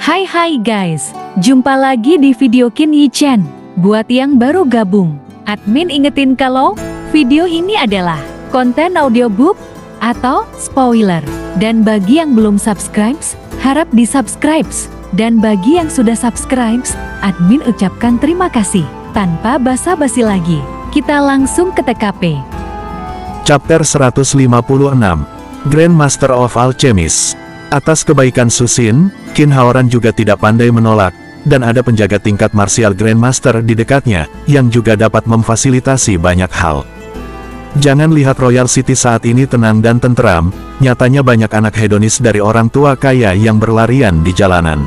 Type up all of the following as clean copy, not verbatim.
Hai guys, jumpa lagi di video Qin Yi Chen. Buat yang baru gabung, admin ingetin kalau video ini adalah konten audiobook atau spoiler. Dan bagi yang belum subscribe, harap di-subscribe. Dan bagi yang sudah subscribe, admin ucapkan terima kasih. Tanpa basa-basi lagi, kita langsung ke TKP. Chapter 156, Grandmaster of Alchemist. Atas kebaikan Susin, Qin Haoran juga tidak pandai menolak, dan ada penjaga tingkat martial Grandmaster di dekatnya, yang juga dapat memfasilitasi banyak hal. Jangan lihat Royal City saat ini tenang dan tenteram, nyatanya banyak anak hedonis dari orang tua kaya yang berlarian di jalanan.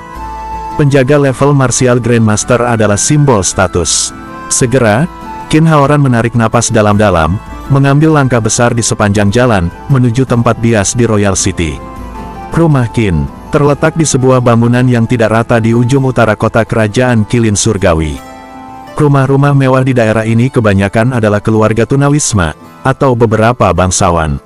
Penjaga level martial Grandmaster adalah simbol status. Segera, Qin Haoran menarik napas dalam-dalam, mengambil langkah besar di sepanjang jalan, menuju tempat bias di Royal City. Rumah Qin terletak di sebuah bangunan yang tidak rata di ujung utara kota kerajaan Qilin Surgawi. Rumah-rumah mewah di daerah ini kebanyakan adalah keluarga tunawisma, atau beberapa bangsawan.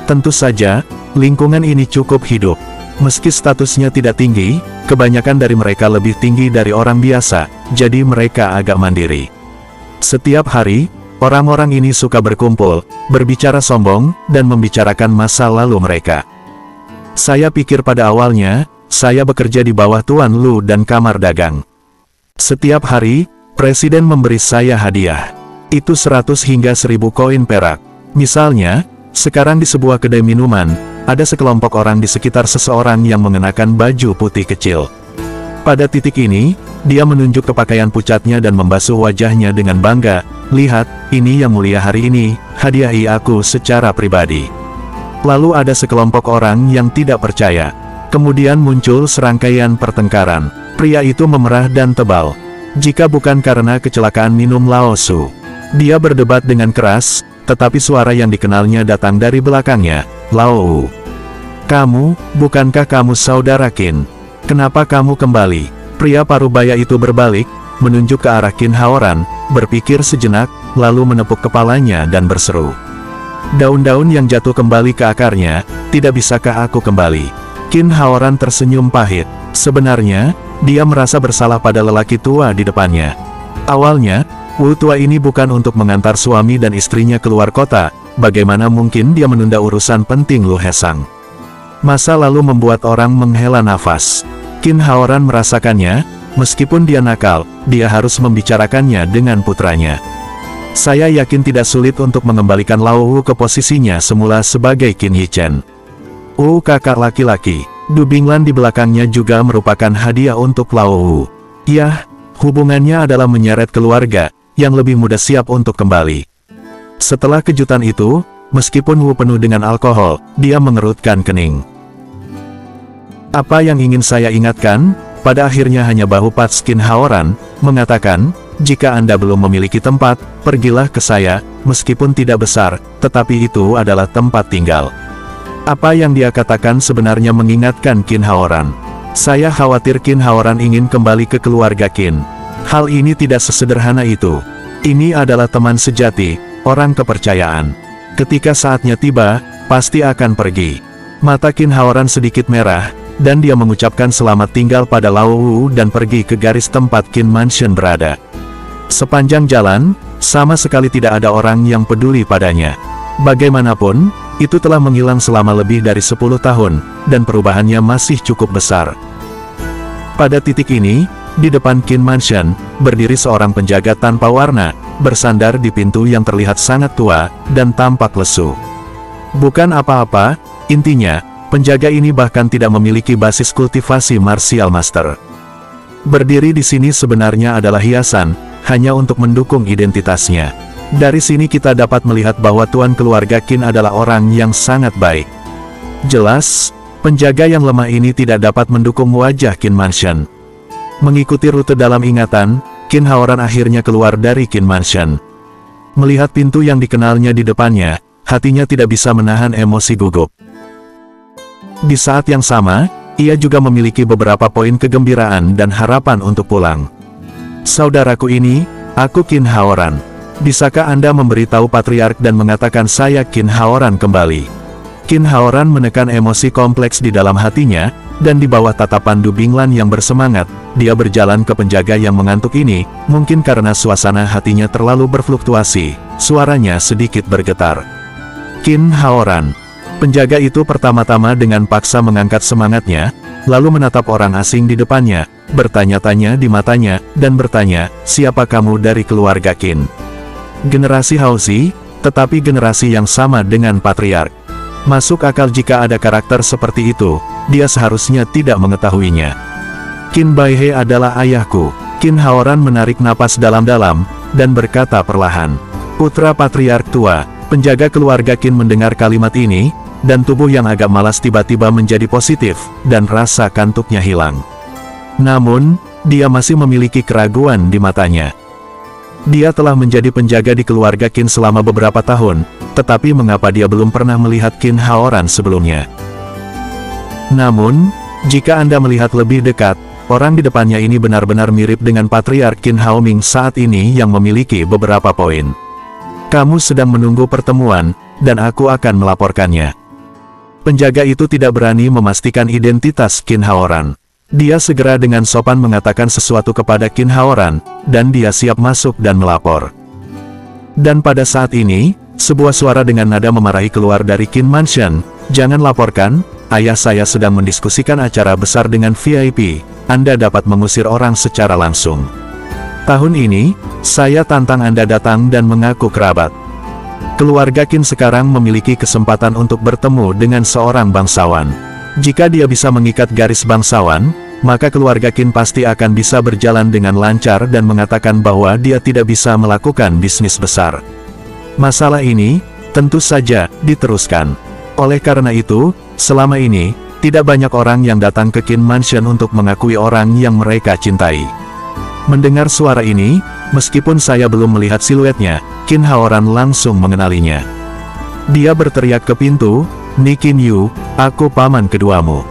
Tentu saja, lingkungan ini cukup hidup. Meski statusnya tidak tinggi, kebanyakan dari mereka lebih tinggi dari orang biasa, jadi mereka agak mandiri. Setiap hari, orang-orang ini suka berkumpul, berbicara sombong, dan membicarakan masa lalu mereka. Saya pikir pada awalnya, saya bekerja di bawah Tuan Lu dan kamar dagang. Setiap hari, Presiden memberi saya hadiah. Itu 100 hingga 1000 koin perak. Misalnya, sekarang di sebuah kedai minuman, ada sekelompok orang di sekitar seseorang yang mengenakan baju putih kecil. Pada titik ini, dia menunjuk ke pakaian pucatnya dan membasuh wajahnya dengan bangga. Lihat, ini yang mulia hari ini, hadiahi aku secara pribadi. Lalu ada sekelompok orang yang tidak percaya. Kemudian muncul serangkaian pertengkaran. Pria itu memerah dan tebal. Jika bukan karena kecelakaan minum Lao Su. Dia berdebat dengan keras, tetapi suara yang dikenalnya datang dari belakangnya. Lao. Kamu, bukankah kamu saudara Qin? Kenapa kamu kembali? Pria parubaya itu berbalik, menunjuk ke arah Qin Haoran, berpikir sejenak, lalu menepuk kepalanya dan berseru. Daun-daun yang jatuh kembali ke akarnya, tidak bisakah aku kembali? Qin Haoran tersenyum pahit. Sebenarnya, dia merasa bersalah pada lelaki tua di depannya. Awalnya, Wu tua ini bukan untuk mengantar suami dan istrinya keluar kota, bagaimana mungkin dia menunda urusan penting Lu Hesang? Masa lalu membuat orang menghela nafas. Qin Haoran merasakannya, meskipun dia nakal, dia harus membicarakannya dengan putranya. Saya yakin tidak sulit untuk mengembalikan Lao Wu ke posisinya semula sebagai Qin Yi Chen. Kakak laki-laki, Du Binglan di belakangnya juga merupakan hadiah untuk Lao Wu. Yah, hubungannya adalah menyeret keluarga, yang lebih mudah siap untuk kembali. Setelah kejutan itu, meskipun Wu penuh dengan alkohol, dia mengerutkan kening. Apa yang ingin saya ingatkan? Pada akhirnya hanya bahu Pats Qin Haoran, mengatakan, jika Anda belum memiliki tempat, pergilah ke saya, meskipun tidak besar, tetapi itu adalah tempat tinggal. Apa yang dia katakan sebenarnya mengingatkan Qin Haoran. Saya khawatir Qin Haoran ingin kembali ke keluarga Qin. Hal ini tidak sesederhana itu. Ini adalah teman sejati, orang kepercayaan. Ketika saatnya tiba, pasti akan pergi. Mata Qin Haoran sedikit merah, dan dia mengucapkan selamat tinggal pada Lao Wu dan pergi ke garis tempat Qin Mansion berada. Sepanjang jalan, sama sekali tidak ada orang yang peduli padanya. Bagaimanapun, itu telah menghilang selama lebih dari 10 tahun, dan perubahannya masih cukup besar. Pada titik ini, di depan Qin Mansion, berdiri seorang penjaga tanpa warna, bersandar di pintu yang terlihat sangat tua, dan tampak lesu. Bukan apa-apa, intinya, penjaga ini bahkan tidak memiliki basis kultivasi martial master. Berdiri di sini sebenarnya adalah hiasan, hanya untuk mendukung identitasnya. Dari sini kita dapat melihat bahwa tuan keluarga Qin adalah orang yang sangat baik. Jelas, penjaga yang lemah ini tidak dapat mendukung wajah Qin Mansion. Mengikuti rute dalam ingatan, Qin Haoran akhirnya keluar dari Qin Mansion. Melihat pintu yang dikenalnya di depannya, hatinya tidak bisa menahan emosi gugup. Di saat yang sama, ia juga memiliki beberapa poin kegembiraan dan harapan untuk pulang. Saudaraku ini, aku Qin Haoran. Bisakah Anda memberitahu Patriark dan mengatakan saya Qin Haoran kembali? Qin Haoran menekan emosi kompleks di dalam hatinya, dan di bawah tatapan Du Binglan yang bersemangat, dia berjalan ke penjaga yang mengantuk ini, mungkin karena suasana hatinya terlalu berfluktuasi, suaranya sedikit bergetar. Qin Haoran. Penjaga itu pertama-tama dengan paksa mengangkat semangatnya, lalu menatap orang asing di depannya, bertanya-tanya di matanya, dan bertanya, siapa kamu dari keluarga Qin? Generasi Haozi, tetapi generasi yang sama dengan Patriark. Masuk akal jika ada karakter seperti itu, dia seharusnya tidak mengetahuinya. Qin Baihe adalah ayahku. Qin Haoran menarik napas dalam-dalam, dan berkata perlahan. Putra Patriark tua, penjaga keluarga Qin mendengar kalimat ini, dan tubuh yang agak malas tiba-tiba menjadi positif, dan rasa kantuknya hilang. Namun, dia masih memiliki keraguan di matanya. Dia telah menjadi penjaga di keluarga Qin selama beberapa tahun, tetapi mengapa dia belum pernah melihat Qin Haoran sebelumnya? Namun, jika Anda melihat lebih dekat, orang di depannya ini benar-benar mirip dengan Patriark Qin Haoming saat ini yang memiliki beberapa poin. Kamu sedang menunggu pertemuan, dan aku akan melaporkannya. Penjaga itu tidak berani memastikan identitas Qin Haoran. Dia segera dengan sopan mengatakan sesuatu kepada Qin Haoran, dan dia siap masuk dan melapor. Dan pada saat ini, sebuah suara dengan nada memarahi keluar dari Qin Mansion, jangan laporkan, ayah saya sedang mendiskusikan acara besar dengan VIP, Anda dapat mengusir orang secara langsung. Tahun ini, saya tantang Anda datang dan mengaku kerabat. Keluarga Qin sekarang memiliki kesempatan untuk bertemu dengan seorang bangsawan. Jika dia bisa mengikat garis bangsawan, maka keluarga Qin pasti akan bisa berjalan dengan lancar dan mengatakan bahwa dia tidak bisa melakukan bisnis besar. Masalah ini, tentu saja, diteruskan. Oleh karena itu, selama ini, tidak banyak orang yang datang ke Qin Mansion untuk mengakui orang yang mereka cintai. Mendengar suara ini, meskipun saya belum melihat siluetnya, Qin Haoran langsung mengenalinya. Dia berteriak ke pintu, Ni Qin Yu, aku paman keduamu.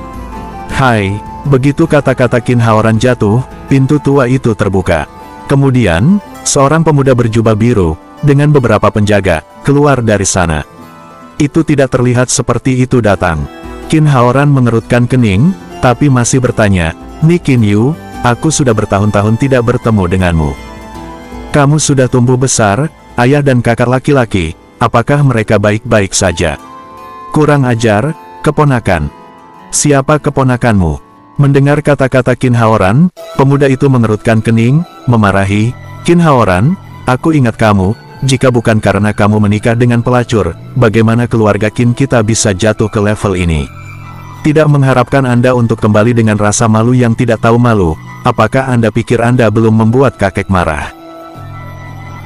Hai, begitu kata-kata Qin Haoran jatuh, pintu tua itu terbuka. Kemudian, seorang pemuda berjubah biru, dengan beberapa penjaga, keluar dari sana. Itu tidak terlihat seperti itu datang. Qin Haoran mengerutkan kening, tapi masih bertanya, Ni Qin Yu, aku sudah bertahun-tahun tidak bertemu denganmu. Kamu sudah tumbuh besar, ayah dan kakak laki-laki, apakah mereka baik-baik saja? Kurang ajar, keponakan. Siapa keponakanmu? Mendengar kata-kata Qin Haoran, pemuda itu mengerutkan kening, memarahi, Qin Haoran, aku ingat kamu, jika bukan karena kamu menikah dengan pelacur, bagaimana keluarga Qin kita bisa jatuh ke level ini? Tidak mengharapkan Anda untuk kembali dengan rasa malu yang tidak tahu malu, apakah Anda pikir Anda belum membuat kakek marah?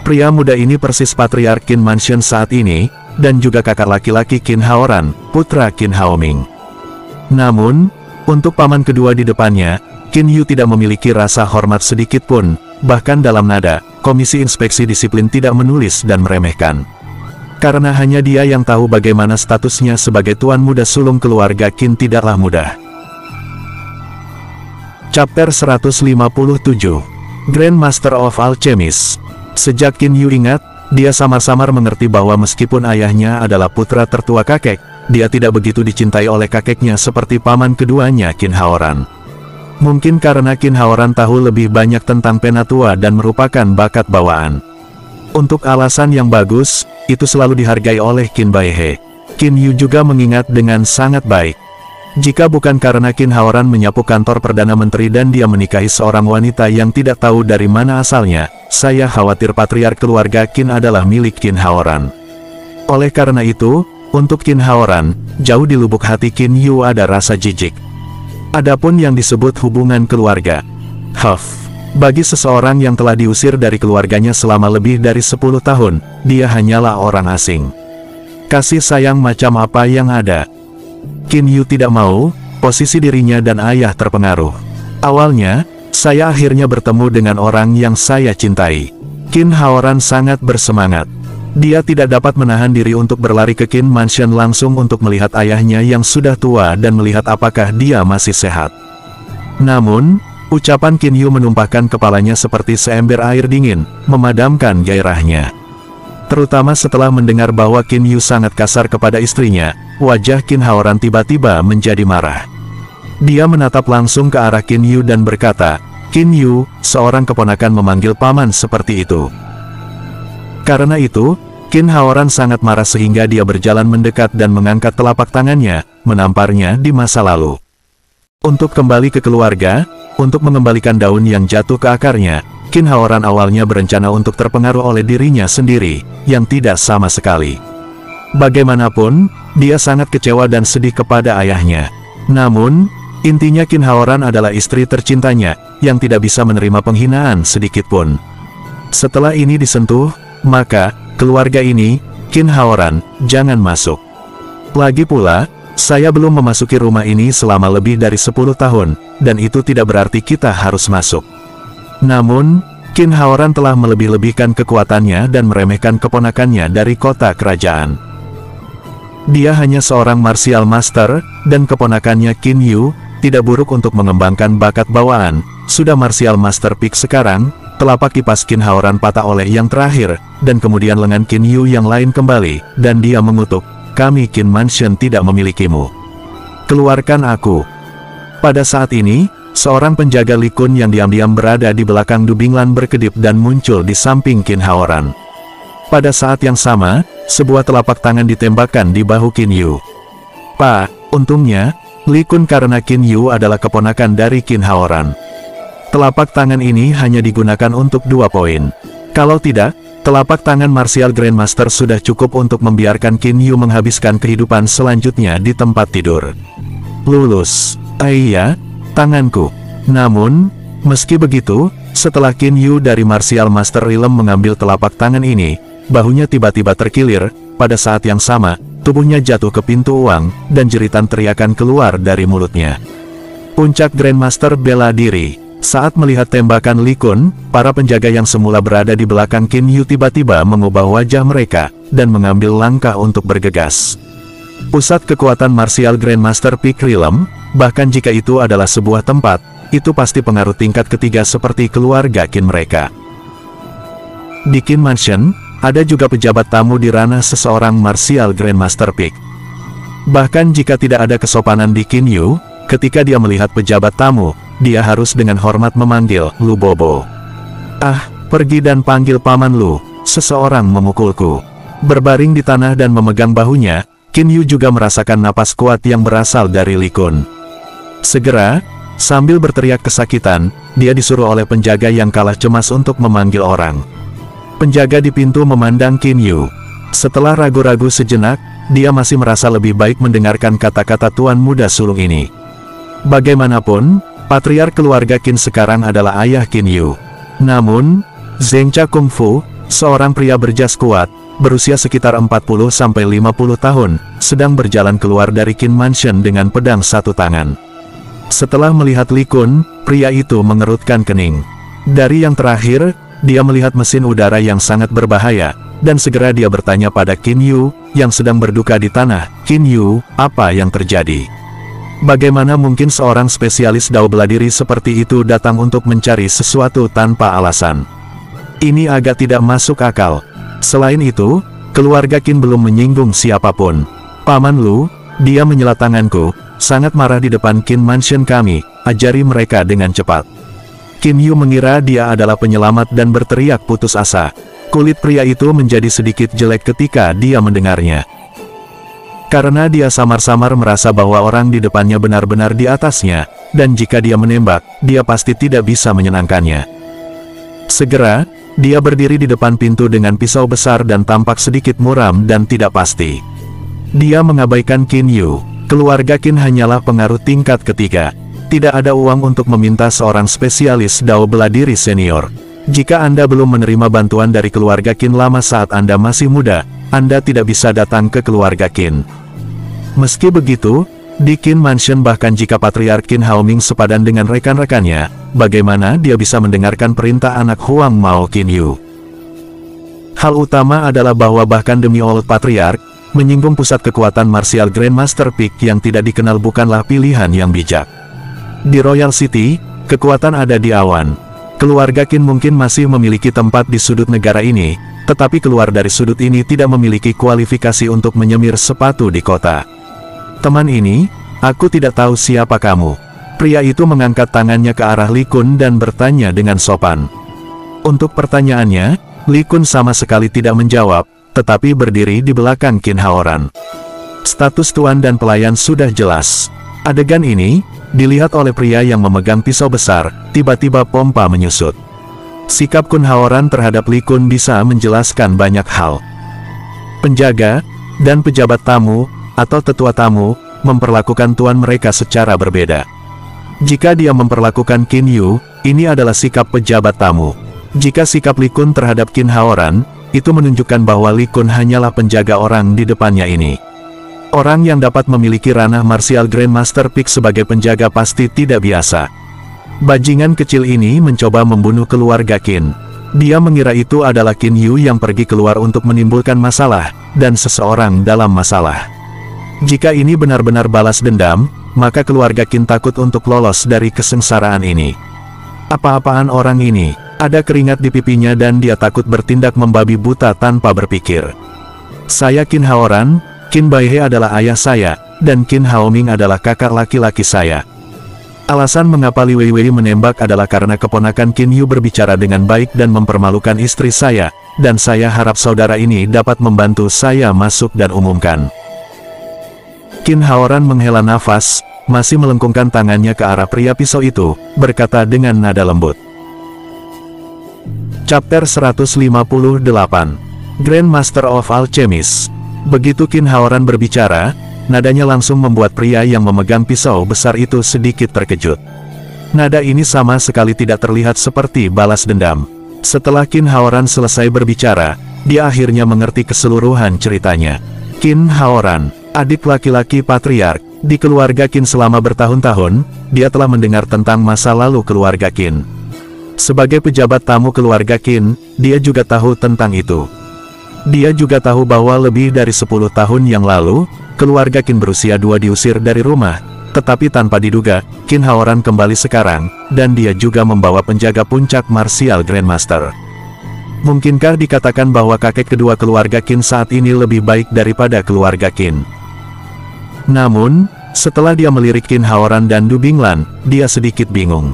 Pria muda ini persis Patriark Qin Mansion saat ini, dan juga kakak laki-laki Qin Haoran, putra Qin Haoming. Namun, untuk paman kedua di depannya, Qin Yu tidak memiliki rasa hormat sedikit pun, bahkan dalam nada, Komisi Inspeksi Disiplin tidak menulis dan meremehkan. Karena hanya dia yang tahu bagaimana statusnya sebagai tuan muda sulung keluarga Qin tidaklah mudah. Chapter 157 Grand Master of Alchemist. Sejak Qin Yu ingat, dia samar-samar mengerti bahwa meskipun ayahnya adalah putra tertua kakek, dia tidak begitu dicintai oleh kakeknya seperti paman keduanya Qin Haoran. Mungkin karena Qin Haoran tahu lebih banyak tentang Penatua dan merupakan bakat bawaan. Untuk alasan yang bagus, itu selalu dihargai oleh Qin Baihe. Qin Yu juga mengingat dengan sangat baik. Jika bukan karena Qin Haoran menyapu kantor Perdana Menteri dan dia menikahi seorang wanita yang tidak tahu dari mana asalnya, saya khawatir Patriark keluarga Qin adalah milik Qin Haoran. Oleh karena itu, untuk Qin Haoran, jauh di lubuk hati Qin Yu ada rasa jijik. Adapun yang disebut hubungan keluarga, bagi seseorang yang telah diusir dari keluarganya selama lebih dari 10 tahun, dia hanyalah orang asing. Kasih sayang macam apa yang ada? Qin Yu tidak mau, posisi dirinya dan ayah terpengaruh. Awalnya, saya akhirnya bertemu dengan orang yang saya cintai. Qin Haoran sangat bersemangat. Dia tidak dapat menahan diri untuk berlari ke Qin Mansion langsung untuk melihat ayahnya yang sudah tua dan melihat apakah dia masih sehat. Namun, ucapan Qin Yu menumpahkan kepalanya seperti seember air dingin, memadamkan gairahnya. Terutama setelah mendengar bahwa Qin Yu sangat kasar kepada istrinya, wajah Qin Haoran tiba-tiba menjadi marah. Dia menatap langsung ke arah Qin Yu dan berkata, "Qin Yu, seorang keponakan memanggil paman seperti itu." Karena itu, Qin Haoran sangat marah sehingga dia berjalan mendekat dan mengangkat telapak tangannya, menamparnya di masa lalu. Untuk kembali ke keluarga, untuk mengembalikan daun yang jatuh ke akarnya, Qin Haoran awalnya berencana untuk terpengaruh oleh dirinya sendiri, yang tidak sama sekali. Bagaimanapun, dia sangat kecewa dan sedih kepada ayahnya. Namun, intinya Qin Haoran adalah istri tercintanya, yang tidak bisa menerima penghinaan sedikitpun. Setelah ini disentuh, maka, keluarga ini, Qin Haoran, jangan masuk. Lagi pula, saya belum memasuki rumah ini selama lebih dari 10 tahun, dan itu tidak berarti kita harus masuk. Namun, Qin Haoran telah melebih-lebihkan kekuatannya dan meremehkan keponakannya dari kota kerajaan. Dia hanya seorang martial master, dan keponakannya Qin Yu, tidak buruk untuk mengembangkan bakat bawaan. Sudah martial master peak sekarang, telapak kipas Qin Haoran patah oleh yang terakhir, dan kemudian lengan Qin Yu yang lain kembali, dan dia mengutuk, "Kami Qin Mansion tidak memilikimu. Keluarkan aku." Pada saat ini, seorang penjaga Li Kun yang diam-diam berada di belakang Du Binglan berkedip dan muncul di samping Qin Haoran. Pada saat yang sama, sebuah telapak tangan ditembakkan di bahu Qin Yu. Untungnya, Li Kun karena Qin Yu adalah keponakan dari Qin Haoran. Telapak tangan ini hanya digunakan untuk 2 poin. Kalau tidak, telapak tangan Martial Grandmaster sudah cukup untuk membiarkan Qin Yu menghabiskan kehidupan selanjutnya di tempat tidur. Lulus. Iya, tanganku. Namun, meski begitu, setelah Qin Yu dari Martial Master Realm mengambil telapak tangan ini, bahunya tiba-tiba terkilir. Pada saat yang sama, tubuhnya jatuh ke pintu uang, dan jeritan teriakan keluar dari mulutnya. Puncak Grandmaster bela diri. Saat melihat tembakan Li Kun, para penjaga yang semula berada di belakang Qin Yu tiba-tiba mengubah wajah mereka, dan mengambil langkah untuk bergegas. Pusat kekuatan Martial Grandmaster Peak Realm, bahkan jika itu adalah sebuah tempat, itu pasti pengaruh tingkat ketiga seperti keluarga Qin mereka. Di Qin Mansion, ada juga pejabat tamu di ranah seseorang Martial Grandmaster Peak. Bahkan jika tidak ada kesopanan di Qin Yu, ketika dia melihat pejabat tamu, dia harus dengan hormat memanggil, "Lu Bobo." Pergi dan panggil paman Lu, seseorang memukulku. Berbaring di tanah dan memegang bahunya, Qin Yu juga merasakan napas kuat yang berasal dari Li Kun. Segera, sambil berteriak kesakitan, dia disuruh oleh penjaga yang kalah cemas untuk memanggil orang. Penjaga di pintu memandang Qin Yu. Setelah ragu-ragu sejenak, dia masih merasa lebih baik mendengarkan kata-kata tuan muda sulung ini. Bagaimanapun, patriark keluarga Qin sekarang adalah ayah Qin Yu. Namun, Zheng Cha Kung Fu, seorang pria berjas kuat, berusia sekitar 40-50 tahun, sedang berjalan keluar dari Qin Mansion dengan pedang satu tangan. Setelah melihat Li Kun, pria itu mengerutkan kening. Dari yang terakhir, dia melihat mesin udara yang sangat berbahaya, dan segera dia bertanya pada Qin Yu, yang sedang berduka di tanah, "Qin Yu, apa yang terjadi? Bagaimana mungkin seorang spesialis dao bela diri seperti itu datang untuk mencari sesuatu tanpa alasan? Ini agak tidak masuk akal. Selain itu, keluarga Qin belum menyinggung siapapun. Paman Lu, dia menyela tanganku, sangat marah di depan Qin Mansion kami, ajari mereka dengan cepat." Qin Yu mengira dia adalah penyelamat dan berteriak putus asa. Kulit pria itu menjadi sedikit jelek ketika dia mendengarnya. Karena dia samar-samar merasa bahwa orang di depannya benar-benar di atasnya, dan jika dia menembak, dia pasti tidak bisa menyenangkannya. Segera, dia berdiri di depan pintu dengan pisau besar dan tampak sedikit muram dan tidak pasti. Dia mengabaikan Qin Yu. Keluarga Qin hanyalah pengaruh tingkat ketiga. Tidak ada uang untuk meminta seorang spesialis dao bela diri senior. Jika Anda belum menerima bantuan dari keluarga Qin lama saat Anda masih muda, Anda tidak bisa datang ke keluarga Qin. Meski begitu, di Qin Mansion bahkan jika Patriark Qin Haoming sepadan dengan rekan-rekannya, bagaimana dia bisa mendengarkan perintah anak Huang Mao Qin Yu? Hal utama adalah bahwa bahkan demi Old Patriark, menyinggung pusat kekuatan Martial Grandmaster Peak yang tidak dikenal bukanlah pilihan yang bijak. Di Royal City, kekuatan ada di awan. Keluarga Qin mungkin masih memiliki tempat di sudut negara ini, tetapi keluar dari sudut ini tidak memiliki kualifikasi untuk menyemir sepatu di kota. Teman ini, aku tidak tahu siapa kamu. Pria itu mengangkat tangannya ke arah Li Kun dan bertanya dengan sopan. Untuk pertanyaannya, Li Kun sama sekali tidak menjawab, tetapi berdiri di belakang Qin Haoran. Status tuan dan pelayan sudah jelas. Adegan ini dilihat oleh pria yang memegang pisau besar, tiba-tiba pompa menyusut. Sikap Qin Haoran terhadap Li Kun bisa menjelaskan banyak hal. Penjaga dan pejabat tamu, atau tetua tamu, memperlakukan tuan mereka secara berbeda. Jika dia memperlakukan Qin Yu, ini adalah sikap pejabat tamu. Jika sikap Li Kun terhadap Qin Haoran, itu menunjukkan bahwa Li Kun hanyalah penjaga orang di depannya ini. Orang yang dapat memiliki ranah martial Grandmaster Peak sebagai penjaga pasti tidak biasa. Bajingan kecil ini mencoba membunuh keluarga Qin. Dia mengira itu adalah Qin Yu yang pergi keluar untuk menimbulkan masalah, dan seseorang dalam masalah. Jika ini benar-benar balas dendam, maka keluarga Qin takut untuk lolos dari kesengsaraan ini. Apa-apaan orang ini? Ada keringat di pipinya dan dia takut bertindak membabi buta tanpa berpikir. Saya Qin Haoran, Qin Baihe adalah ayah saya, dan Qin Haoming adalah kakak laki-laki saya. Alasan mengapa Li Weiwei menembak adalah karena keponakan Qin Yu berbicara dengan baik dan mempermalukan istri saya, dan saya harap saudara ini dapat membantu saya masuk dan umumkan. Qin Haoran menghela nafas, masih melengkungkan tangannya ke arah pria pisau itu, berkata dengan nada lembut. Chapter 158 Grandmaster of Alchemist. Begitu Qin Haoran berbicara, nadanya langsung membuat pria yang memegang pisau besar itu sedikit terkejut. Nada ini sama sekali tidak terlihat seperti balas dendam. Setelah Qin Haoran selesai berbicara, dia akhirnya mengerti keseluruhan ceritanya. Qin Haoran, adik laki-laki patriark, di keluarga Qin selama bertahun-tahun, dia telah mendengar tentang masa lalu keluarga Qin. Sebagai pejabat tamu keluarga Qin, dia juga tahu tentang itu. Dia juga tahu bahwa lebih dari 10 tahun yang lalu, keluarga Qin berusia 2 diusir dari rumah, tetapi tanpa diduga, Qin Haoran kembali sekarang, dan dia juga membawa penjaga puncak martial Grandmaster. Mungkinkah dikatakan bahwa kakek kedua keluarga Qin saat ini lebih baik daripada keluarga Qin? Namun, setelah dia melirik Qin Haoran dan Du Binglan, dia sedikit bingung.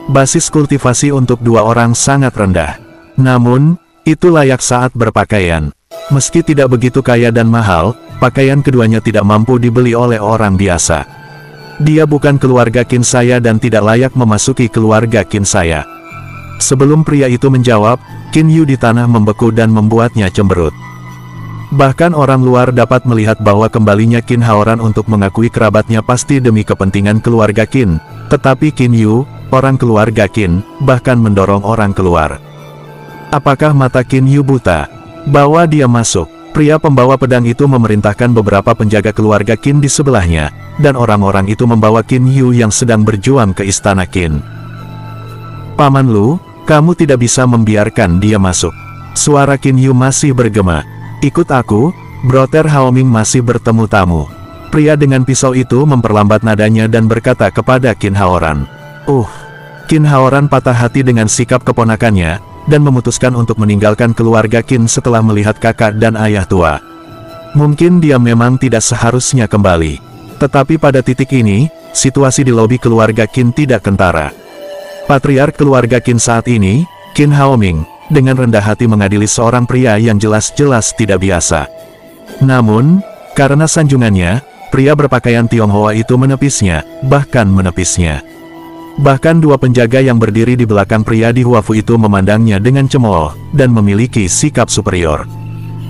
Basis kultivasi untuk dua orang sangat rendah. Namun, itu layak saat berpakaian. Meski tidak begitu kaya dan mahal, pakaian keduanya tidak mampu dibeli oleh orang biasa. Dia bukan keluarga Qin saya dan tidak layak memasuki keluarga Qin saya. Sebelum pria itu menjawab, Qin Yu di tanah membeku dan membuatnya cemberut. Bahkan orang luar dapat melihat bahwa kembalinya Qin Haoran untuk mengakui kerabatnya pasti demi kepentingan keluarga Qin, tetapi Qin Yu, orang keluarga Qin, bahkan mendorong orang keluar. Apakah mata Qin Yu buta? Bawa dia masuk. Pria pembawa pedang itu memerintahkan beberapa penjaga keluarga Qin di sebelahnya, dan orang-orang itu membawa Qin Yu yang sedang berjuang ke istana Qin. Paman Lu, kamu tidak bisa membiarkan dia masuk. Suara Qin Yu masih bergema. Ikut aku, Brother Haoming masih bertemu tamu. Pria dengan pisau itu memperlambat nadanya dan berkata kepada Qin Haoran. Qin Haoran patah hati dengan sikap keponakannya, dan memutuskan untuk meninggalkan keluarga Qin setelah melihat kakak dan ayah tua. Mungkin dia memang tidak seharusnya kembali. Tetapi pada titik ini, situasi di lobi keluarga Qin tidak kentara. Patriark keluarga Qin saat ini, Qin Haoming, dengan rendah hati mengadili seorang pria yang jelas-jelas tidak biasa. Namun, karena sanjungannya, pria berpakaian Tionghoa itu menepisnya, bahkan menepisnya. Bahkan dua penjaga yang berdiri di belakang pria di Huafu itu memandangnya dengan cemooh, dan memiliki sikap superior.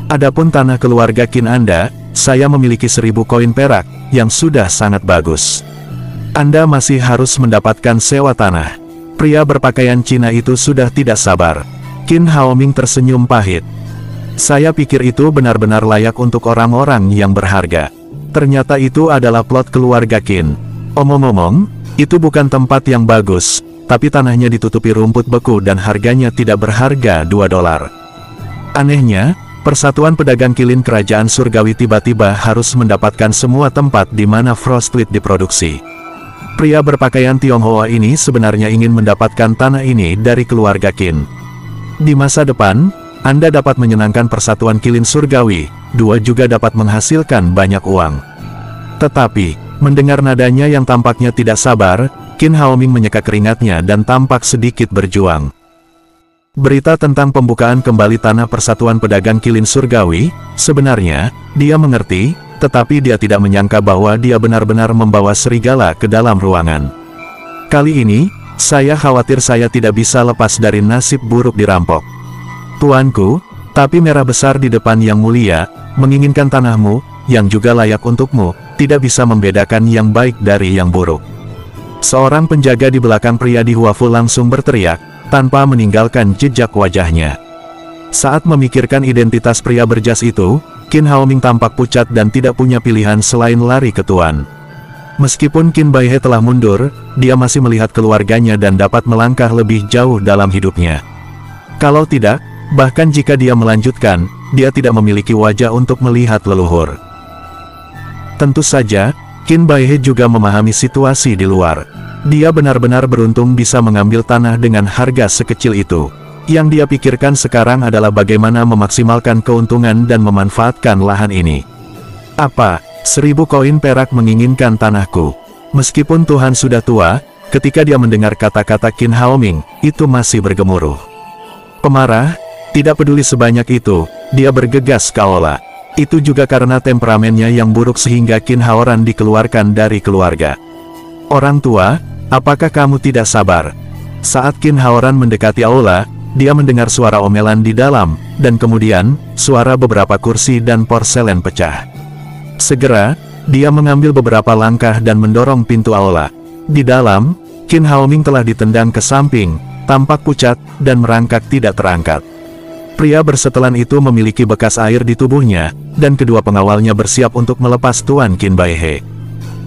Adapun tanah keluarga Qin Anda, saya memiliki 1000 koin perak, yang sudah sangat bagus. Anda masih harus mendapatkan sewa tanah. Pria berpakaian Cina itu sudah tidak sabar. Qin Haoming tersenyum pahit. Saya pikir itu benar-benar layak untuk orang-orang yang berharga. Ternyata itu adalah plot keluarga Qin. Omong-omong, itu bukan tempat yang bagus, tapi tanahnya ditutupi rumput beku dan harganya tidak berharga $2. Anehnya, Persatuan Pedagang Kilin Kerajaan Surgawi tiba-tiba harus mendapatkan semua tempat di mana Frostlit diproduksi. Pria berpakaian Tionghoa ini sebenarnya ingin mendapatkan tanah ini dari keluarga Qin. Di masa depan, Anda dapat menyenangkan persatuan Qilin Surgawi, 2 juga dapat menghasilkan banyak uang. Tetapi, mendengar nadanya yang tampaknya tidak sabar, Qin Haoming menyeka keringatnya dan tampak sedikit berjuang. Berita tentang pembukaan kembali tanah persatuan pedagang Qilin Surgawi, sebenarnya, dia mengerti, tetapi dia tidak menyangka bahwa dia benar-benar membawa serigala ke dalam ruangan. Kali ini, saya khawatir saya tidak bisa lepas dari nasib buruk dirampok. Tuanku, tapi merah besar di depan yang mulia, menginginkan tanahmu, yang juga layak untukmu, tidak bisa membedakan yang baik dari yang buruk. Seorang penjaga di belakang pria di Huafu langsung berteriak, tanpa meninggalkan jejak wajahnya. Saat memikirkan identitas pria berjas itu, Qin Haoming tampak pucat dan tidak punya pilihan selain lari ke tuan. Meskipun Qin Baihe telah mundur, dia masih melihat keluarganya dan dapat melangkah lebih jauh dalam hidupnya. Kalau tidak, bahkan jika dia melanjutkan, dia tidak memiliki wajah untuk melihat leluhur. Tentu saja, Qin Baihe juga memahami situasi di luar. Dia benar-benar beruntung bisa mengambil tanah dengan harga sekecil itu. Yang dia pikirkan sekarang adalah bagaimana memaksimalkan keuntungan dan memanfaatkan lahan ini. Apa, 1000 koin perak menginginkan tanahku? Meskipun Tuhan sudah tua, ketika dia mendengar kata-kata Qin Haoming, itu masih bergemuruh. Pemarah, tidak peduli sebanyak itu, dia bergegas ke aula. Itu juga karena temperamennya yang buruk sehingga Qin Haoran dikeluarkan dari keluarga. Orang tua, apakah kamu tidak sabar? Saat Qin Haoran mendekati aula, dia mendengar suara omelan di dalam, dan kemudian, suara beberapa kursi dan porselen pecah. Segera, dia mengambil beberapa langkah dan mendorong pintu aula. Di dalam, Qin Haoming telah ditendang ke samping, tampak pucat, dan merangkak tidak terangkat. Pria bersetelan itu memiliki bekas air di tubuhnya, dan kedua pengawalnya bersiap untuk melepas Tuan Qin Baihe.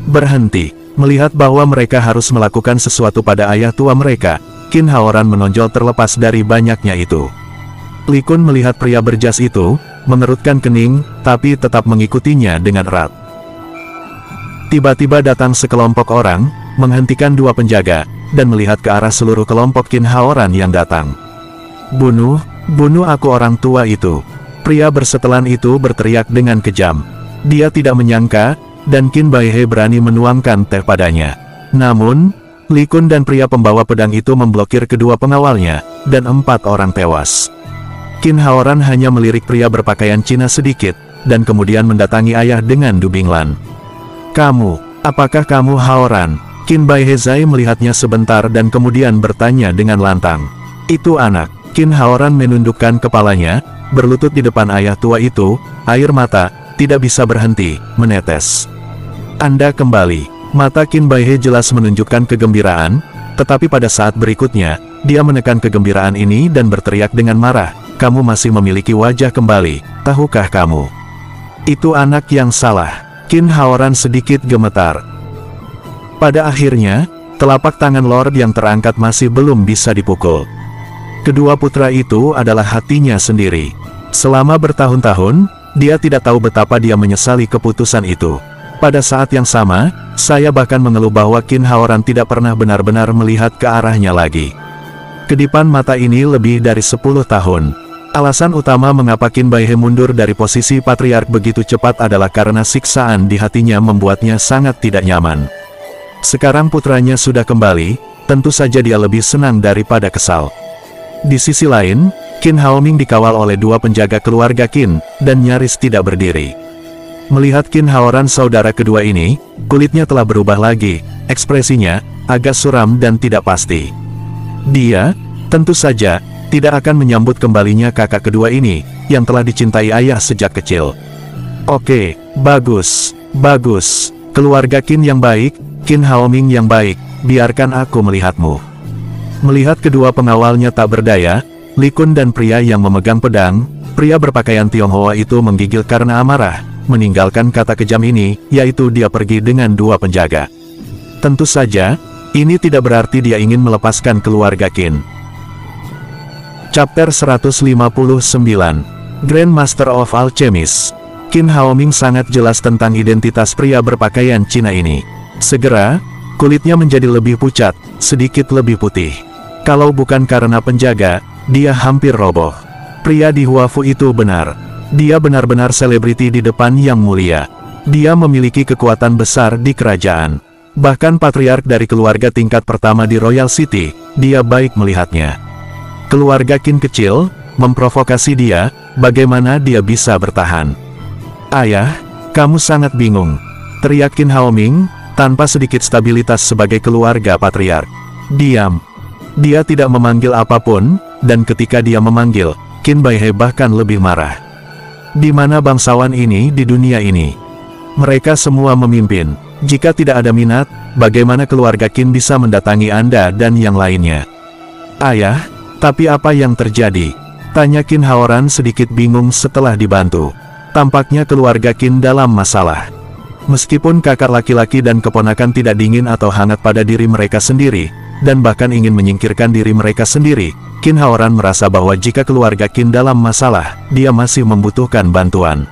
Berhenti, melihat bahwa mereka harus melakukan sesuatu pada ayah tua mereka, Qin Haoran menonjol terlepas dari banyaknya itu. Li Kun melihat pria berjas itu, mengerutkan kening, tapi tetap mengikutinya dengan erat. Tiba-tiba datang sekelompok orang, menghentikan 2 penjaga, dan melihat ke arah seluruh kelompok Qin Haoran yang datang. Bunuh aku orang tua itu. Pria bersetelan itu berteriak dengan kejam. Dia tidak menyangka, dan Qin Baihe berani menuangkan teh padanya. Namun, Li Kun dan pria pembawa pedang itu memblokir kedua pengawalnya, dan 4 orang tewas. Qin Haoran hanya melirik pria berpakaian Cina sedikit, dan kemudian mendatangi ayah dengan dubinglan. Apakah kamu Haoran? Qin Baihe Zai melihatnya sebentar dan kemudian bertanya dengan lantang. Itu anak. Qin Haoran menundukkan kepalanya, berlutut di depan ayah tua itu, air mata, tidak bisa berhenti, menetes. Anda kembali. Mata Qin Baihe jelas menunjukkan kegembiraan, tetapi pada saat berikutnya, dia menekan kegembiraan ini dan berteriak dengan marah, kamu masih memiliki wajah kembali, tahukah kamu? Itu anak yang salah. Qin Haoran sedikit gemetar. Pada akhirnya, telapak tangan Lord yang terangkat masih belum bisa dipukul. Kedua putra itu adalah hatinya sendiri. Selama bertahun-tahun, dia tidak tahu betapa dia menyesali keputusan itu. Pada saat yang sama, saya bahkan mengeluh bahwa Qin Haoran tidak pernah benar-benar melihat ke arahnya lagi. Kedipan mata ini lebih dari 10 tahun. Alasan utama mengapa Qin Baihe mundur dari posisi patriark begitu cepat adalah karena siksaan di hatinya membuatnya sangat tidak nyaman. Sekarang putranya sudah kembali, tentu saja dia lebih senang daripada kesal. Di sisi lain, Qin Haoming dikawal oleh 2 penjaga keluarga Qin, dan nyaris tidak berdiri. Melihat Qin Haoran saudara kedua ini, kulitnya telah berubah lagi, ekspresinya agak suram dan tidak pasti. Dia, tentu saja, tidak akan menyambut kembalinya kakak kedua ini, yang telah dicintai ayah sejak kecil. Oke, bagus. Keluarga Qin yang baik, Qin Haoming yang baik, biarkan aku melihatmu. Melihat kedua pengawalnya tak berdaya, Li Kun dan pria yang memegang pedang, pria berpakaian Tionghoa itu menggigil karena amarah, meninggalkan kata kejam ini, yaitu dia pergi dengan 2 penjaga. Tentu saja, ini tidak berarti dia ingin melepaskan keluarga Qin. Chapter 159, Grand Master of Alchemist. Qin Haoming sangat jelas tentang identitas pria berpakaian Cina ini. Segera, kulitnya menjadi lebih pucat, sedikit lebih putih. Kalau bukan karena penjaga, dia hampir roboh. Pria di Huafu itu benar. Dia benar-benar selebriti di depan Yang Mulia. Dia memiliki kekuatan besar di kerajaan. Bahkan patriark dari keluarga tingkat pertama di Royal City, dia baik melihatnya. Keluarga Qin kecil, memprovokasi dia, bagaimana dia bisa bertahan? Ayah, kamu sangat bingung, teriak Qin Haoming, tanpa sedikit stabilitas sebagai keluarga patriark. Diam. Dia tidak memanggil apapun, dan ketika dia memanggil, Qin Baihe bahkan lebih marah. Di mana bangsawan ini di dunia ini? Mereka semua memimpin. Jika tidak ada minat, bagaimana keluarga Qin bisa mendatangi Anda dan yang lainnya? Ayah, tapi apa yang terjadi? Tanya Qin Haoran sedikit bingung setelah dibantu. Tampaknya keluarga Qin dalam masalah. Meskipun kakak laki-laki dan keponakan tidak dingin atau hangat pada diri mereka sendiri, dan bahkan ingin menyingkirkan diri mereka sendiri, Qin Haoran merasa bahwa jika keluarga Qin dalam masalah, dia masih membutuhkan bantuan.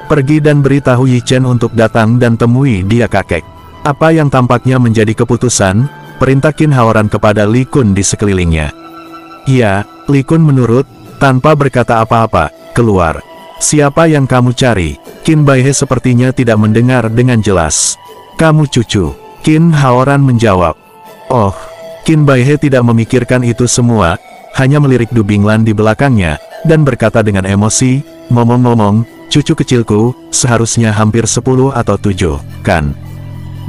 Pergi dan beritahu Yi Chen untuk datang dan temui dia kakek. Apa yang tampaknya menjadi keputusan, perintah Qin Haoran kepada Li Kun di sekelilingnya. Ya, Li Kun menurut, tanpa berkata apa-apa, keluar. Siapa yang kamu cari? Qin Baihe sepertinya tidak mendengar dengan jelas. Kamu cucu. Qin Haoran menjawab. Oh, Qin Baihe tidak memikirkan itu semua, hanya melirik Du Binglan di belakangnya, dan berkata dengan emosi, ngomong-ngomong, cucu kecilku, seharusnya hampir 10 atau 7, kan?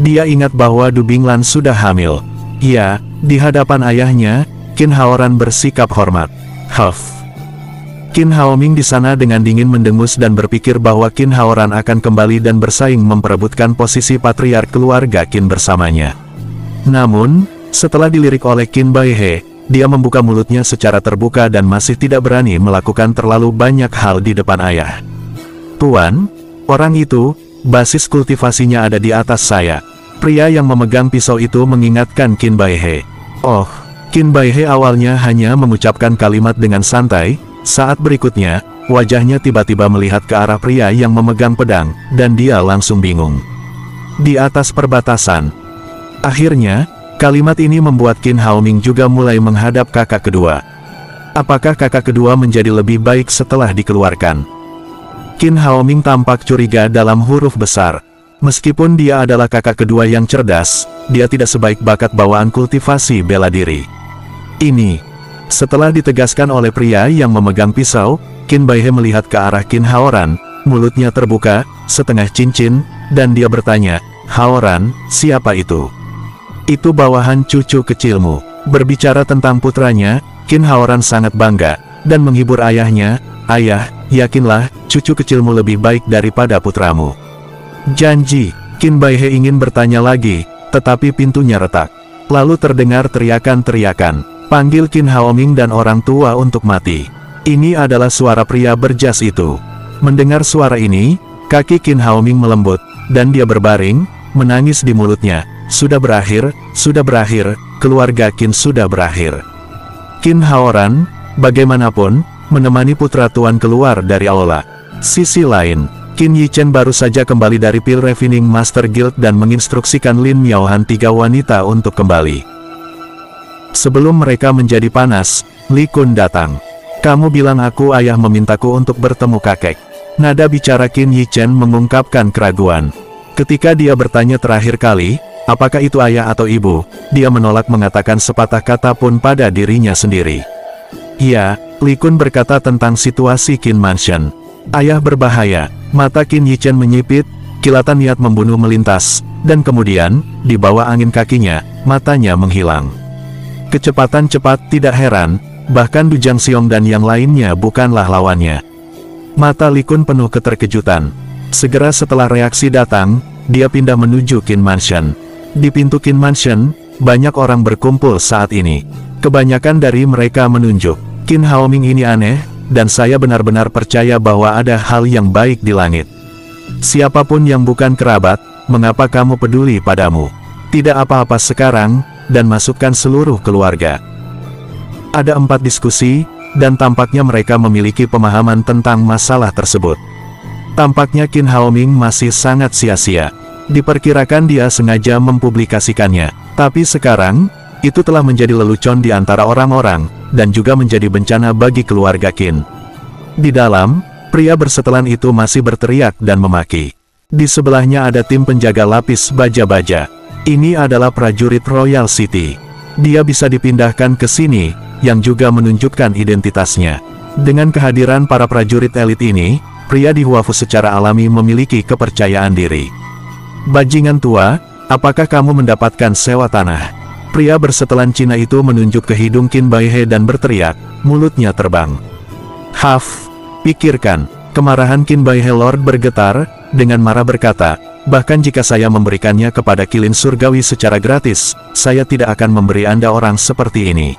Dia ingat bahwa Du Binglan sudah hamil. Ya, di hadapan ayahnya, Qin Haoran bersikap hormat. Huff. Qin Haoming di sana dengan dingin mendengus dan berpikir bahwa Qin Haoran akan kembali dan bersaing memperebutkan posisi patriark keluarga Qin bersamanya. Namun, setelah dilirik oleh Qin Baihe, dia membuka mulutnya secara terbuka dan masih tidak berani melakukan terlalu banyak hal di depan ayah. Tuan, orang itu, basis kultivasinya ada di atas saya. Pria yang memegang pisau itu mengingatkan Qin Baihe. Oh, Qin Baihe awalnya hanya mengucapkan kalimat dengan santai, saat berikutnya, wajahnya tiba-tiba melihat ke arah pria yang memegang pedang, dan dia langsung bingung. Di atas perbatasan. Akhirnya, kalimat ini membuat Qin Haoming juga mulai menghadap kakak kedua. Apakah kakak kedua menjadi lebih baik setelah dikeluarkan? Qin Haoming tampak curiga dalam huruf besar. Meskipun dia adalah kakak kedua yang cerdas, dia tidak sebaik bakat bawaan kultivasi bela diri. Ini. Setelah ditegaskan oleh pria yang memegang pisau, Qin Baihe melihat ke arah Qin Haoran, mulutnya terbuka, setengah cincin, dan dia bertanya, Haoran, siapa itu? Itu bawahan cucu kecilmu. Berbicara tentang putranya, Qin Haoran sangat bangga, dan menghibur ayahnya, ayah, yakinlah, cucu kecilmu lebih baik daripada putramu. Janji, Qin Baihe ingin bertanya lagi, tetapi pintunya retak. Lalu terdengar teriakan-teriakan. Panggil Qin Haoming dan orang tua untuk mati. Ini adalah suara pria berjas itu. Mendengar suara ini, kaki Qin Haoming melembut, dan dia berbaring, menangis di mulutnya. Sudah berakhir, keluarga Qin sudah berakhir. Qin Haoran, bagaimanapun, menemani putra tuan keluar dari aula. Sisi lain, Qin Yi Chen baru saja kembali dari Pil Refining Master Guild dan menginstruksikan Lin Miaohan 3 wanita untuk kembali. Sebelum mereka menjadi panas, Li Kun datang. Kamu bilang aku ayah memintaku untuk bertemu kakek. Nada bicara Qin Yi Chen mengungkapkan keraguan. Ketika dia bertanya terakhir kali, apakah itu ayah atau ibu, dia menolak mengatakan sepatah kata pun pada dirinya sendiri. Iya, Li Kun berkata tentang situasi Qin Mansion. Ayah berbahaya. Mata Qin Yi Chen menyipit, kilatan niat membunuh melintas, dan kemudian, di bawah angin kakinya, matanya menghilang. Kecepatan cepat, tidak heran, bahkan Du Jiangxiong dan yang lainnya bukanlah lawannya. Mata Li Kun penuh keterkejutan. Segera setelah reaksi datang, dia pindah menuju Qin Mansion. Di pintu Qin Mansion, banyak orang berkumpul saat ini. Kebanyakan dari mereka menunjuk, Qin Haoming ini aneh, dan saya benar-benar percaya bahwa ada hal yang baik di langit. Siapapun yang bukan kerabat, mengapa kamu peduli padamu? Tidak apa-apa sekarang, dan masukkan seluruh keluarga. Ada 4 diskusi, dan tampaknya mereka memiliki pemahaman tentang masalah tersebut. Tampaknya Qin Haoming masih sangat sia-sia. Diperkirakan dia sengaja mempublikasikannya, tapi sekarang, itu telah menjadi lelucon di antara orang-orang, dan juga menjadi bencana bagi keluarga Qin. Di dalam, pria bersetelan itu masih berteriak dan memaki. Di sebelahnya ada tim penjaga lapis baja-baja. Ini adalah prajurit Royal City. Dia bisa dipindahkan ke sini, yang juga menunjukkan identitasnya. Dengan kehadiran para prajurit elit ini, pria di Huafu secara alami memiliki kepercayaan diri. Bajingan tua, apakah kamu mendapatkan sewa tanah? Pria bersetelan Cina itu menunjuk ke hidung Qin Baihe dan berteriak, mulutnya terbang. Haf, pikirkan, kemarahan Qin Baihe Lord bergetar, dengan marah berkata, bahkan jika saya memberikannya kepada kilin surgawi secara gratis, saya tidak akan memberi Anda orang seperti ini.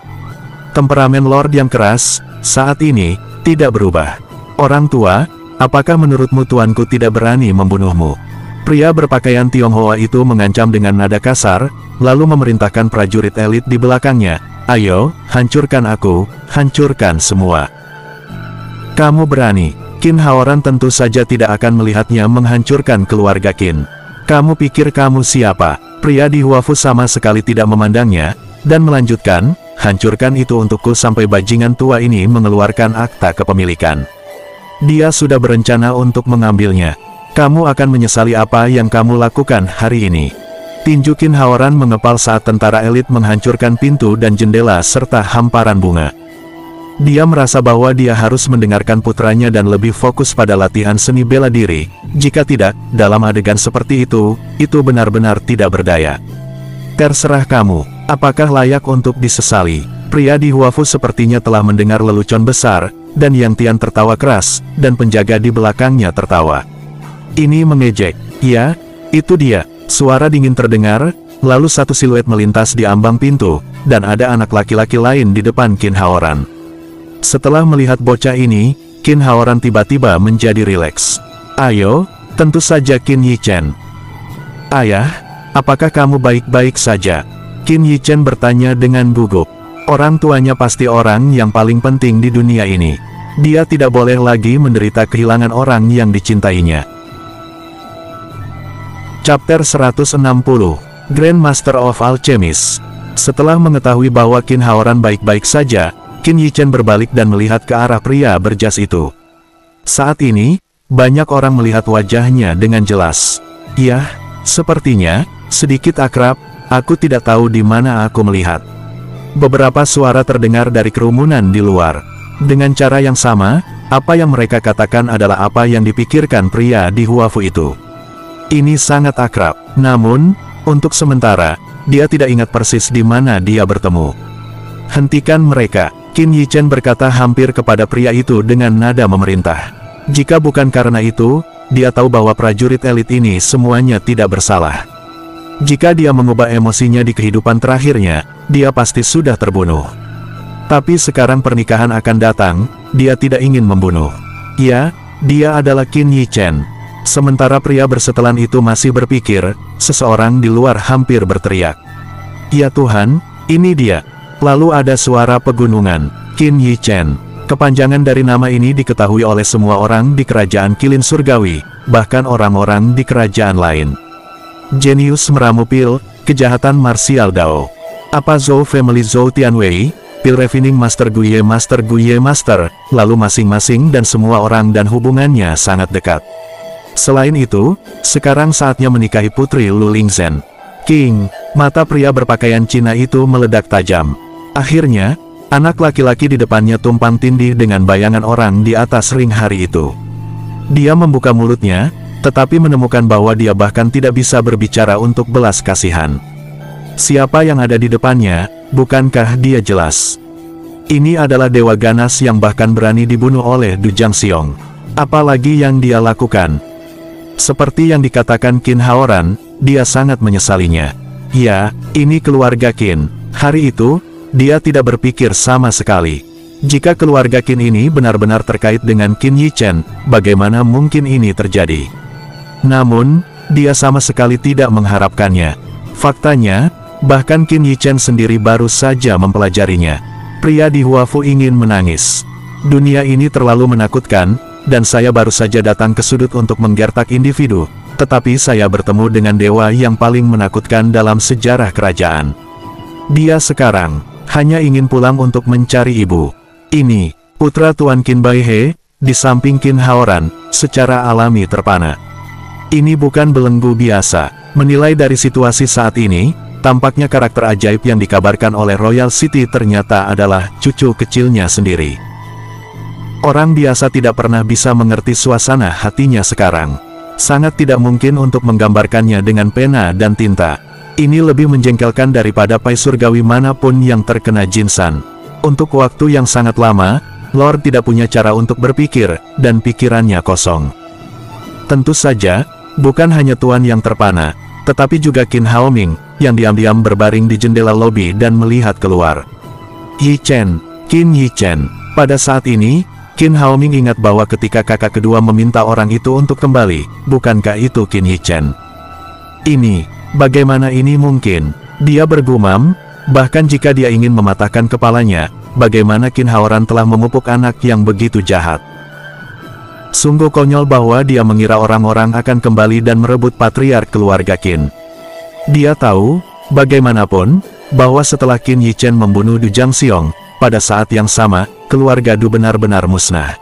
Temperamen Lord yang keras, saat ini, tidak berubah. Orang tua, apakah menurutmu tuanku tidak berani membunuhmu? Pria berpakaian Tionghoa itu mengancam dengan nada kasar, lalu memerintahkan prajurit elit di belakangnya, ayo, hancurkan aku, hancurkan semua. Kamu berani? Qin Haoran tentu saja tidak akan melihatnya menghancurkan keluarga Qin. Kamu pikir kamu siapa? Pria di Huafu sama sekali tidak memandangnya, dan melanjutkan, hancurkan itu untukku sampai bajingan tua ini mengeluarkan akta kepemilikan. Dia sudah berencana untuk mengambilnya. Kamu akan menyesali apa yang kamu lakukan hari ini. Tinju Qin Haoran mengepal saat tentara elit menghancurkan pintu dan jendela serta hamparan bunga. Dia merasa bahwa dia harus mendengarkan putranya dan lebih fokus pada latihan seni bela diri. Jika tidak, dalam adegan seperti itu benar-benar tidak berdaya. Terserah kamu, apakah layak untuk disesali? Pria di Huafu sepertinya telah mendengar lelucon besar, dan Yang Tian tertawa keras, dan penjaga di belakangnya tertawa. Ini mengejek. Ya, itu dia. Suara dingin terdengar, lalu satu siluet melintas di ambang pintu, dan ada anak laki-laki lain di depan Qin Haoran. Setelah melihat bocah ini, Qin Haoran tiba-tiba menjadi rileks. Ayo, tentu saja Qin Yichen. Ayah, apakah kamu baik-baik saja? Qin Yichen bertanya dengan gugup. Orang tuanya pasti orang yang paling penting di dunia ini. Dia tidak boleh lagi menderita kehilangan orang yang dicintainya. Chapter 160, Grand Master of Alchemist. Setelah mengetahui bahwa Qin Haoran baik-baik saja, Qin Yichen berbalik dan melihat ke arah pria berjas itu. Saat ini, banyak orang melihat wajahnya dengan jelas. Ya, sepertinya, sedikit akrab, aku tidak tahu di mana aku melihat. Beberapa suara terdengar dari kerumunan di luar. Dengan cara yang sama, apa yang mereka katakan adalah apa yang dipikirkan pria di Huafu itu. Ini sangat akrab, namun, untuk sementara, dia tidak ingat persis di mana dia bertemu. Hentikan mereka, Qin Yichen berkata hampir kepada pria itu dengan nada memerintah. Jika bukan karena itu, dia tahu bahwa prajurit elit ini semuanya tidak bersalah. Jika dia mengubah emosinya di kehidupan terakhirnya, dia pasti sudah terbunuh. Tapi sekarang pernikahan akan datang, dia tidak ingin membunuh. Ya, dia adalah Qin Yichen. Sementara pria bersetelan itu masih berpikir, seseorang di luar hampir berteriak. Ya Tuhan, ini dia. Lalu ada suara pegunungan, Qin Yichen. Kepanjangan dari nama ini diketahui oleh semua orang di kerajaan Kilin Surgawi, bahkan orang-orang di kerajaan lain. Jenius meramu pil, kejahatan martial Dao. Apa Zhou Family Zhou Tianwei, pil refining Master Guye Master, lalu masing-masing dan semua orang dan hubungannya sangat dekat. Selain itu, sekarang saatnya menikahi putri Lu Lingzhen. King, mata pria berpakaian Cina itu meledak tajam. Akhirnya, anak laki-laki di depannya tumpang tindih dengan bayangan orang di atas ring hari itu. Dia membuka mulutnya, tetapi menemukan bahwa dia bahkan tidak bisa berbicara untuk belas kasihan. Siapa yang ada di depannya, bukankah dia jelas? Ini adalah Dewa Ganas yang bahkan berani dibunuh oleh Du Jiangxiong. Apalagi yang dia lakukan? Seperti yang dikatakan Qin Haoran, dia sangat menyesalinya. Ya, ini keluarga Qin. Hari itu, dia tidak berpikir sama sekali. Jika keluarga Qin ini benar-benar terkait dengan Qin Yichen, bagaimana mungkin ini terjadi? Namun, dia sama sekali tidak mengharapkannya. Faktanya, bahkan Qin Yichen sendiri baru saja mempelajarinya. Pria di Huafu ingin menangis. Dunia ini terlalu menakutkan, dan saya baru saja datang ke sudut untuk menggertak individu, tetapi saya bertemu dengan dewa yang paling menakutkan dalam sejarah kerajaan. Dia sekarang hanya ingin pulang untuk mencari ibu. Ini, putra Tuan Qin Baihe, di samping Qin Haoran, secara alami terpana. Ini bukan belenggu biasa. Menilai dari situasi saat ini, tampaknya karakter ajaib yang dikabarkan oleh Royal City ternyata adalah cucu kecilnya sendiri. Orang biasa tidak pernah bisa mengerti suasana hatinya sekarang. Sangat tidak mungkin untuk menggambarkannya dengan pena dan tinta. Ini lebih menjengkelkan daripada pai surgawi manapun yang terkena jinsan. Untuk waktu yang sangat lama, Lord tidak punya cara untuk berpikir, dan pikirannya kosong. Tentu saja, bukan hanya Tuan yang terpana, tetapi juga Qin Haoming, yang diam-diam berbaring di jendela lobi dan melihat keluar. Yi Chen, Qin Yi Chen. Pada saat ini, Qin Haoming ingat bahwa ketika kakak kedua meminta orang itu untuk kembali, bukankah itu Qin Yi Chen? Ini, bagaimana ini mungkin? Dia bergumam, bahkan jika dia ingin mematahkan kepalanya, bagaimana Qin Haoran telah memupuk anak yang begitu jahat. Sungguh konyol bahwa dia mengira orang-orang akan kembali dan merebut patriark keluarga Qin. Dia tahu, bagaimanapun, bahwa setelah Qin Yi Chen membunuh Du Jiangxiong, pada saat yang sama, keluarga Du benar-benar musnah.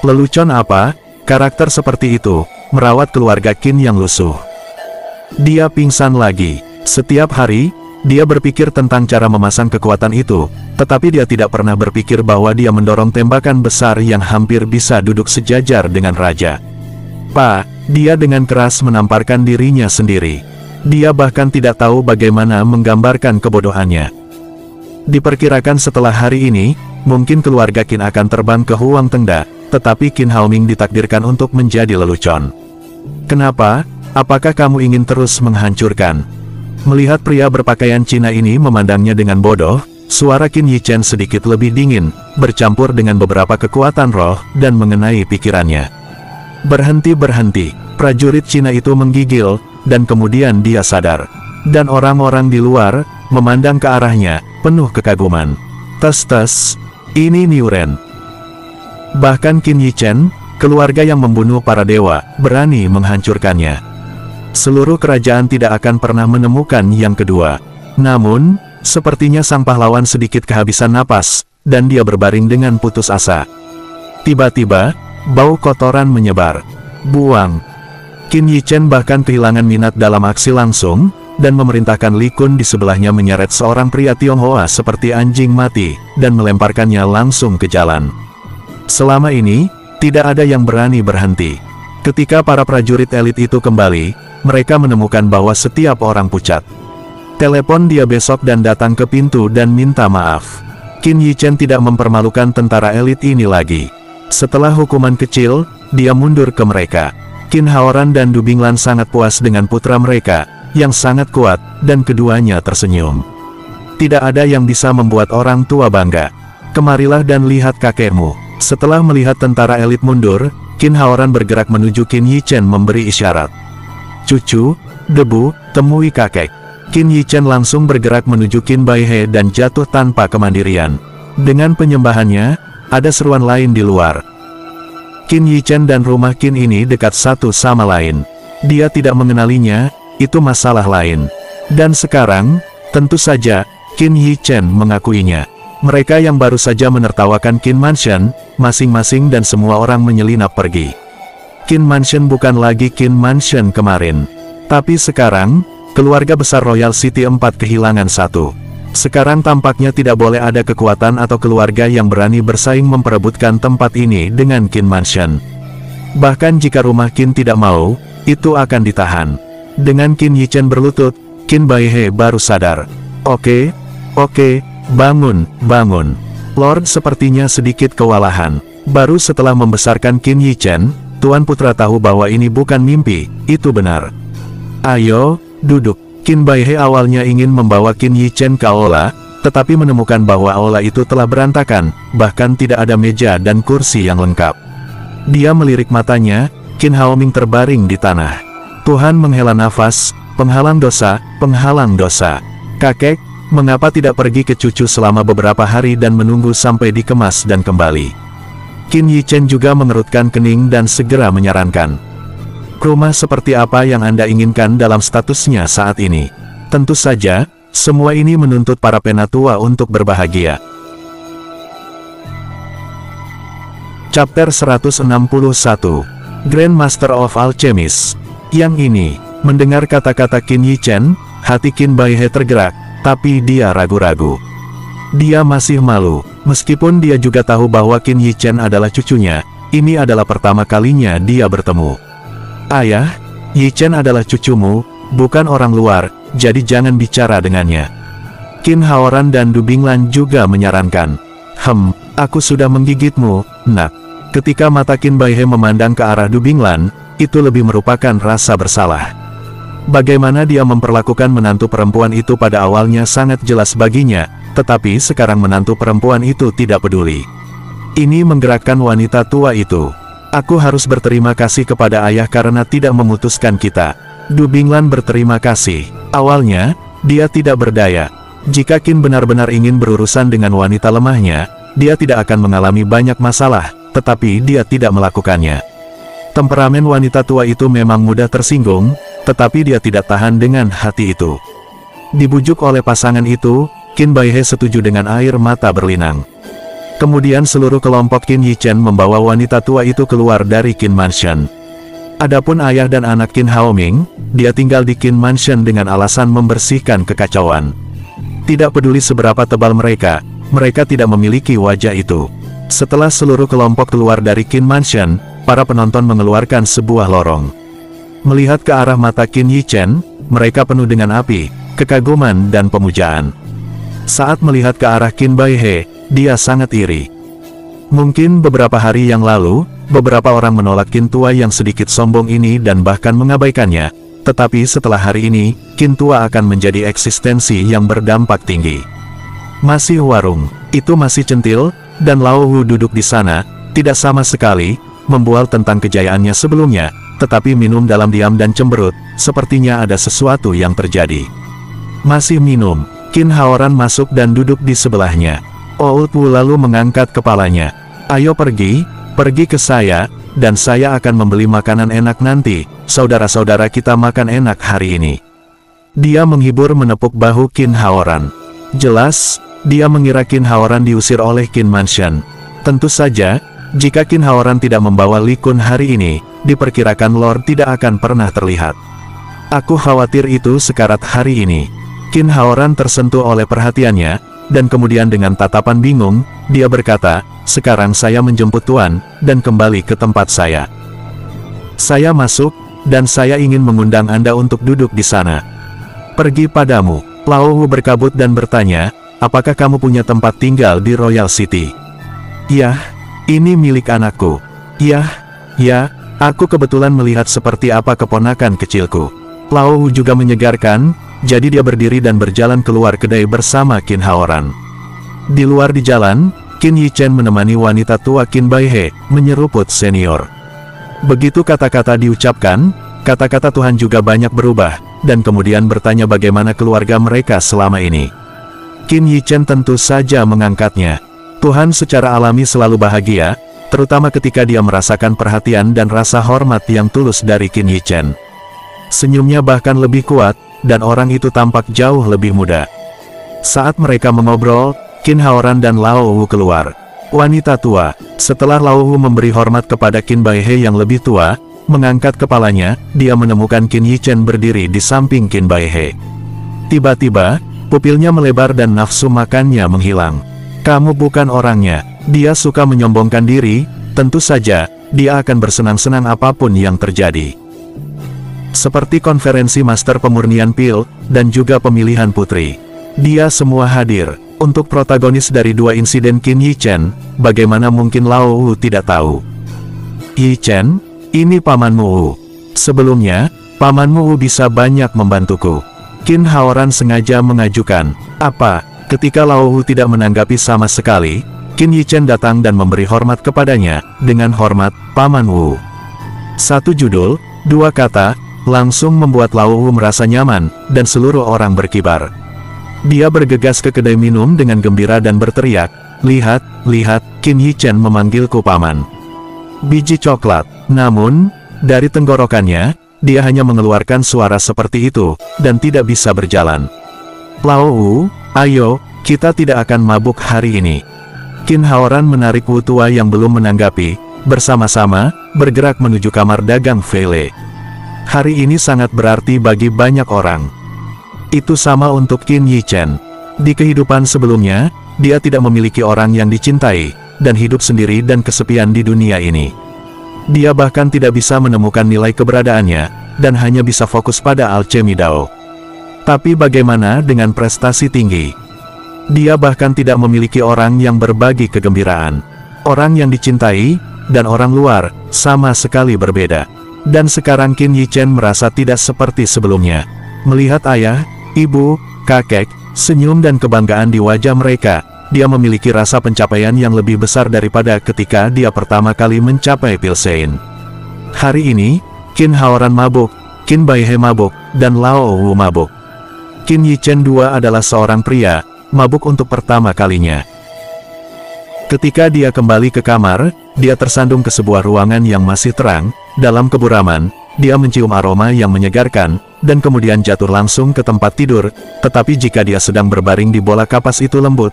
Lelucon apa, karakter seperti itu, merawat keluarga Qin yang lusuh. Dia pingsan lagi. Setiap hari, dia berpikir tentang cara memasang kekuatan itu, tetapi dia tidak pernah berpikir bahwa dia mendorong tembakan besar yang hampir bisa duduk sejajar dengan raja. Dia dengan keras menamparkan dirinya sendiri. Dia bahkan tidak tahu bagaimana menggambarkan kebodohannya. Diperkirakan setelah hari ini, mungkin keluarga Qin akan terbang ke Huang Tengda, tetapi Qin Haoming ditakdirkan untuk menjadi lelucon. Kenapa? Apakah kamu ingin terus menghancurkan? Melihat pria berpakaian Cina ini memandangnya dengan bodoh, suara Qin Yi Chen sedikit lebih dingin, bercampur dengan beberapa kekuatan roh, dan mengenai pikirannya. Berhenti, prajurit Cina itu menggigil, dan kemudian dia sadar. Dan orang-orang di luar, memandang ke arahnya, penuh kekaguman. Tes, ini Niu Ren. Bahkan Qin Yi Chen, keluarga yang membunuh para dewa, berani menghancurkannya. Seluruh kerajaan tidak akan pernah menemukan yang kedua. Namun, sepertinya sang pahlawan sedikit kehabisan napas, dan dia berbaring dengan putus asa. Tiba-tiba, bau kotoran menyebar. Buang. Qin Yi Chen bahkan kehilangan minat dalam aksi langsung, dan memerintahkan Li Kun di sebelahnya menyeret seorang pria Tionghoa seperti anjing mati, dan melemparkannya langsung ke jalan. Selama ini, tidak ada yang berani berhenti. Ketika para prajurit elit itu kembali, mereka menemukan bahwa setiap orang pucat. Telepon dia besok dan datang ke pintu dan minta maaf. Qin Yi Chen tidak mempermalukan tentara elit ini lagi. Setelah hukuman kecil, dia mundur ke mereka. Qin Haoran dan Du Binglan sangat puas dengan putra mereka, yang sangat kuat, dan keduanya tersenyum. Tidak ada yang bisa membuat orang tua bangga. Kemarilah dan lihat kakekmu. Setelah melihat tentara elit mundur, Qin Haoran bergerak menuju Qin Yi Chen memberi isyarat. Cucu, debu, temui kakek. Qin Yi Chen langsung bergerak menuju Qin Baihe dan jatuh tanpa kemandirian. Dengan penyembahannya, ada seruan lain di luar. Qin Yi Chen dan rumah Qin ini dekat satu sama lain. Dia tidak mengenalinya, itu masalah lain. Dan sekarang, tentu saja, Qin Yi Chen mengakuinya. Mereka yang baru saja menertawakan Qin Mansion, masing-masing dan semua orang menyelinap pergi. Qin Mansion bukan lagi Qin Mansion kemarin. Tapi sekarang, keluarga besar Royal City 4 kehilangan satu. Sekarang tampaknya tidak boleh ada kekuatan atau keluarga yang berani bersaing memperebutkan tempat ini dengan Qin Mansion. Bahkan jika rumah Qin tidak mau, itu akan ditahan. Dengan Qin Yi Chen berlutut, Qin Baihe baru sadar. Oke, bangun. Lord sepertinya sedikit kewalahan. Baru setelah membesarkan Qin Yi Chen, Tuan Putra tahu bahwa ini bukan mimpi, itu benar. Ayo, duduk. Qin Baihe awalnya ingin membawa Qin Yi Chen ke aula, tetapi menemukan bahwa aula itu telah berantakan, bahkan tidak ada meja dan kursi yang lengkap. Dia melirik matanya, Qin Haoming terbaring di tanah. Tuhan menghela nafas, penghalang dosa. Kakek, mengapa tidak pergi ke cucu selama beberapa hari dan menunggu sampai dikemas dan kembali? Qin Yi Chen juga mengerutkan kening dan segera menyarankan. Rumah seperti apa yang Anda inginkan dalam statusnya saat ini? Tentu saja, semua ini menuntut para penatua untuk berbahagia. Chapter 161, Grandmaster of Alchemist. Yang ini, mendengar kata-kata Qin Yichen, hati Qin Baihe tergerak, tapi dia ragu-ragu. Dia masih malu, meskipun dia juga tahu bahwa Qin Yichen adalah cucunya. Ini adalah pertama kalinya dia bertemu. Ayah, Yichen adalah cucumu, bukan orang luar, jadi jangan bicara dengannya. Qin Haoran dan Du Binglan juga menyarankan. Aku sudah menggigitmu, nak. Ketika mata Qin Baihe memandang ke arah Du Binglan, itu lebih merupakan rasa bersalah. Bagaimana dia memperlakukan menantu perempuan itu pada awalnya sangat jelas baginya, tetapi sekarang menantu perempuan itu tidak peduli. Ini menggerakkan wanita tua itu. Aku harus berterima kasih kepada ayah karena tidak memutuskan kita. Du Binglan berterima kasih. Awalnya, dia tidak berdaya. Jika Qin benar-benar ingin berurusan dengan wanita lemahnya, dia tidak akan mengalami banyak masalah, tetapi dia tidak melakukannya. Temperamen wanita tua itu memang mudah tersinggung, tetapi dia tidak tahan dengan hati itu. Dibujuk oleh pasangan itu, Qin Baihe setuju dengan air mata berlinang. Kemudian seluruh kelompok Qin Yichen membawa wanita tua itu keluar dari Qin Mansion. Adapun ayah dan anak Qin Haoming, dia tinggal di Qin Mansion dengan alasan membersihkan kekacauan. Tidak peduli seberapa tebal mereka tidak memiliki wajah itu. Setelah seluruh kelompok keluar dari Qin Mansion, para penonton mengeluarkan sebuah lorong. Melihat ke arah mata Qin Yichen, mereka penuh dengan api, kekaguman dan pemujaan. Saat melihat ke arah Qin Baihe, dia sangat iri. Mungkin beberapa hari yang lalu, beberapa orang menolak Qin tua yang sedikit sombong ini dan bahkan mengabaikannya. Tetapi setelah hari ini, Qin tua akan menjadi eksistensi yang berdampak tinggi. Masih warung, itu masih centil, dan Lao Wu duduk di sana, tidak sama sekali, membual tentang kejayaannya sebelumnya, tetapi minum dalam diam dan cemberut, sepertinya ada sesuatu yang terjadi. Masih minum, Qin Haoran masuk dan duduk di sebelahnya. Old Wu lalu mengangkat kepalanya. Ayo pergi ke saya, dan saya akan membeli makanan enak nanti, saudara-saudara kita makan enak hari ini. Dia menghibur menepuk bahu Qin Haoran. Jelas, dia mengira Qin Haoran diusir oleh Qin Mansion. Tentu saja, jika Qin Haoran tidak membawa Li Kun hari ini, diperkirakan Lord tidak akan pernah terlihat. Aku khawatir itu sekarat hari ini. Qin Haoran tersentuh oleh perhatiannya, dan kemudian dengan tatapan bingung, dia berkata, sekarang saya menjemput Tuan, dan kembali ke tempat saya. Saya masuk, dan saya ingin mengundang Anda untuk duduk di sana. Pergi padamu. Lao Wu berkabut dan bertanya, apakah kamu punya tempat tinggal di Royal City? Yah, ini milik anakku. Ya, aku kebetulan melihat seperti apa keponakan kecilku. Lao Wu juga menyegarkan, jadi dia berdiri dan berjalan keluar kedai bersama Qin Haoran. Di luar di jalan, Qin Yichen menemani wanita tua Qin Baihe, menyeruput senior. Begitu kata-kata diucapkan, kata-kata Tuhan juga banyak berubah, dan kemudian bertanya bagaimana keluarga mereka selama ini. Qin Yichen tentu saja mengangkatnya. Tuhan secara alami selalu bahagia, terutama ketika dia merasakan perhatian dan rasa hormat yang tulus dari Qin Yichen. Senyumnya bahkan lebih kuat, dan orang itu tampak jauh lebih muda. Saat mereka mengobrol, Qin Haoran dan Lao Wu keluar. Wanita tua, setelah Lao Wu memberi hormat kepada Qin Baihe yang lebih tua, mengangkat kepalanya, dia menemukan Qin Yichen berdiri di samping Qin Baihe. Tiba-tiba, pupilnya melebar dan nafsu makannya menghilang. Kamu bukan orangnya. Dia suka menyombongkan diri, tentu saja, dia akan bersenang-senang apapun yang terjadi. Seperti konferensi Master Pemurnian Pil, dan juga pemilihan putri. Dia semua hadir. Untuk protagonis dari dua insiden Qin Yichen, bagaimana mungkin Lao Wu tidak tahu? Yichen, ini pamanmu Wu. Sebelumnya, pamanmu Wu bisa banyak membantuku. Qin Haoran sengaja mengajukan. Apa? Ketika Lao Wu tidak menanggapi sama sekali, Qin Yichen datang dan memberi hormat kepadanya, dengan hormat, Paman Wu. Satu judul, dua kata, langsung membuat Lao Wu merasa nyaman, dan seluruh orang berkibar. Dia bergegas ke kedai minum dengan gembira dan berteriak, lihat, Qin Yichen memanggilku paman. Biji coklat. Namun, dari tenggorokannya, dia hanya mengeluarkan suara seperti itu, dan tidak bisa berjalan. Lao Wu, ayo, kita tidak akan mabuk hari ini. Qin Haoran menarik Wu tua yang belum menanggapi, bersama-sama, bergerak menuju kamar dagang Fei. Hari ini sangat berarti bagi banyak orang. Itu sama untuk Qin Yichen. Di kehidupan sebelumnya, dia tidak memiliki orang yang dicintai, dan hidup sendiri dan kesepian di dunia ini. Dia bahkan tidak bisa menemukan nilai keberadaannya, dan hanya bisa fokus pada alchemy Dao. Tapi bagaimana dengan prestasi tinggi? Dia bahkan tidak memiliki orang yang berbagi kegembiraan. Orang yang dicintai, dan orang luar, sama sekali berbeda. Dan sekarang Qin Yichen merasa tidak seperti sebelumnya. Melihat ayah, ibu, kakek, senyum dan kebanggaan di wajah mereka, dia memiliki rasa pencapaian yang lebih besar daripada ketika dia pertama kali mencapai Pilsen. Hari ini, Qin Haoran mabuk, Qin Baihe mabuk, dan Lao Wu mabuk. Qin Yichen II adalah seorang pria, mabuk untuk pertama kalinya. Ketika dia kembali ke kamar, dia tersandung ke sebuah ruangan yang masih terang. Dalam keburaman, dia mencium aroma yang menyegarkan, dan kemudian jatuh langsung ke tempat tidur. Tetapi jika dia sedang berbaring di bola kapas itu lembut,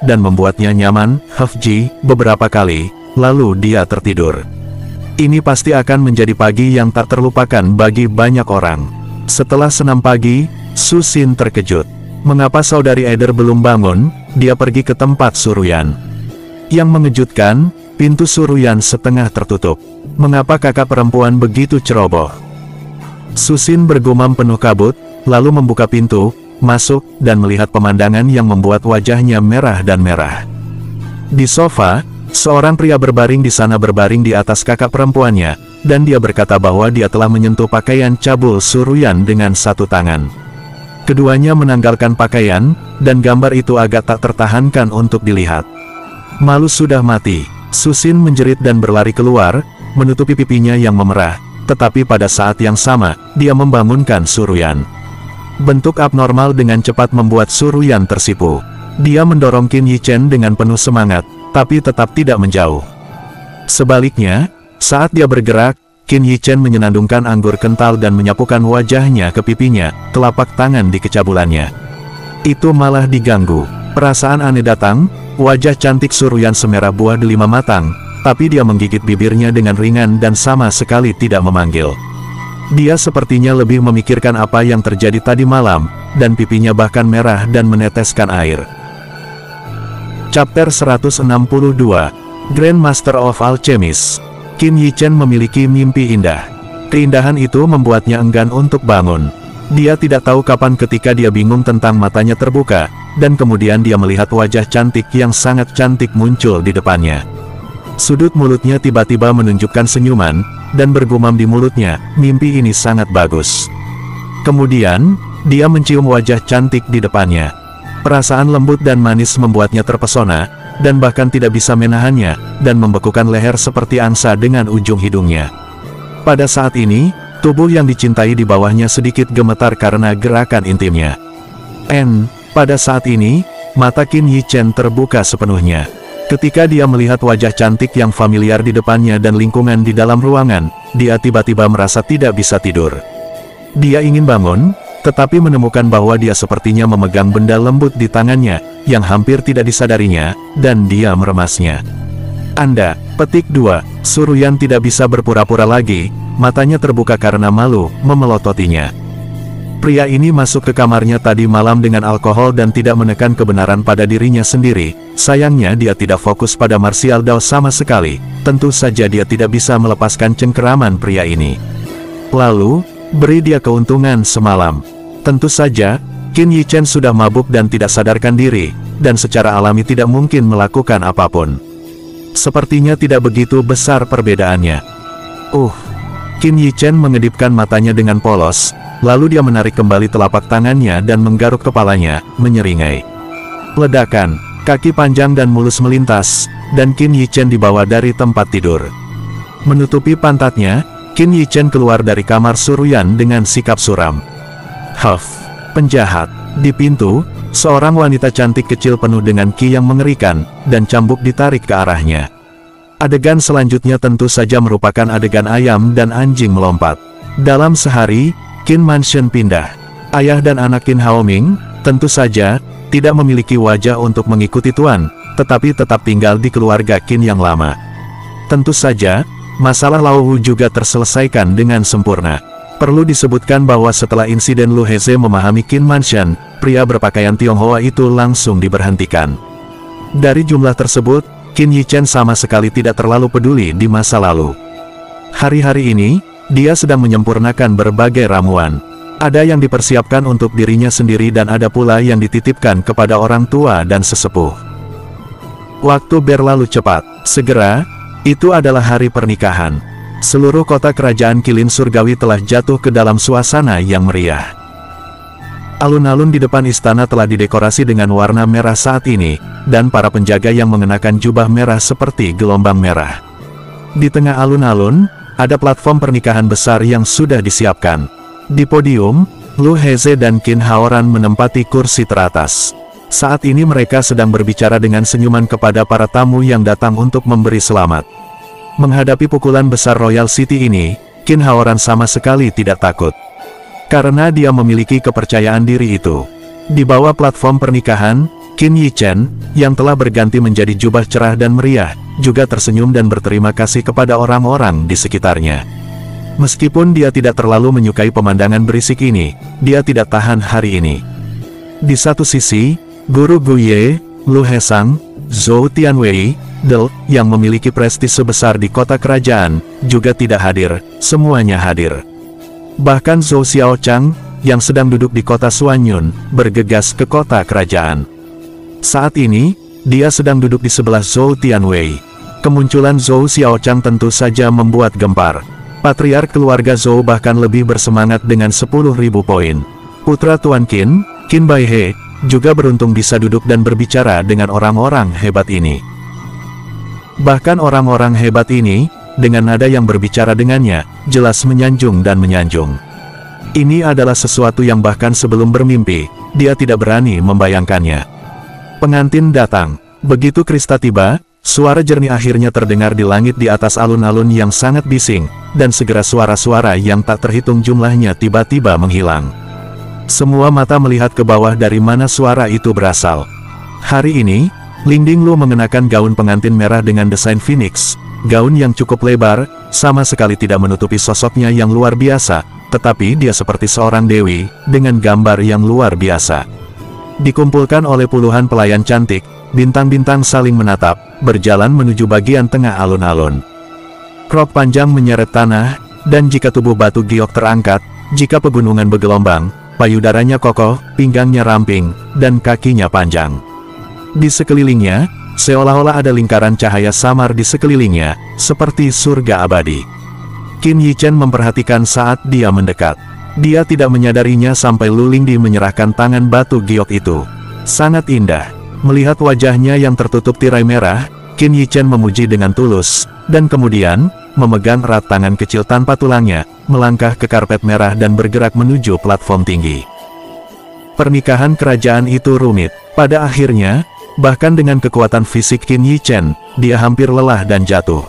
dan membuatnya nyaman, Hafji, beberapa kali, lalu dia tertidur. Ini pasti akan menjadi pagi yang tak terlupakan bagi banyak orang. Setelah senam pagi, Su Xin terkejut. Mengapa saudari Eder belum bangun? Dia pergi ke tempat Suruyan. Yang mengejutkan, pintu Suruyan setengah tertutup. Mengapa kakak perempuan begitu ceroboh? Su Xin bergumam penuh kabut, lalu membuka pintu, masuk, dan melihat pemandangan yang membuat wajahnya merah dan merah. Di sofa, seorang pria berbaring di sana berbaring di atas kakak perempuannya, dan dia berkata bahwa dia telah menyentuh pakaian cabul Suruyan dengan satu tangan. Keduanya menanggalkan pakaian, dan gambar itu agak tak tertahankan untuk dilihat. Malu sudah mati, Su Xin menjerit dan berlari keluar, menutupi pipinya yang memerah, tetapi pada saat yang sama, dia membangunkan Suruyan. Bentuk abnormal dengan cepat membuat Suruyan tersipu. Dia mendorong Qin Yichen dengan penuh semangat, tapi tetap tidak menjauh. Sebaliknya, saat dia bergerak, Qin Yichen menyenandungkan anggur kental dan menyapukan wajahnya ke pipinya, telapak tangan di kecabulannya. Itu malah diganggu. Perasaan aneh datang, wajah cantik Suruyan semerah buah delima matang, tapi dia menggigit bibirnya dengan ringan dan sama sekali tidak memanggil. Dia sepertinya lebih memikirkan apa yang terjadi tadi malam, dan pipinya bahkan merah dan meneteskan air. Chapter 162, Grand Master of Alchemist. Qin Yichen memiliki mimpi indah. Keindahan itu membuatnya enggan untuk bangun. Dia tidak tahu kapan ketika dia bingung tentang matanya terbuka, dan kemudian dia melihat wajah cantik yang sangat cantik muncul di depannya. Sudut mulutnya tiba-tiba menunjukkan senyuman, dan bergumam di mulutnya, mimpi ini sangat bagus. Kemudian, dia mencium wajah cantik di depannya. Perasaan lembut dan manis membuatnya terpesona, dan bahkan tidak bisa menahannya, dan membekukan leher seperti angsa dengan ujung hidungnya. Pada saat ini, tubuh yang dicintai di bawahnya sedikit gemetar karena gerakan intimnya. Pada saat ini, mata Qin Yichen terbuka sepenuhnya. Ketika dia melihat wajah cantik yang familiar di depannya dan lingkungan di dalam ruangan, dia tiba-tiba merasa tidak bisa tidur. Dia ingin bangun, tetapi menemukan bahwa dia sepertinya memegang benda lembut di tangannya, yang hampir tidak disadarinya, dan dia meremasnya. Petik 2, Suruyan tidak bisa berpura-pura lagi, matanya terbuka karena malu, memelototinya. Pria ini masuk ke kamarnya tadi malam dengan alkohol dan tidak menekan kebenaran pada dirinya sendiri. Sayangnya dia tidak fokus pada martial Dao sama sekali. Tentu saja dia tidak bisa melepaskan cengkeraman pria ini. Lalu, beri dia keuntungan semalam. Tentu saja, Qin Yichen sudah mabuk dan tidak sadarkan diri, dan secara alami tidak mungkin melakukan apapun. Sepertinya tidak begitu besar perbedaannya. Qin Yichen mengedipkan matanya dengan polos. Lalu dia menarik kembali telapak tangannya dan menggaruk kepalanya, menyeringai. Ledakan, kaki panjang dan mulus melintas, dan Qin Yichen dibawa dari tempat tidur. Menutupi pantatnya, Qin Yichen keluar dari kamar Suruyan dengan sikap suram. Penjahat. Di pintu, seorang wanita cantik kecil penuh dengan ki yang mengerikan, dan cambuk ditarik ke arahnya. Adegan selanjutnya tentu saja merupakan adegan ayam dan anjing melompat. Dalam sehari, Qin Mansion pindah. Ayah dan anak Qin Haoming, tentu saja, tidak memiliki wajah untuk mengikuti tuan, tetapi tetap tinggal di keluarga Qin yang lama. Tentu saja, masalah Lao Wu juga terselesaikan dengan sempurna. Perlu disebutkan bahwa setelah insiden Lu Heze memahami Qin Mansion, pria berpakaian Tionghoa itu langsung diberhentikan. Dari jumlah tersebut, Qin Yichen sama sekali tidak terlalu peduli di masa lalu. Hari-hari ini, dia sedang menyempurnakan berbagai ramuan. Ada yang dipersiapkan untuk dirinya sendiri dan ada pula yang dititipkan kepada orang tua dan sesepuh. Waktu berlalu cepat. Segera, itu adalah hari pernikahan. Seluruh kota kerajaan Qilin Surgawi telah jatuh ke dalam suasana yang meriah. Alun-alun di depan istana telah didekorasi dengan warna merah saat ini, dan para penjaga yang mengenakan jubah merah seperti gelombang merah. Di tengah alun-alun, ada platform pernikahan besar yang sudah disiapkan. Di podium, Lu Heze dan Qin Haoran menempati kursi teratas. Saat ini mereka sedang berbicara dengan senyuman kepada para tamu yang datang untuk memberi selamat. Menghadapi pukulan besar Royal City ini, Qin Haoran sama sekali tidak takut. Karena dia memiliki kepercayaan diri itu. Di bawah platform pernikahan, Qin Yichen, yang telah berganti menjadi jubah cerah dan meriah, juga tersenyum dan berterima kasih kepada orang-orang di sekitarnya. Meskipun dia tidak terlalu menyukai pemandangan berisik ini, dia tidak tahan hari ini. Di satu sisi, Guru Guye, Lu Hesang, Zhou Tianwei, Del, yang memiliki prestis sebesar di kota kerajaan, juga tidak hadir, semuanya hadir. Bahkan Zhou Xiaochang, yang sedang duduk di kota Suanyun, bergegas ke kota kerajaan. Saat ini, dia sedang duduk di sebelah Zhou Tianwei. Kemunculan Zhou Xiaochang tentu saja membuat gempar. Patriark keluarga Zhou bahkan lebih bersemangat dengan 10.000 poin. Putra Tuan Qin, Qin Baihe, juga beruntung bisa duduk dan berbicara dengan orang-orang hebat ini. Bahkan orang-orang hebat ini, dengan nada yang berbicara dengannya, jelas menyanjung dan menyanjung. Ini adalah sesuatu yang bahkan sebelum bermimpi, dia tidak berani membayangkannya. Pengantin datang. Begitu Krista tiba, suara jernih akhirnya terdengar di langit di atas alun-alun yang sangat bising, dan segera suara-suara yang tak terhitung jumlahnya tiba-tiba menghilang. Semua mata melihat ke bawah dari mana suara itu berasal. Hari ini, Lingding Lu mengenakan gaun pengantin merah dengan desain phoenix. Gaun yang cukup lebar, sama sekali tidak menutupi sosoknya yang luar biasa, tetapi dia seperti seorang dewi, dengan gambar yang luar biasa. Dikumpulkan oleh puluhan pelayan cantik, bintang-bintang saling menatap, berjalan menuju bagian tengah alun-alun. Rok panjang menyeret tanah, dan jika tubuh batu giok terangkat, jika pegunungan bergelombang, payudaranya kokoh, pinggangnya ramping, dan kakinya panjang. Di sekelilingnya, seolah-olah ada lingkaran cahaya samar di sekelilingnya, seperti surga abadi. Qin Yichen memperhatikan saat dia mendekat. Dia tidak menyadarinya sampai Lu Lingdi menyerahkan tangan batu giok itu. Sangat indah. Melihat wajahnya yang tertutup tirai merah, Qin Yichen memuji dengan tulus, dan kemudian, memegang erat tangan kecil tanpa tulangnya, melangkah ke karpet merah dan bergerak menuju platform tinggi. Pernikahan kerajaan itu rumit. Pada akhirnya, bahkan dengan kekuatan fisik Qin Yichen, dia hampir lelah dan jatuh.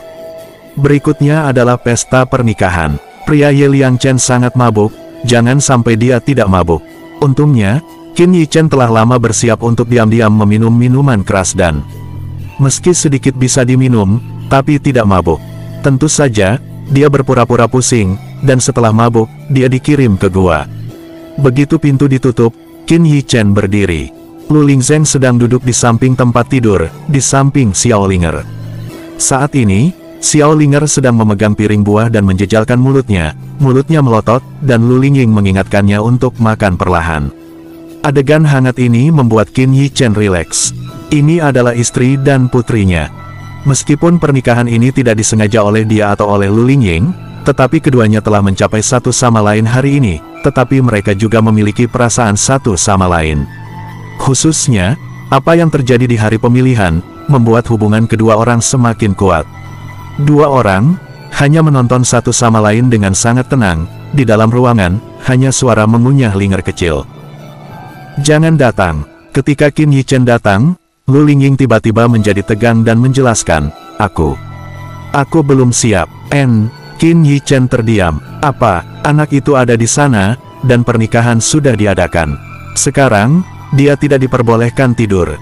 Berikutnya adalah pesta pernikahan. Pria Ye Liangchen sangat mabuk, jangan sampai dia tidak mabuk. Untungnya, Qin Yichen telah lama bersiap untuk diam-diam meminum minuman keras dan meski sedikit bisa diminum, tapi tidak mabuk. Tentu saja, dia berpura-pura pusing, dan setelah mabuk, dia dikirim ke gua. Begitu pintu ditutup, Qin Yichen berdiri. Lu Lingzeng sedang duduk di samping tempat tidur, di samping Xiao Linger. Saat ini, Xiao Linger sedang memegang piring buah dan menjejalkan mulutnya melotot, dan Lu Lingying mengingatkannya untuk makan perlahan. Adegan hangat ini membuat Qin Yichen rileks. Ini adalah istri dan putrinya. Meskipun pernikahan ini tidak disengaja oleh dia atau oleh Lu Lingying, tetapi keduanya telah mencapai satu sama lain hari ini, tetapi mereka juga memiliki perasaan satu sama lain. Khususnya, apa yang terjadi di hari pemilihan, membuat hubungan kedua orang semakin kuat. Dua orang, hanya menonton satu sama lain dengan sangat tenang, di dalam ruangan, hanya suara mengunyah linger kecil. Jangan datang. Ketika Qin Yichen datang, Lu Lingying tiba-tiba menjadi tegang dan menjelaskan, Aku belum siap. Qin Yichen terdiam. Apa, anak itu ada di sana, dan pernikahan sudah diadakan. Sekarang, dia tidak diperbolehkan tidur.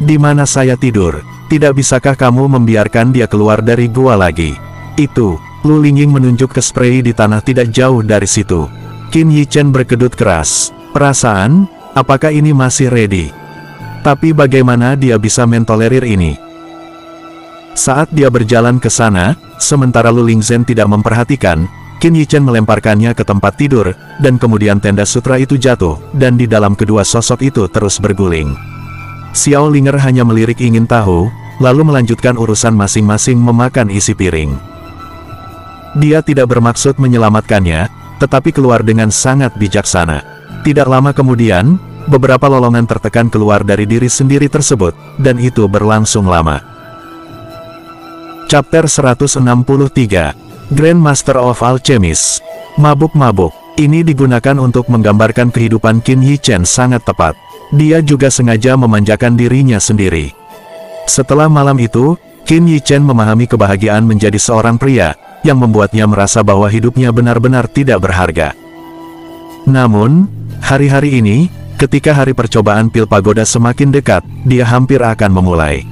Di mana saya tidur? Tidak bisakah kamu membiarkan dia keluar dari gua lagi? Itu, Lu Lingying menunjuk ke spray di tanah tidak jauh dari situ. Qin Yichen berkedut keras. Perasaan, apakah ini masih ready? Tapi bagaimana dia bisa mentolerir ini? Saat dia berjalan ke sana, sementara Lu Lingzhen tidak memperhatikan, Qin Yichen melemparkannya ke tempat tidur, dan kemudian tenda sutra itu jatuh, dan di dalam kedua sosok itu terus berguling. Xiao Linger hanya melirik ingin tahu, lalu melanjutkan urusan masing-masing memakan isi piring. Dia tidak bermaksud menyelamatkannya, tetapi keluar dengan sangat bijaksana. Tidak lama kemudian, beberapa lolongan tertekan keluar dari diri sendiri tersebut, dan itu berlangsung lama. Chapter 163, Grand Master of Alchemist. Mabuk-mabuk, ini digunakan untuk menggambarkan kehidupan Qin Yichen sangat tepat. Dia juga sengaja memanjakan dirinya sendiri. Setelah malam itu, Qin Yichen memahami kebahagiaan menjadi seorang pria, yang membuatnya merasa bahwa hidupnya benar-benar tidak berharga. Namun, hari-hari ini, ketika hari percobaan pil pagoda semakin dekat, dia hampir akan memulai.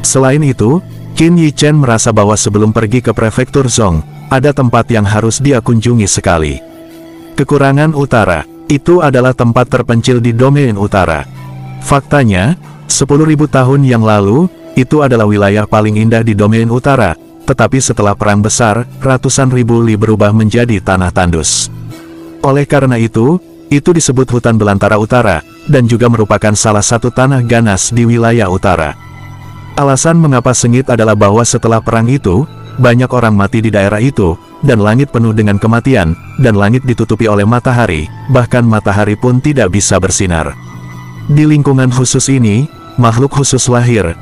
Selain itu, Qin Yichen merasa bahwa sebelum pergi ke prefektur Zhong, ada tempat yang harus dia kunjungi sekali. Kekurangan utara, itu adalah tempat terpencil di domain utara. Faktanya, 10.000 tahun yang lalu, itu adalah wilayah paling indah di domain utara, tetapi setelah perang besar, ratusan ribu li berubah menjadi tanah tandus. Oleh karena itu disebut hutan belantara utara, dan juga merupakan salah satu tanah ganas di wilayah utara. Alasan mengapa sengit adalah bahwa setelah perang itu, banyak orang mati di daerah itu, dan langit penuh dengan kematian, dan langit ditutupi oleh matahari, bahkan matahari pun tidak bisa bersinar. Di lingkungan khusus ini, makhluk khusus lahir,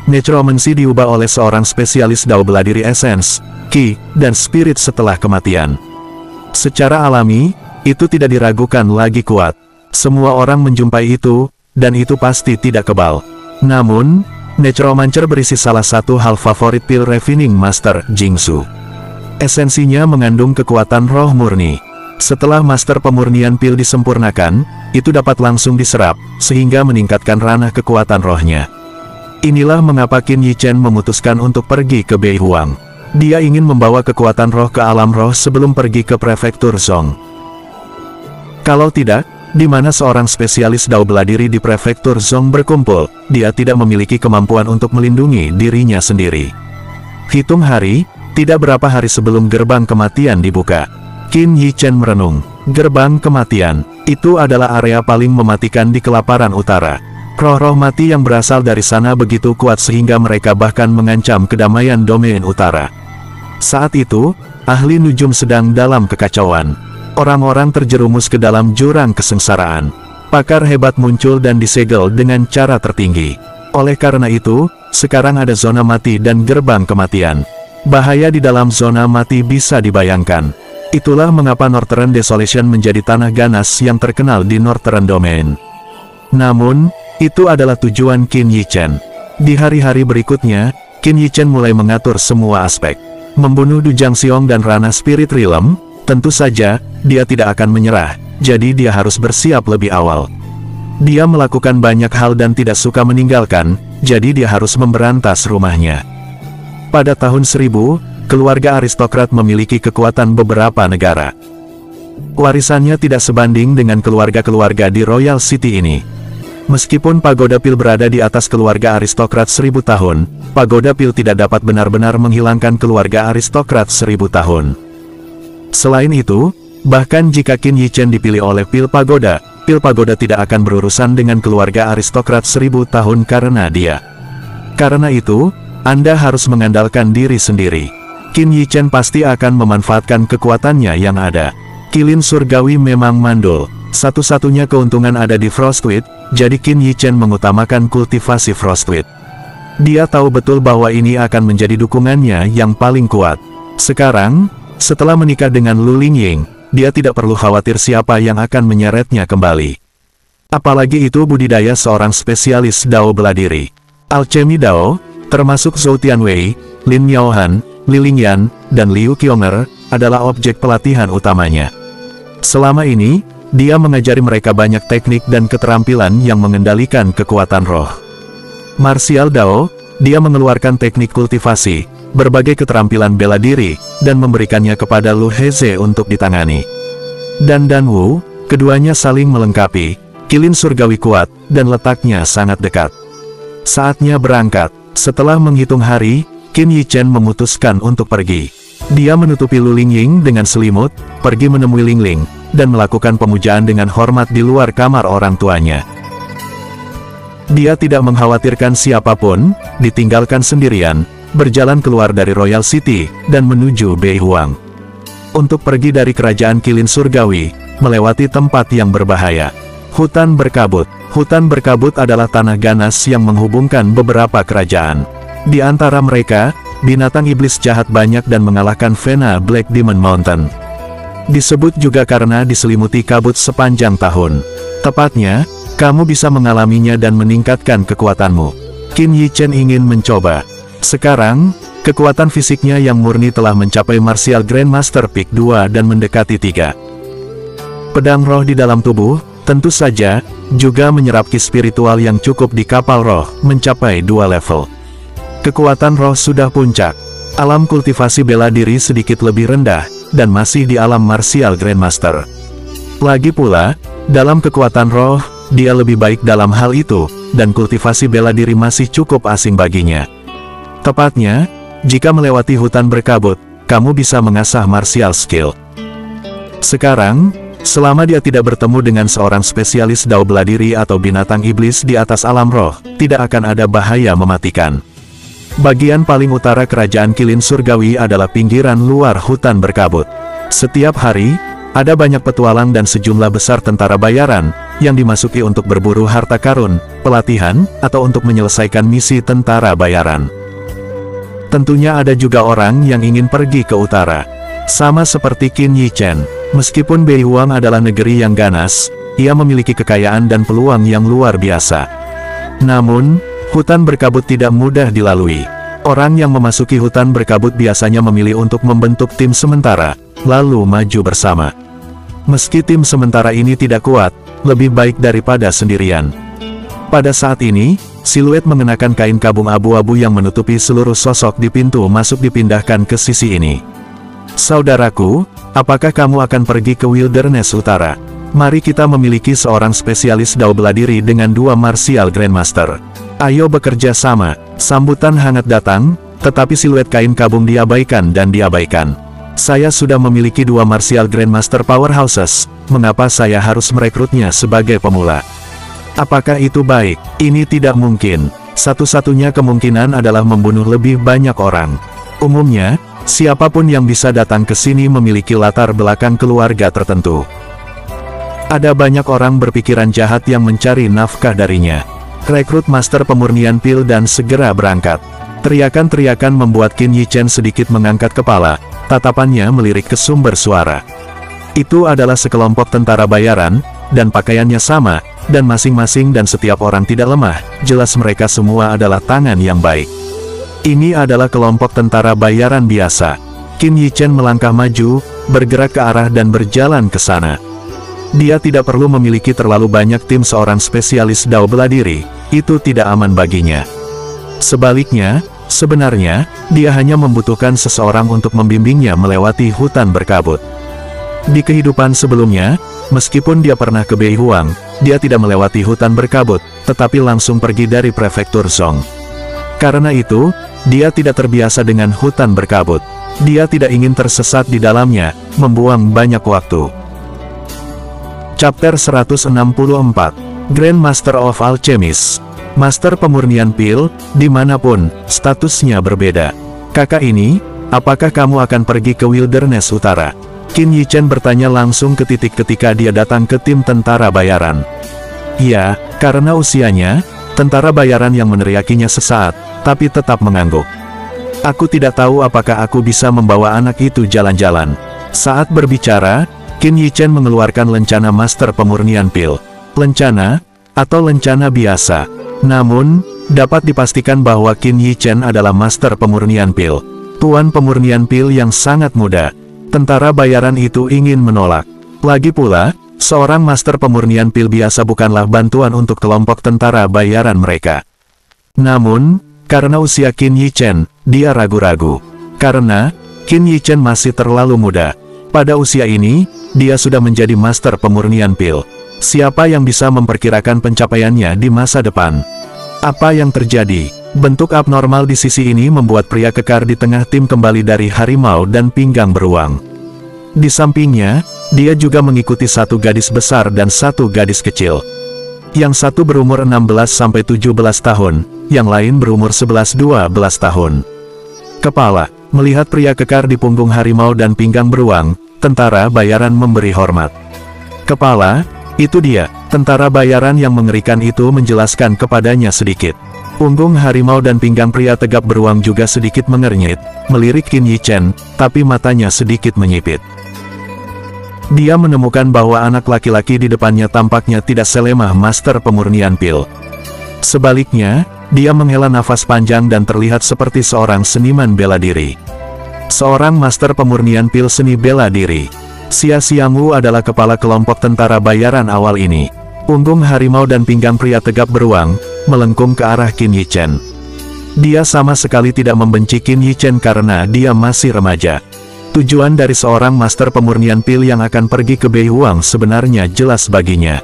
Necromancy diubah oleh seorang spesialis dao bela diri essence, ki, dan spirit setelah kematian. Secara alami, itu tidak diragukan lagi kuat. Semua orang menjumpai itu, dan itu pasti tidak kebal. Namun, Necromancer berisi salah satu hal favorit pil Refining Master, Jingsu. Esensinya mengandung kekuatan roh murni. Setelah master pemurnian pil disempurnakan, itu dapat langsung diserap, sehingga meningkatkan ranah kekuatan rohnya. Inilah mengapa Qin Yichen memutuskan untuk pergi ke Beihuang. Dia ingin membawa kekuatan roh ke alam roh sebelum pergi ke prefektur Zhong. Kalau tidak, di mana seorang spesialis dao bela diri di prefektur Zhong berkumpul, dia tidak memiliki kemampuan untuk melindungi dirinya sendiri. Hitung hari, tidak berapa hari sebelum gerbang kematian dibuka. Qin Yichen merenung, gerbang kematian, itu adalah area paling mematikan di kelaparan utara. Roh-roh mati yang berasal dari sana begitu kuat sehingga mereka bahkan mengancam kedamaian domain utara. Saat itu, ahli nujum sedang dalam kekacauan. Orang-orang terjerumus ke dalam jurang kesengsaraan. Pakar hebat muncul dan disegel dengan cara tertinggi. Oleh karena itu, sekarang ada zona mati dan gerbang kematian. Bahaya di dalam zona mati bisa dibayangkan. Itulah mengapa Northern Desolation menjadi tanah ganas yang terkenal di Northern Domain. Namun, itu adalah tujuan Qin Yichen. Di hari-hari berikutnya, Qin Yichen mulai mengatur semua aspek. Membunuh Du Jiangxiong dan Rana Spirit Realm, tentu saja, dia tidak akan menyerah, jadi dia harus bersiap lebih awal. Dia melakukan banyak hal dan tidak suka meninggalkan, jadi dia harus memberantas rumahnya. Pada tahun 1000, keluarga aristokrat memiliki kekuatan beberapa negara. Warisannya tidak sebanding dengan keluarga-keluarga di Royal City ini. Meskipun Pagoda Pil berada di atas keluarga aristokrat 1000 tahun, Pagoda Pil tidak dapat benar-benar menghilangkan keluarga aristokrat 1000 tahun. Selain itu, bahkan jika Qin Yichen dipilih oleh Pil Pagoda tidak akan berurusan dengan keluarga aristokrat 1000 tahun karena dia. Karena itu, Anda harus mengandalkan diri sendiri. Qin Yichen pasti akan memanfaatkan kekuatannya yang ada. Kilin surgawi memang mandul. Satu-satunya keuntungan ada di Frostweed, jadi Qin Yichen mengutamakan kultivasi Frostweed. Dia tahu betul bahwa ini akan menjadi dukungannya yang paling kuat. Sekarang, setelah menikah dengan Lu Lingying, dia tidak perlu khawatir siapa yang akan menyeretnya kembali. Apalagi itu budidaya seorang spesialis dao bela diri. Alchemy Dao, termasuk Zhou Tianwei, Lin Miaohan, Li Lingyan, dan Liu Qionger, adalah objek pelatihan utamanya. Selama ini, dia mengajari mereka banyak teknik dan keterampilan yang mengendalikan kekuatan roh. Martial Dao, dia mengeluarkan teknik kultivasi, berbagai keterampilan bela diri, dan memberikannya kepada Lu Heze untuk ditangani. Dan Wu, keduanya saling melengkapi, kilin surgawi kuat, dan letaknya sangat dekat. Saatnya berangkat. Setelah menghitung hari, Qin Yichen memutuskan untuk pergi. Dia menutupi Lu Lingying dengan selimut, pergi menemui Lingling, dan melakukan pemujaan dengan hormat di luar kamar orang tuanya. Dia tidak mengkhawatirkan siapapun, ditinggalkan sendirian, berjalan keluar dari Royal City, dan menuju Beihuang. Untuk pergi dari kerajaan kilin surgawi, melewati tempat yang berbahaya. Hutan berkabut. Hutan berkabut adalah tanah ganas yang menghubungkan beberapa kerajaan. Di antara mereka, binatang iblis jahat banyak dan mengalahkan Vena Black Demon Mountain. Disebut juga karena diselimuti kabut sepanjang tahun. Tepatnya, kamu bisa mengalaminya dan meningkatkan kekuatanmu. Qin Yichen ingin mencoba. Sekarang, kekuatan fisiknya yang murni telah mencapai Martial Grandmaster Peak 2 dan mendekati 3. Pedang roh di dalam tubuh, tentu saja, juga menyerap ki spiritual yang cukup di kapal roh, mencapai 2 level. Kekuatan roh sudah puncak. Alam kultivasi bela diri sedikit lebih rendah, dan masih di alam Martial Grandmaster. Lagi pula, dalam kekuatan roh, dia lebih baik dalam hal itu, dan kultivasi bela diri masih cukup asing baginya. Tepatnya, jika melewati hutan berkabut, kamu bisa mengasah martial skill. Sekarang, selama dia tidak bertemu dengan seorang spesialis dao bela diri atau binatang iblis di atas alam roh, tidak akan ada bahaya mematikan. Bagian paling utara kerajaan kilin surgawi adalah pinggiran luar hutan berkabut. Setiap hari, ada banyak petualang dan sejumlah besar tentara bayaran, yang dimasuki untuk berburu harta karun, pelatihan, atau untuk menyelesaikan misi tentara bayaran. Tentunya ada juga orang yang ingin pergi ke utara. Sama seperti Qin Yichen, meskipun Beihuang adalah negeri yang ganas, ia memiliki kekayaan dan peluang yang luar biasa. Namun, hutan berkabut tidak mudah dilalui. Orang yang memasuki hutan berkabut biasanya memilih untuk membentuk tim sementara, lalu maju bersama. Meski tim sementara ini tidak kuat, lebih baik daripada sendirian. Pada saat ini, siluet mengenakan kain kabung abu-abu yang menutupi seluruh sosok di pintu masuk dipindahkan ke sisi ini. Saudaraku, apakah kamu akan pergi ke Wilderness Utara? Mari kita memiliki seorang spesialis dao bela diri dengan 2 Martial Grandmaster. Ayo bekerja sama. Sambutan hangat datang, tetapi siluet kain kabung diabaikan dan diabaikan. Saya sudah memiliki 2 Martial Grandmaster Powerhouses, mengapa saya harus merekrutnya sebagai pemula? Apakah itu baik? Ini tidak mungkin. Satu-satunya kemungkinan adalah membunuh lebih banyak orang. Umumnya, siapapun yang bisa datang ke sini memiliki latar belakang keluarga tertentu. Ada banyak orang berpikiran jahat yang mencari nafkah darinya. Rekrut Master Pemurnian Pil dan segera berangkat. Teriakan-teriakan membuat Qin Yichen sedikit mengangkat kepala, tatapannya melirik ke sumber suara. Itu adalah sekelompok tentara bayaran, dan pakaiannya sama, dan masing-masing dan setiap orang tidak lemah, jelas mereka semua adalah tangan yang baik. Ini adalah kelompok tentara bayaran biasa. Qin Yichen melangkah maju, bergerak ke arah dan berjalan ke sana. Dia tidak perlu memiliki terlalu banyak tim seorang spesialis dao bela diri, itu tidak aman baginya. Sebaliknya, sebenarnya, dia hanya membutuhkan seseorang untuk membimbingnya melewati hutan berkabut. Di kehidupan sebelumnya, meskipun dia pernah ke Beihuang, dia tidak melewati hutan berkabut, tetapi langsung pergi dari prefektur Zhong. Karena itu, dia tidak terbiasa dengan hutan berkabut. Dia tidak ingin tersesat di dalamnya, membuang banyak waktu. Chapter 164, Grand Master of Alchemist. Master Pemurnian Pil, dimanapun, statusnya berbeda. Kakak ini, apakah kamu akan pergi ke Wilderness Utara? Qin Yichen bertanya langsung ke titik ketika dia datang ke tim tentara bayaran. Ya, karena usianya, tentara bayaran yang meneriakinya sesaat, tapi tetap mengangguk. Aku tidak tahu apakah aku bisa membawa anak itu jalan-jalan. Saat berbicara, Qin Yichen mengeluarkan lencana Master Pemurnian Pil. Lencana, atau lencana biasa. Namun, dapat dipastikan bahwa Qin Yichen adalah Master Pemurnian Pil. Tuan Pemurnian Pil yang sangat muda. Tentara bayaran itu ingin menolak. Lagi pula, seorang Master Pemurnian Pil biasa bukanlah bantuan untuk kelompok tentara bayaran mereka. Namun, karena usia Qin Yichen, dia ragu-ragu. Karena, Qin Yichen masih terlalu muda. Pada usia ini, dia sudah menjadi master pemurnian pil. Siapa yang bisa memperkirakan pencapaiannya di masa depan? Apa yang terjadi? Bentuk abnormal di sisi ini membuat pria kekar di tengah tim kembali dari harimau dan pinggang beruang. Di sampingnya, dia juga mengikuti satu gadis besar dan satu gadis kecil. Yang satu berumur 16-17 tahun, yang lain berumur 11-12 tahun. Kepala, melihat pria kekar di punggung harimau dan pinggang beruang, tentara bayaran memberi hormat. Kepala, itu dia, tentara bayaran yang mengerikan itu menjelaskan kepadanya sedikit. Punggung harimau dan pinggang pria tegap beruang juga sedikit mengernyit, melirik Qin Yichen, tapi matanya sedikit menyipit. Dia menemukan bahwa anak laki-laki di depannya tampaknya tidak selemah master pemurnian pil. Sebaliknya, dia menghela nafas panjang dan terlihat seperti seorang seniman bela diri. Seorang master pemurnian pil seni bela diri. Xia Xiangwu adalah kepala kelompok tentara bayaran awal ini. Punggung harimau dan pinggang pria tegap beruang, melengkung ke arah Qin Yichen. Dia sama sekali tidak membenci Qin Yichen karena dia masih remaja. Tujuan dari seorang master pemurnian pil yang akan pergi ke Beihuang sebenarnya jelas baginya.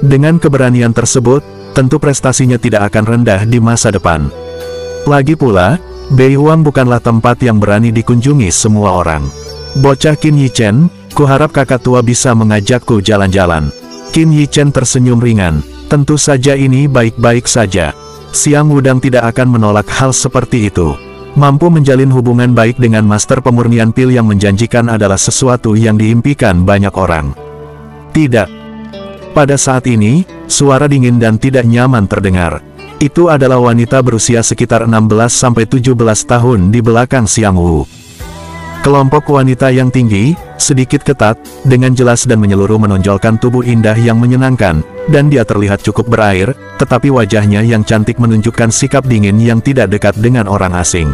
Dengan keberanian tersebut, tentu prestasinya tidak akan rendah di masa depan. Lagi pula, Beihuang bukanlah tempat yang berani dikunjungi semua orang. Bocah Qin Yichen, kuharap kakak tua bisa mengajakku jalan-jalan. Qin Yichen tersenyum ringan. Tentu saja ini baik-baik saja. Xiang Wudang tidak akan menolak hal seperti itu. Mampu menjalin hubungan baik dengan master pemurnian pil yang menjanjikan adalah sesuatu yang diimpikan banyak orang. Tidak. Pada saat ini, suara dingin dan tidak nyaman terdengar. Itu adalah wanita berusia sekitar 16-17 tahun di belakang Xiang Wu. Kelompok wanita yang tinggi, sedikit ketat, dengan jelas dan menyeluruh menonjolkan tubuh indah yang menyenangkan, dan dia terlihat cukup berair, tetapi wajahnya yang cantik menunjukkan sikap dingin yang tidak dekat dengan orang asing.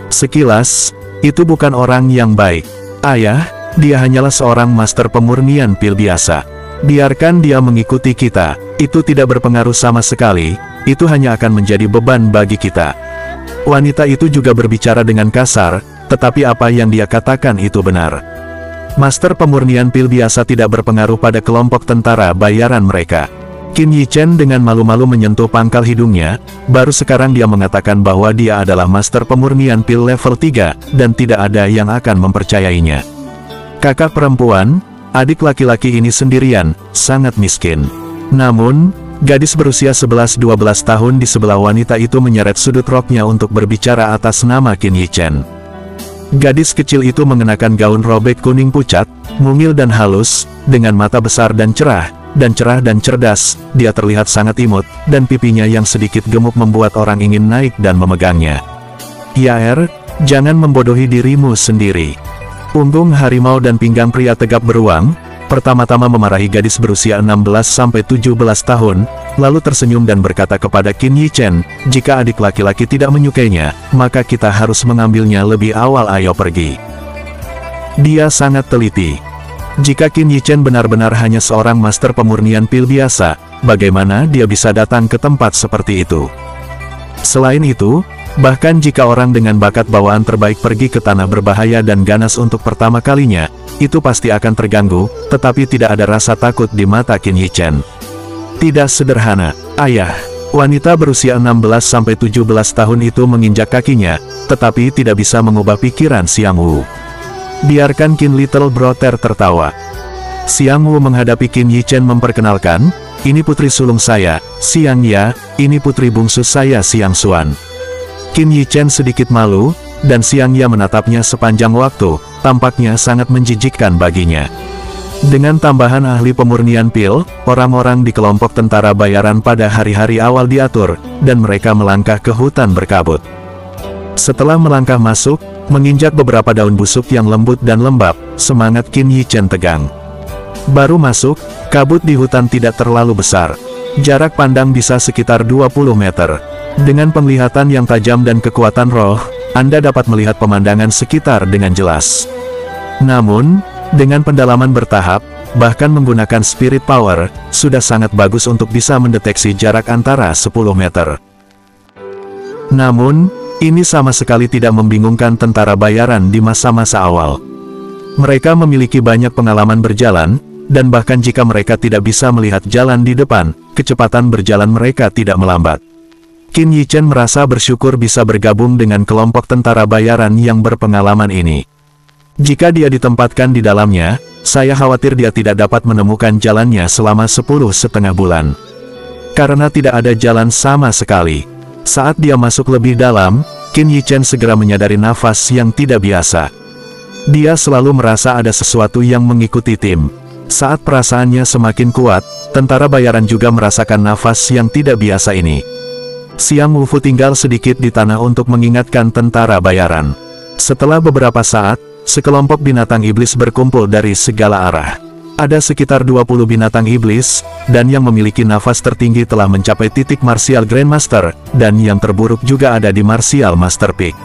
Sekilas, itu bukan orang yang baik. Ayah, dia hanyalah seorang master pemurnian pil biasa. Biarkan dia mengikuti kita, itu tidak berpengaruh sama sekali, itu hanya akan menjadi beban bagi kita. Wanita itu juga berbicara dengan kasar, tetapi apa yang dia katakan itu benar. Master pemurnian pil biasa tidak berpengaruh pada kelompok tentara bayaran mereka. Qin Yichen dengan malu-malu menyentuh pangkal hidungnya, baru sekarang dia mengatakan bahwa dia adalah master pemurnian pil level 3, dan tidak ada yang akan mempercayainya. Kakak perempuan, adik laki-laki ini sendirian, sangat miskin. Namun, gadis berusia 11-12 tahun di sebelah wanita itu menyeret sudut roknya untuk berbicara atas nama Qin Yichen. Gadis kecil itu mengenakan gaun robek kuning pucat, mungil dan halus, dengan mata besar dan cerah dan cerdas. Dia terlihat sangat imut, dan pipinya yang sedikit gemuk membuat orang ingin naik dan memegangnya. Yaer, jangan membodohi dirimu sendiri. Punggung harimau dan pinggang pria tegap beruang, pertama-tama memarahi gadis berusia 16-17 tahun, lalu tersenyum dan berkata kepada Qin Yichen, jika adik laki-laki tidak menyukainya, maka kita harus mengambilnya lebih awal. Ayo pergi. Dia sangat teliti. Jika Qin Yichen benar-benar hanya seorang master pemurnian pil biasa, bagaimana dia bisa datang ke tempat seperti itu? Selain itu, bahkan jika orang dengan bakat bawaan terbaik pergi ke tanah berbahaya dan ganas untuk pertama kalinya, itu pasti akan terganggu, tetapi tidak ada rasa takut di mata Qin Yichen. Tidak sederhana, ayah. Wanita berusia 16-17 tahun itu menginjak kakinya, tetapi tidak bisa mengubah pikiran Xiang Wu. Biarkan Qin Little Brother tertawa. Xiang Wu menghadapi Qin Yichen memperkenalkan, ini putri sulung saya, Xiang Ya, ini putri bungsu saya Xiang Xuan. Qin Yichen sedikit malu, dan Xiang Ya menatapnya sepanjang waktu, tampaknya sangat menjijikkan baginya. Dengan tambahan ahli pemurnian pil, orang-orang di kelompok tentara bayaran pada hari-hari awal diatur, dan mereka melangkah ke hutan berkabut. Setelah melangkah masuk, menginjak beberapa daun busuk yang lembut dan lembab, semangat Qin Yichen tegang. Baru masuk, kabut di hutan tidak terlalu besar. Jarak pandang bisa sekitar 20 meter. Dengan penglihatan yang tajam dan kekuatan roh, Anda dapat melihat pemandangan sekitar dengan jelas. Namun, dengan pendalaman bertahap, bahkan menggunakan spirit power, sudah sangat bagus untuk bisa mendeteksi jarak antara 10 meter. Namun, ini sama sekali tidak membingungkan tentara bayaran di masa-masa awal. Mereka memiliki banyak pengalaman berjalan, dan bahkan jika mereka tidak bisa melihat jalan di depan, kecepatan berjalan mereka tidak melambat. Qin Yichen merasa bersyukur bisa bergabung dengan kelompok tentara bayaran yang berpengalaman ini. Jika dia ditempatkan di dalamnya, saya khawatir dia tidak dapat menemukan jalannya selama 10,5 bulan. Karena tidak ada jalan sama sekali. Saat dia masuk lebih dalam, Qin Yichen segera menyadari nafas yang tidak biasa. Dia selalu merasa ada sesuatu yang mengikuti tim. Saat perasaannya semakin kuat, tentara bayaran juga merasakan nafas yang tidak biasa ini. Xiang Wufu tinggal sedikit di tanah untuk mengingatkan tentara bayaran. Setelah beberapa saat, sekelompok binatang iblis berkumpul dari segala arah. Ada sekitar 20 binatang iblis, dan yang memiliki nafas tertinggi telah mencapai titik Martial Grandmaster, dan yang terburuk juga ada di Martial Master Peak.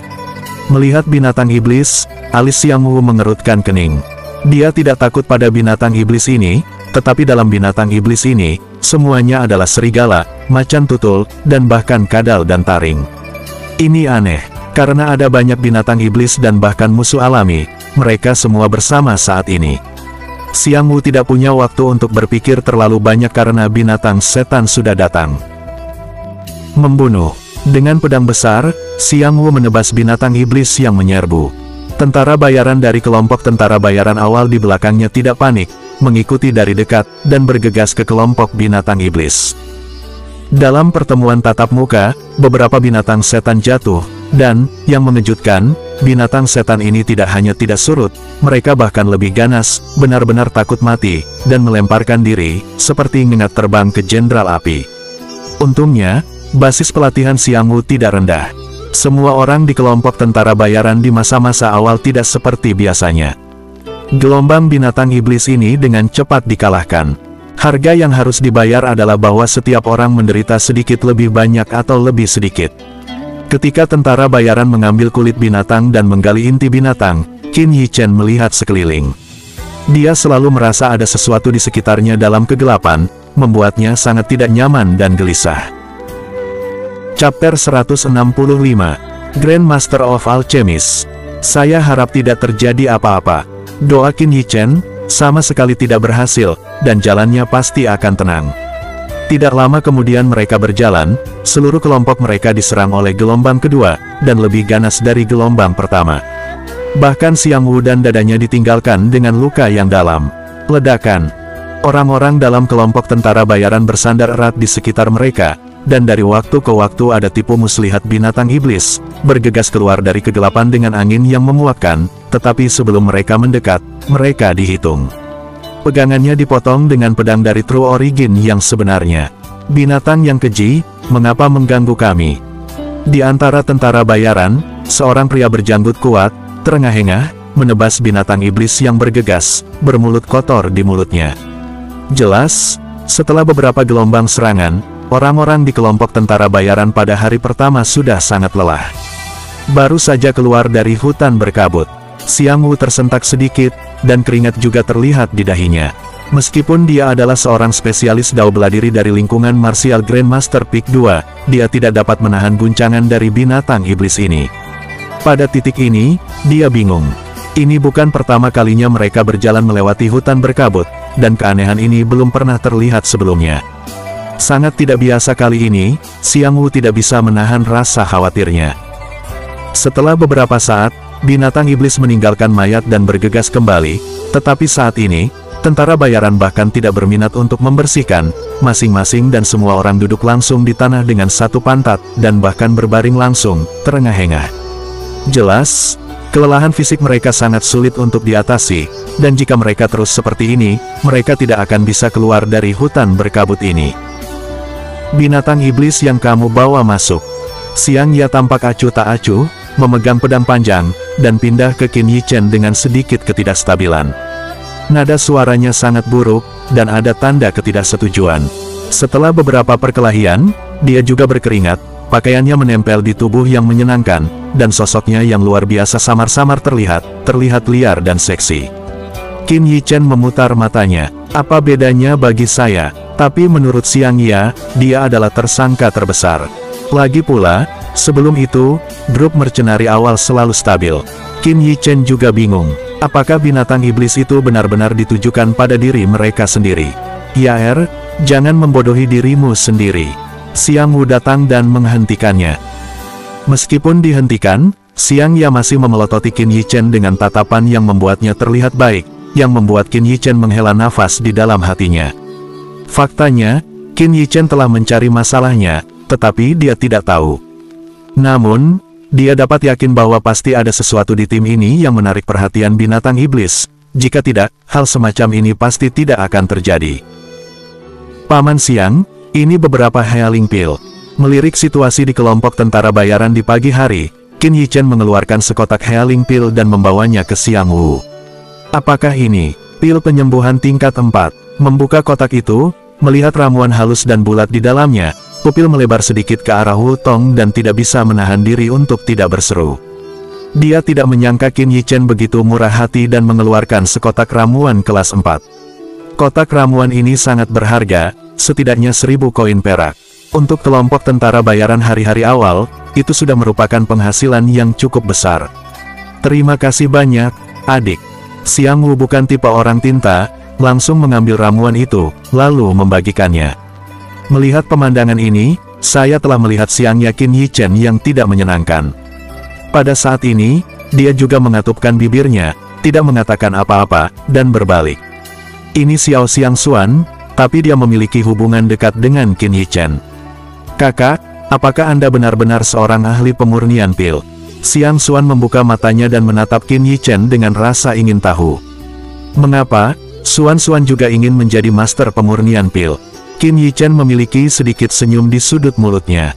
Melihat binatang iblis, alis Xiang Wu mengerutkan kening. Dia tidak takut pada binatang iblis ini, tetapi dalam binatang iblis ini, semuanya adalah serigala, macan tutul, dan bahkan kadal dan taring. Ini aneh, karena ada banyak binatang iblis dan bahkan musuh alami, mereka semua bersama saat ini. Xiang Wu tidak punya waktu untuk berpikir terlalu banyak karena binatang setan sudah datang. Membunuh. Dengan pedang besar, Xiang Wu menebas binatang iblis yang menyerbu. Tentara bayaran dari kelompok tentara bayaran awal di belakangnya tidak panik, mengikuti dari dekat, dan bergegas ke kelompok binatang iblis. Dalam pertemuan tatap muka, beberapa binatang setan jatuh, dan, yang mengejutkan, binatang setan ini tidak hanya tidak surut, mereka bahkan lebih ganas, benar-benar takut mati, dan melemparkan diri, seperti ngengat terbang ke jenderal api. Untungnya, basis pelatihan Xiang Wu tidak rendah. Semua orang di kelompok tentara bayaran di masa-masa awal tidak seperti biasanya. Gelombang binatang iblis ini dengan cepat dikalahkan. Harga yang harus dibayar adalah bahwa setiap orang menderita sedikit lebih banyak atau lebih sedikit. Ketika tentara bayaran mengambil kulit binatang dan menggali inti binatang, Qin Yichen melihat sekeliling. Dia selalu merasa ada sesuatu di sekitarnya dalam kegelapan, membuatnya sangat tidak nyaman dan gelisah. Chapter 165, Grand Master of Alchemist. Saya harap tidak terjadi apa-apa. Doa Qin Yichen, sama sekali tidak berhasil, dan jalannya pasti akan tenang. Tidak lama kemudian mereka berjalan, seluruh kelompok mereka diserang oleh gelombang kedua, dan lebih ganas dari gelombang pertama. Bahkan Xiang Wu dan dadanya ditinggalkan dengan luka yang dalam. Ledakan. Orang-orang dalam kelompok tentara bayaran bersandar erat di sekitar mereka, dan dari waktu ke waktu ada tipu muslihat binatang iblis, bergegas keluar dari kegelapan dengan angin yang memuakkan, tetapi sebelum mereka mendekat, mereka dihitung. Pegangannya dipotong dengan pedang dari True Origin yang sebenarnya. Binatang yang keji, mengapa mengganggu kami? Di antara tentara bayaran, seorang pria berjanggut kuat, terengah-engah, menebas binatang iblis yang bergegas, bermulut kotor di mulutnya. Jelas, setelah beberapa gelombang serangan, orang-orang di kelompok tentara bayaran pada hari pertama sudah sangat lelah. Baru saja keluar dari hutan berkabut, Xiang Wu tersentak sedikit, dan keringat juga terlihat di dahinya. Meskipun dia adalah seorang spesialis dao bela diri dari lingkungan Martial Grandmaster Peak 2, dia tidak dapat menahan guncangan dari binatang iblis ini. Pada titik ini, dia bingung. Ini bukan pertama kalinya mereka berjalan melewati hutan berkabut, dan keanehan ini belum pernah terlihat sebelumnya. Sangat tidak biasa kali ini, Xiang Wu tidak bisa menahan rasa khawatirnya. Setelah beberapa saat, binatang iblis meninggalkan mayat dan bergegas kembali, tetapi saat ini, tentara bayaran bahkan tidak berminat untuk membersihkan, masing-masing dan semua orang duduk langsung di tanah dengan satu pantat, dan bahkan berbaring langsung, terengah-engah. Jelas, kelelahan fisik mereka sangat sulit untuk diatasi, dan jika mereka terus seperti ini, mereka tidak akan bisa keluar dari hutan berkabut ini. Binatang iblis yang kamu bawa masuk. Xiang Ya tampak acuh tak acuh, memegang pedang panjang, dan pindah ke Qin Yichen dengan sedikit ketidakstabilan. Nada suaranya sangat buruk, dan ada tanda ketidaksetujuan. Setelah beberapa perkelahian, dia juga berkeringat, pakaiannya menempel di tubuh yang menyenangkan, dan sosoknya yang luar biasa samar-samar terlihat liar dan seksi. Qin Yichen memutar matanya. Apa bedanya bagi saya? Tapi menurut Xiang Ya, dia adalah tersangka terbesar. Lagi pula, Sebelum itu, grup mercenari awal selalu stabil. Qin Yichen juga bingung, apakah binatang iblis itu benar-benar ditujukan pada diri mereka sendiri. Yaer, jangan membodohi dirimu sendiri. Xiang Wu datang dan menghentikannya. Meskipun dihentikan, Xiang Ya masih memelototi Qin Yichen dengan tatapan yang membuatnya terlihat baik, yang membuat Qin Yichen menghela nafas di dalam hatinya. Faktanya, Qin Yichen telah mencari masalahnya, tetapi dia tidak tahu. Namun, dia dapat yakin bahwa pasti ada sesuatu di tim ini yang menarik perhatian binatang iblis. Jika tidak, hal semacam ini pasti tidak akan terjadi. Paman Xiang, ini beberapa healing pill. Melirik situasi di kelompok tentara bayaran di pagi hari, Qin Yichen mengeluarkan sekotak healing pill dan membawanya ke Xiang Wu. Apakah ini pil penyembuhan tingkat 4? Membuka kotak itu, melihat ramuan halus dan bulat di dalamnya, pupil melebar sedikit ke arah Wu Tong dan tidak bisa menahan diri untuk tidak berseru. Dia tidak menyangka Qin Yichen begitu murah hati dan mengeluarkan sekotak ramuan kelas 4. Kotak ramuan ini sangat berharga, setidaknya 1000 koin perak. Untuk kelompok tentara bayaran hari-hari awal, itu sudah merupakan penghasilan yang cukup besar. Terima kasih banyak, adik. Xiang Wu bukan tipe orang tinta, langsung mengambil ramuan itu, lalu membagikannya. Melihat pemandangan ini, saya telah melihat Xiang Ya Qin Yichen yang tidak menyenangkan. Pada saat ini, dia juga mengatupkan bibirnya, tidak mengatakan apa-apa, dan berbalik. Ini Xiao Xiang Xuan, tapi dia memiliki hubungan dekat dengan Qin Yichen. Kakak, apakah Anda benar-benar seorang ahli pemurnian pil? Xiang Xuan membuka matanya dan menatap Qin Yichen dengan rasa ingin tahu. Mengapa, Xuan juga ingin menjadi master pemurnian pil? Qin Yichen memiliki sedikit senyum di sudut mulutnya.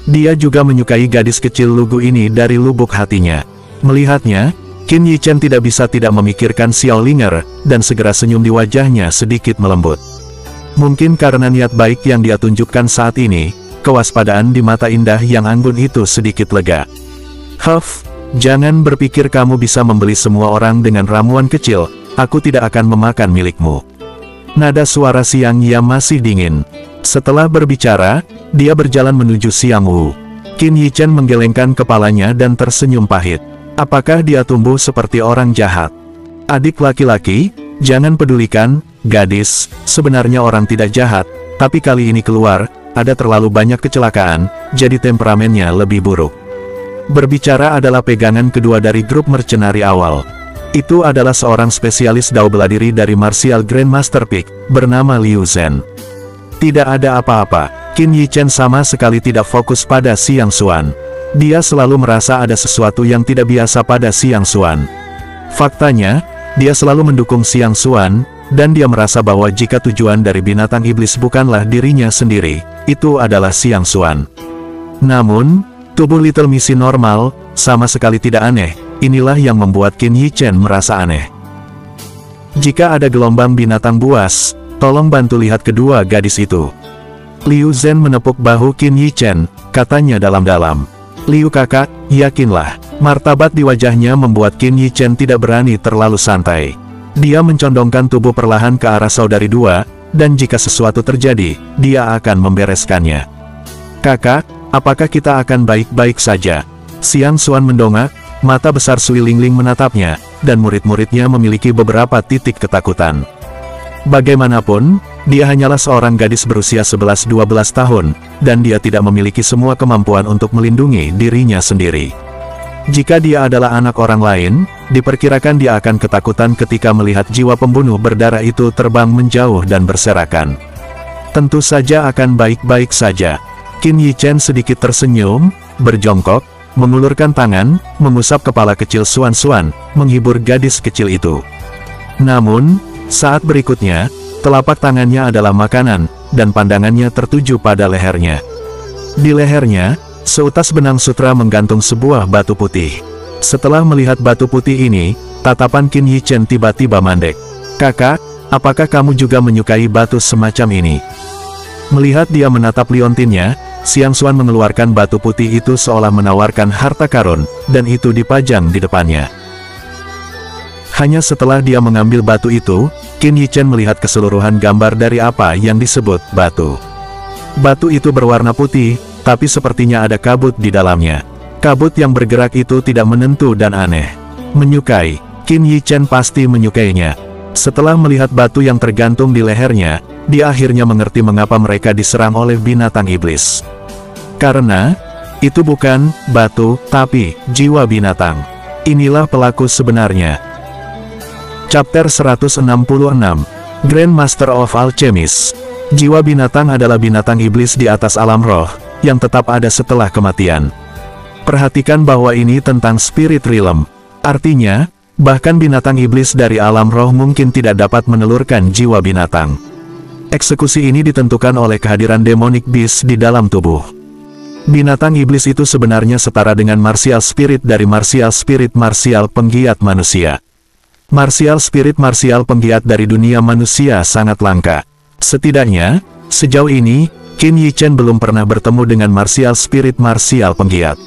Dia juga menyukai gadis kecil lugu ini dari lubuk hatinya. Melihatnya, Qin Yichen tidak bisa tidak memikirkan Xiao Linger, dan segera senyum di wajahnya sedikit melembut. Mungkin karena niat baik yang dia tunjukkan saat ini, kewaspadaan di mata indah yang anggun itu sedikit lega. Huff, jangan berpikir kamu bisa membeli semua orang dengan ramuan kecil, aku tidak akan memakan milikmu. Nada suara Xiang Ya masih dingin. Setelah berbicara, dia berjalan menuju Xiang Wu. Qin Yichen menggelengkan kepalanya dan tersenyum pahit. Apakah dia tumbuh seperti orang jahat? Adik laki-laki, jangan pedulikan, gadis, sebenarnya orang tidak jahat, tapi kali ini keluar, ada terlalu banyak kecelakaan, jadi temperamennya lebih buruk. Berbicara adalah pegangan kedua dari grup mercenari awal. Itu adalah seorang spesialis dao bela diri dari Martial Grandmaster Peak, bernama Liu Zhen. Tidak ada apa-apa, Qin Yichen sama sekali tidak fokus pada Xiang Xuan. Dia selalu merasa ada sesuatu yang tidak biasa pada Xiang Xuan. Faktanya, dia selalu mendukung Xiang Xuan, dan dia merasa bahwa jika tujuan dari binatang iblis bukanlah dirinya sendiri, itu adalah Xiang Xuan. Namun, tubuh Little Missy normal, sama sekali tidak aneh, inilah yang membuat Qin Yichen merasa aneh. Jika ada gelombang binatang buas, tolong bantu lihat kedua gadis itu. Liu Zhen menepuk bahu Qin Yichen, katanya dalam-dalam. Liu kakak, yakinlah. Martabat di wajahnya membuat Qin Yichen tidak berani terlalu santai. Dia mencondongkan tubuh perlahan ke arah saudari dua, dan jika sesuatu terjadi, dia akan membereskannya. Kakak, apakah kita akan baik-baik saja? Xiang Xuan mendongak, mata besar Sui Lingling menatapnya, dan murid-muridnya memiliki beberapa titik ketakutan. Bagaimanapun, dia hanyalah seorang gadis berusia 11-12 tahun, dan dia tidak memiliki semua kemampuan untuk melindungi dirinya sendiri. Jika dia adalah anak orang lain, diperkirakan dia akan ketakutan ketika melihat jiwa pembunuh berdarah itu terbang menjauh dan berserakan. Tentu saja akan baik-baik saja. Qin Yichen sedikit tersenyum, berjongkok, mengulurkan tangan, mengusap kepala kecil Xuan, menghibur gadis kecil itu. Namun, saat berikutnya, telapak tangannya adalah makanan, dan pandangannya tertuju pada lehernya. Di lehernya, seutas benang sutra menggantung sebuah batu putih. Setelah melihat batu putih ini, tatapan Qin Yichen tiba-tiba mandek. Kakak, apakah kamu juga menyukai batu semacam ini? Melihat dia menatap liontinnya, Xiang Xuan mengeluarkan batu putih itu seolah menawarkan harta karun, dan itu dipajang di depannya. Hanya setelah dia mengambil batu itu, Qin Yichen melihat keseluruhan gambar dari apa yang disebut batu. Batu itu berwarna putih, tapi sepertinya ada kabut di dalamnya. Kabut yang bergerak itu tidak menentu dan aneh. Menyukai, Qin Yi Chen pasti menyukainya. Setelah melihat batu yang tergantung di lehernya, dia akhirnya mengerti mengapa mereka diserang oleh binatang iblis. Karena, itu bukan batu, tapi jiwa binatang. Inilah pelaku sebenarnya. Chapter 166, Grand Master of Alchemist. Jiwa binatang adalah binatang iblis di atas alam roh, yang tetap ada setelah kematian. Perhatikan bahwa ini tentang spirit realm. Artinya, bahkan binatang iblis dari alam roh mungkin tidak dapat menelurkan jiwa binatang. Eksekusi ini ditentukan oleh kehadiran demonic beast di dalam tubuh. Binatang iblis itu sebenarnya setara dengan martial spirit dari martial penggiat manusia. Martial penggiat dari dunia manusia sangat langka. Setidaknya, sejauh ini, Qin Yi Chen belum pernah bertemu dengan martial penggiat.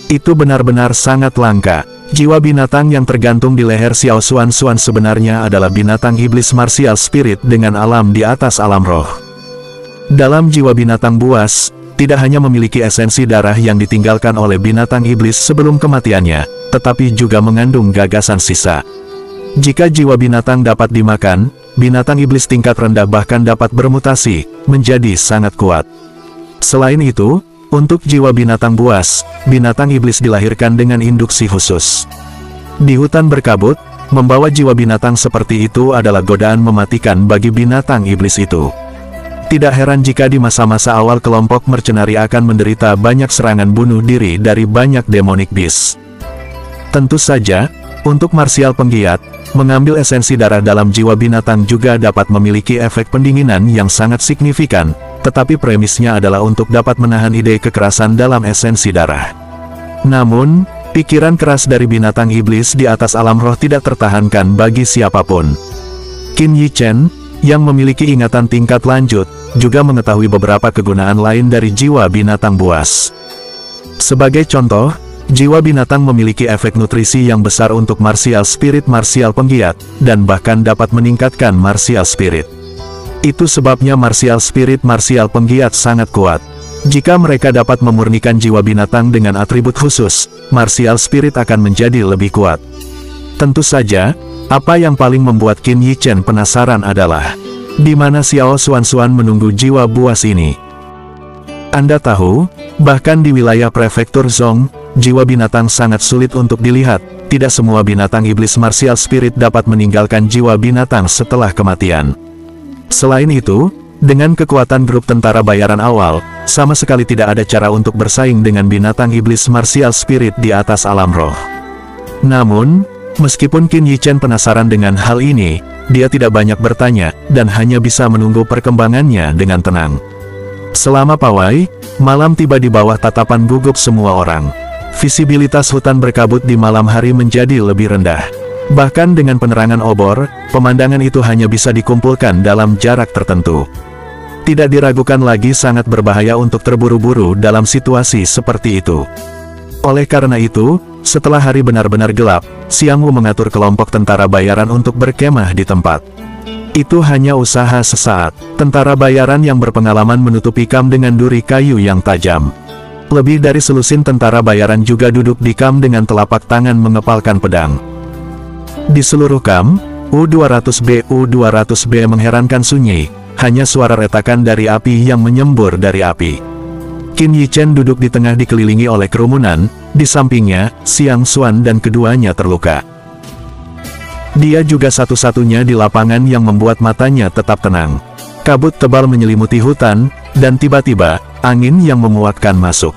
Itu benar-benar sangat langka. Jiwa binatang yang tergantung di leher Xiao Xuan sebenarnya adalah binatang iblis martial spirit dengan alam di atas alam roh. Dalam jiwa binatang buas, tidak hanya memiliki esensi darah yang ditinggalkan oleh binatang iblis sebelum kematiannya, tetapi juga mengandung gagasan sisa. Jika jiwa binatang dapat dimakan, binatang iblis tingkat rendah bahkan dapat bermutasi, menjadi sangat kuat. Selain itu, untuk jiwa binatang buas, binatang iblis dilahirkan dengan induksi khusus. Di hutan berkabut, membawa jiwa binatang seperti itu adalah godaan mematikan bagi binatang iblis itu. Tidak heran jika di masa-masa awal kelompok mercenari akan menderita banyak serangan bunuh diri dari banyak demonic beast. Tentu saja, untuk martial penggiat, mengambil esensi darah dalam jiwa binatang juga dapat memiliki efek pendinginan yang sangat signifikan, tetapi premisnya adalah untuk dapat menahan ide kekerasan dalam esensi darah. Namun, pikiran keras dari binatang iblis di atas alam roh tidak tertahankan bagi siapapun. Qin Yi Chen, yang memiliki ingatan tingkat lanjut, juga mengetahui beberapa kegunaan lain dari jiwa binatang buas. Sebagai contoh, jiwa binatang memiliki efek nutrisi yang besar untuk martial penggiat, dan bahkan dapat meningkatkan martial spirit. Itu sebabnya martial penggiat sangat kuat. Jika mereka dapat memurnikan jiwa binatang dengan atribut khusus, martial spirit akan menjadi lebih kuat. Tentu saja, apa yang paling membuat Qin Yi Chen penasaran adalah, di mana Xiao Xuan menunggu jiwa buas ini. Anda tahu, bahkan di wilayah prefektur Zhong, jiwa binatang sangat sulit untuk dilihat. Tidak semua binatang iblis martial spirit dapat meninggalkan jiwa binatang setelah kematian. Selain itu, dengan kekuatan grup tentara bayaran awal, sama sekali tidak ada cara untuk bersaing dengan binatang iblis martial spirit di atas alam roh. Namun, meskipun Qin Yi Chen penasaran dengan hal ini, dia tidak banyak bertanya, dan hanya bisa menunggu perkembangannya dengan tenang. Selama pawai, malam tiba di bawah tatapan gugup semua orang. Visibilitas hutan berkabut di malam hari menjadi lebih rendah. Bahkan dengan penerangan obor, pemandangan itu hanya bisa dikumpulkan dalam jarak tertentu. Tidak diragukan lagi sangat berbahaya untuk terburu-buru dalam situasi seperti itu. Oleh karena itu, setelah hari benar-benar gelap, Xiang Wu mengatur kelompok tentara bayaran untuk berkemah di tempat. Itu hanya usaha sesaat. Tentara bayaran yang berpengalaman menutupi kam dengan duri kayu yang tajam. Lebih dari selusin tentara bayaran juga duduk di kam dengan telapak tangan mengepalkan pedang. Di seluruh kam, U-200B mengherankan sunyi, hanya suara retakan dari api yang menyembur dari api. Qin Yi Chen duduk di tengah dikelilingi oleh kerumunan, di sampingnya, Xiang Xuan dan keduanya terluka. Dia juga satu-satunya di lapangan yang membuat matanya tetap tenang. Kabut tebal menyelimuti hutan, dan tiba-tiba, angin yang menguatkan masuk.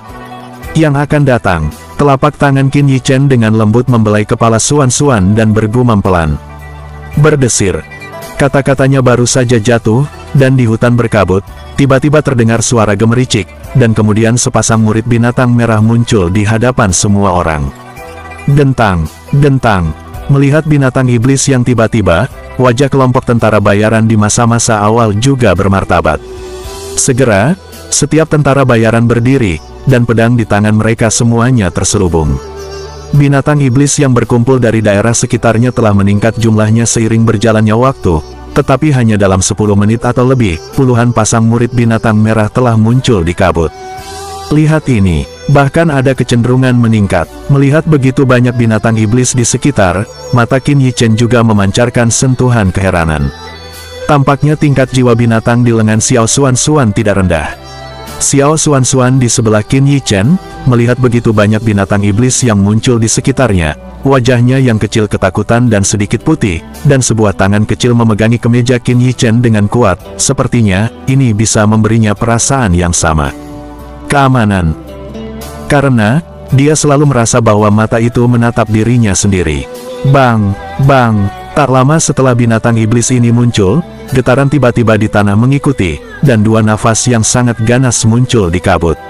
Yang akan datang. Telapak tangan Qin Yi Chen dengan lembut membelai kepala Xuan dan bergumam pelan. Berdesir. Kata-katanya baru saja jatuh, dan di hutan berkabut, tiba-tiba terdengar suara gemericik, dan kemudian sepasang murid binatang merah muncul di hadapan semua orang. Dentang, dentang. Melihat binatang iblis yang tiba-tiba, wajah kelompok tentara bayaran di masa-masa awal juga bermartabat. Segera, setiap tentara bayaran berdiri, dan pedang di tangan mereka semuanya terselubung. Binatang iblis yang berkumpul dari daerah sekitarnya telah meningkat jumlahnya seiring berjalannya waktu, tetapi hanya dalam 10 menit atau lebih, puluhan pasang murid binatang merah telah muncul di kabut. Lihat ini, bahkan ada kecenderungan meningkat. Melihat begitu banyak binatang iblis di sekitar, mata Qin Yichen juga memancarkan sentuhan keheranan. Tampaknya tingkat jiwa binatang di lengan Xiao Xuanxuan tidak rendah. Xiao Xuanxuan di sebelah Qin Yichen, melihat begitu banyak binatang iblis yang muncul di sekitarnya, wajahnya yang kecil ketakutan dan sedikit putih, dan sebuah tangan kecil memegangi kemeja Qin Yichen dengan kuat, sepertinya, ini bisa memberinya perasaan yang sama. Keamanan. Karena, dia selalu merasa bahwa mata itu menatap dirinya sendiri. Bang, bang, tak lama setelah binatang iblis ini muncul, getaran tiba-tiba di tanah mengikuti, dan dua nafas yang sangat ganas muncul di kabut.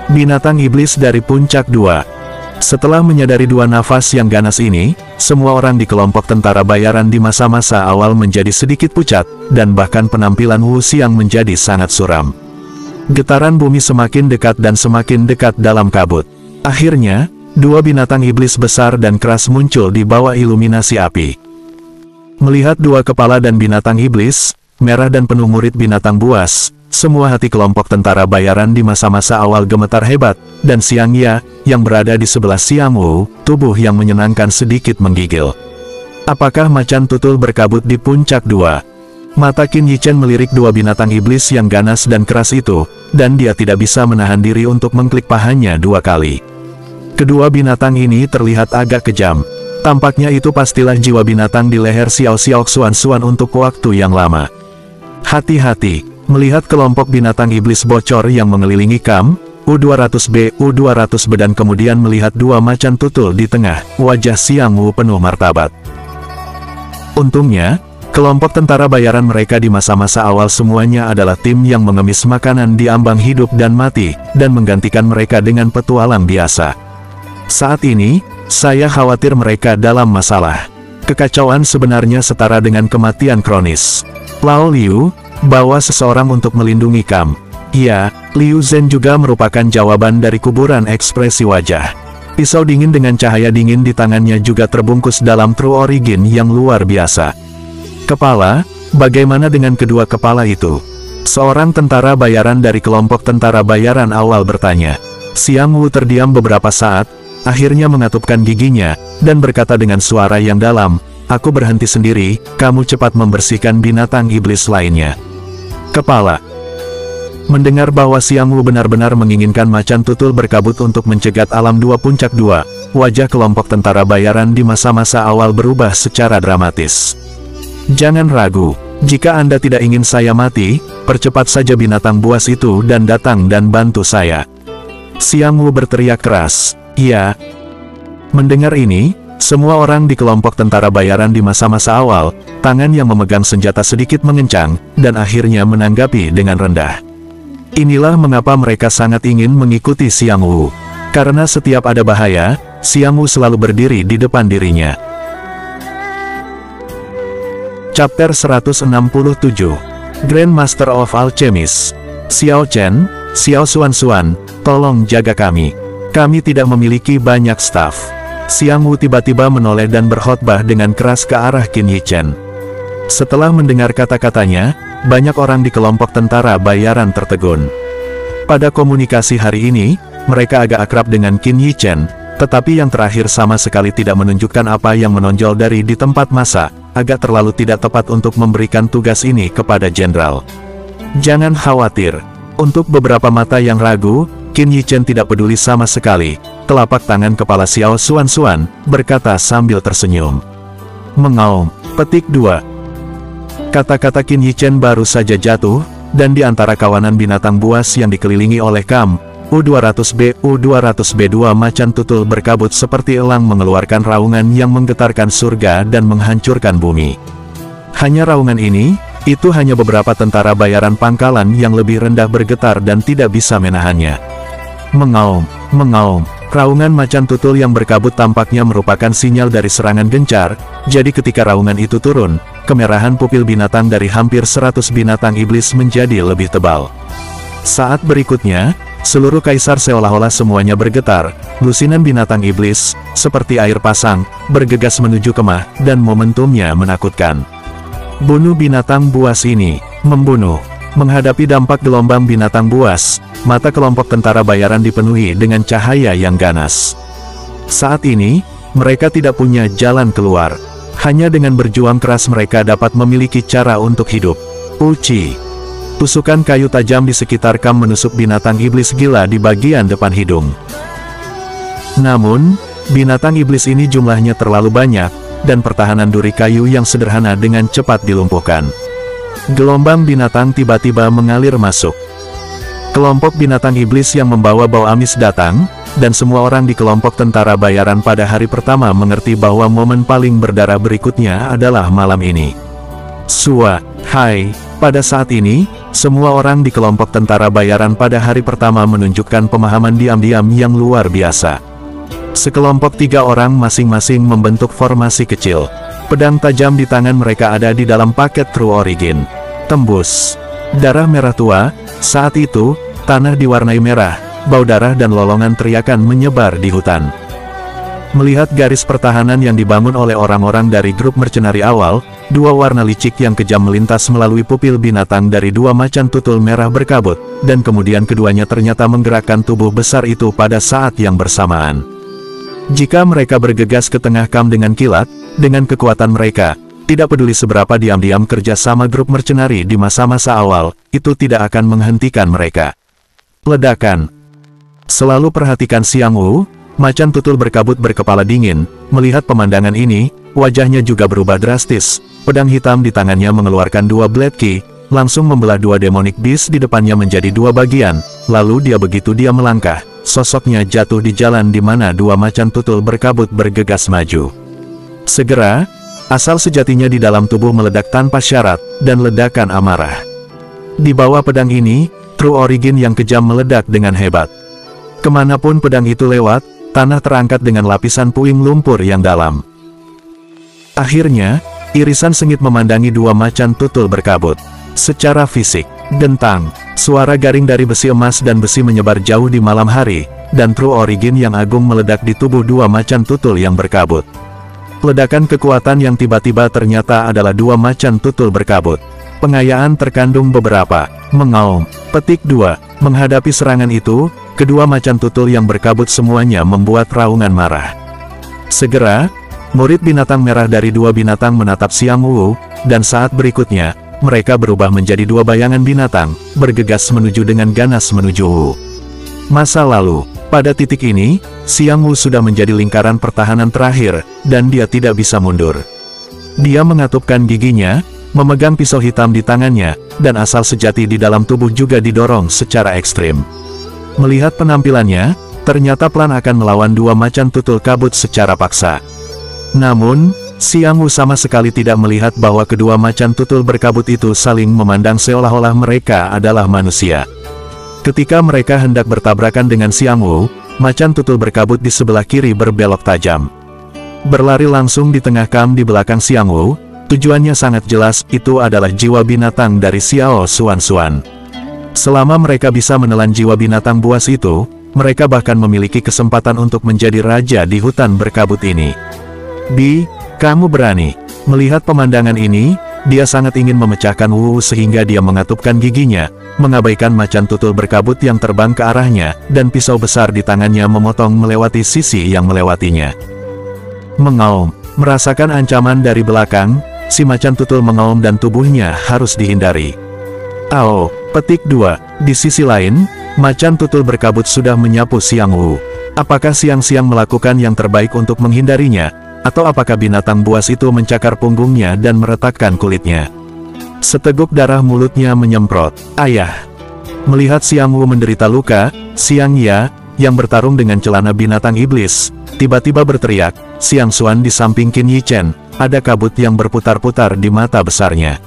Binatang iblis dari puncak 2. Setelah menyadari dua nafas yang ganas ini, semua orang di kelompok tentara bayaran di masa-masa awal menjadi sedikit pucat, dan bahkan penampilan Wu Xiang menjadi sangat suram. Getaran bumi semakin dekat dan semakin dekat dalam kabut. Akhirnya, dua binatang iblis besar dan keras muncul di bawah iluminasi api. Melihat dua kepala dan binatang iblis, merah dan penuh murid binatang buas, semua hati kelompok tentara bayaran di masa-masa awal gemetar hebat, dan Xiang Ya, yang berada di sebelah Xiang Wu, tubuh yang menyenangkan sedikit menggigil. Apakah macan tutul berkabut di puncak 2? Mata Qin Yichen melirik dua binatang iblis yang ganas dan keras itu, dan dia tidak bisa menahan diri untuk mengklik pahanya 2 kali. Kedua binatang ini terlihat agak kejam. Tampaknya itu pastilah jiwa binatang di leher Xiao Xuanxuan untuk waktu yang lama. Hati-hati, melihat kelompok binatang iblis bocor yang mengelilingi Kam, U200B, U200B dan kemudian melihat dua macan tutul di tengah, wajah Xiang Wu penuh martabat. Untungnya, kelompok tentara bayaran mereka di masa-masa awal semuanya adalah tim yang mengemis makanan di ambang hidup dan mati, dan menggantikan mereka dengan petualang biasa. Saat ini, saya khawatir mereka dalam masalah. Kekacauan sebenarnya setara dengan kematian kronis. Lao Liu, bawa seseorang untuk melindungi Kam. Iya, Liu Zhen juga merupakan jawaban dari kuburan ekspresi wajah. Pisau dingin dengan cahaya dingin di tangannya juga terbungkus dalam True Origin yang luar biasa. Kepala, bagaimana dengan kedua kepala itu? Seorang tentara bayaran dari kelompok tentara bayaran awal bertanya. Xiang Wu terdiam beberapa saat, akhirnya mengatupkan giginya, dan berkata dengan suara yang dalam, "Aku berhenti sendiri, kamu cepat membersihkan binatang iblis lainnya." Kepala. Mendengar bahwa Xiang Wu benar-benar menginginkan macan tutul berkabut untuk mencegat alam 2 puncak 2, wajah kelompok tentara bayaran di masa-masa awal berubah secara dramatis. Jangan ragu, jika Anda tidak ingin saya mati, percepat saja binatang buas itu dan datang dan bantu saya. Xiang Wu berteriak keras. Iya. Mendengar ini, semua orang di kelompok tentara bayaran di masa-masa awal, tangan yang memegang senjata sedikit mengencang, dan akhirnya menanggapi dengan rendah. Inilah mengapa mereka sangat ingin mengikuti Xiang Wu. Karena setiap ada bahaya, Xiang Wu selalu berdiri di depan dirinya. Chapter 167. Grand Master of Alchemist. Xiao Chen, Xiao Xuanxuan, tolong jaga kami. Kami tidak memiliki banyak staf. Xiang Wu tiba-tiba menoleh dan berkhotbah dengan keras ke arah Qin Yichen. Setelah mendengar kata-katanya, banyak orang di kelompok tentara bayaran tertegun. Pada komunikasi hari ini, mereka agak akrab dengan Qin Yichen, tetapi yang terakhir sama sekali tidak menunjukkan apa yang menonjol dari di tempat masa, agak terlalu tidak tepat untuk memberikan tugas ini kepada jenderal. Jangan khawatir. Untuk beberapa mata yang ragu, Qin Yichen tidak peduli sama sekali. Telapak tangan kepala Xiao Xuanxuan berkata sambil tersenyum. Mengaum, petik 2. Kata-kata Qin Yichen baru saja jatuh, dan di antara kawanan binatang buas yang dikelilingi oleh Kam, U200B, U200B2 macan tutul berkabut seperti elang mengeluarkan raungan yang menggetarkan surga dan menghancurkan bumi. Hanya raungan ini, itu hanya beberapa tentara bayaran pangkalan yang lebih rendah bergetar dan tidak bisa menahannya. Mengaum, mengaum, raungan macan tutul yang berkabut tampaknya merupakan sinyal dari serangan gencar, jadi ketika raungan itu turun, kemerahan pupil binatang dari hampir 100 binatang iblis menjadi lebih tebal. Saat berikutnya, seluruh kaisar seolah-olah semuanya bergetar, lusinan binatang iblis, seperti air pasang, bergegas menuju kemah, dan momentumnya menakutkan. Bunuh binatang buas ini, membunuh. Menghadapi dampak gelombang binatang buas, mata kelompok tentara bayaran dipenuhi dengan cahaya yang ganas. Saat ini, mereka tidak punya jalan keluar. Hanya dengan berjuang keras mereka dapat memiliki cara untuk hidup. Uci. Tusukan kayu tajam di sekitar Kam menusuk binatang iblis gila di bagian depan hidung. Namun, binatang iblis ini jumlahnya terlalu banyak, dan pertahanan duri kayu yang sederhana dengan cepat dilumpuhkan. Gelombang binatang tiba-tiba mengalir masuk. Kelompok binatang iblis yang membawa bau amis datang, dan semua orang di kelompok tentara bayaran pada hari pertama mengerti bahwa momen paling berdarah berikutnya adalah malam ini. Hai, pada saat ini, semua orang di kelompok tentara bayaran pada hari pertama menunjukkan pemahaman diam-diam yang luar biasa. Sekelompok 3 orang masing-masing membentuk formasi kecil. Pedang tajam di tangan mereka ada di dalam paket True Origin. Tembus. Darah merah tua. Saat itu, tanah diwarnai merah, bau darah dan lolongan teriakan menyebar di hutan. Melihat garis pertahanan yang dibangun oleh orang-orang dari grup mercenari awal, 2 warna licik yang kejam melintas melalui pupil binatang dari 2 macan tutul merah berkabut, dan kemudian keduanya ternyata menggerakkan tubuh besar itu pada saat yang bersamaan. Jika mereka bergegas ke tengah Kam dengan kilat, dengan kekuatan mereka, tidak peduli seberapa diam-diam kerja sama grup mercenari di masa-masa awal, itu tidak akan menghentikan mereka. Ledakan. Selalu perhatikan Xiang Wu, macan tutul berkabut berkepala dingin, melihat pemandangan ini, wajahnya juga berubah drastis. Pedang hitam di tangannya mengeluarkan 2 blade key, langsung membelah 2 demonic beast di depannya menjadi 2 bagian, lalu begitu dia melangkah, sosoknya jatuh di jalan di mana 2 macan tutul berkabut bergegas maju. Segera, asal sejatinya di dalam tubuh meledak tanpa syarat, dan ledakan amarah. Di bawah pedang ini, True Origin yang kejam meledak dengan hebat. Kemanapun pedang itu lewat, tanah terangkat dengan lapisan puing lumpur yang dalam. Akhirnya, irisan sengit memandangi 2 macan tutul berkabut. Secara fisik, dentang, suara garing dari besi emas dan besi menyebar jauh di malam hari, dan True Origin yang agung meledak di tubuh 2 macan tutul yang berkabut. Ledakan kekuatan yang tiba-tiba ternyata adalah 2 macan tutul berkabut. Pengayaan terkandung beberapa. Mengaum. Petik 2. Menghadapi serangan itu, kedua macan tutul yang berkabut semuanya membuat raungan marah. Segera, murid binatang merah dari 2 binatang menatap Xiang Wu, dan saat berikutnya, mereka berubah menjadi 2 bayangan binatang, bergegas menuju dengan ganas menuju Wu. Masa lalu, pada titik ini, Xiang Wu sudah menjadi lingkaran pertahanan terakhir, dan dia tidak bisa mundur. Dia mengatupkan giginya, memegang pisau hitam di tangannya, dan asal sejati di dalam tubuh juga didorong secara ekstrim. Melihat penampilannya, ternyata Plan akan melawan 2 macan tutul kabut secara paksa. Namun, Xiang Wu sama sekali tidak melihat bahwa kedua macan tutul berkabut itu saling memandang seolah-olah mereka adalah manusia. Ketika mereka hendak bertabrakan dengan Xiang Wu, macan tutul berkabut di sebelah kiri berbelok tajam. Berlari langsung di tengah Kam di belakang Xiang Wu, tujuannya sangat jelas, itu adalah jiwa binatang dari Xiao Xuan. Selama mereka bisa menelan jiwa binatang buas itu, mereka bahkan memiliki kesempatan untuk menjadi raja di hutan berkabut ini. Kamu berani. Melihat pemandangan ini, dia sangat ingin memecahkan Wu sehingga dia mengatupkan giginya, mengabaikan macan tutul berkabut yang terbang ke arahnya, dan pisau besar di tangannya memotong melewati sisi yang melewatinya. Mengaum. Merasakan ancaman dari belakang, si macan tutul mengaum dan tubuhnya harus dihindari. Petik 2. Di sisi lain, macan tutul berkabut sudah menyapu Xiang Wu. Apakah Xiang melakukan yang terbaik untuk menghindarinya? Atau apakah binatang buas itu mencakar punggungnya dan meretakkan kulitnya? Seteguk darah mulutnya menyemprot. Ayah. Melihat Xiang Wu menderita luka, Xiang Ya, yang bertarung dengan celana binatang iblis, tiba-tiba berteriak, Xiang Xuan di samping Qin Yichen, ada kabut yang berputar-putar di mata besarnya.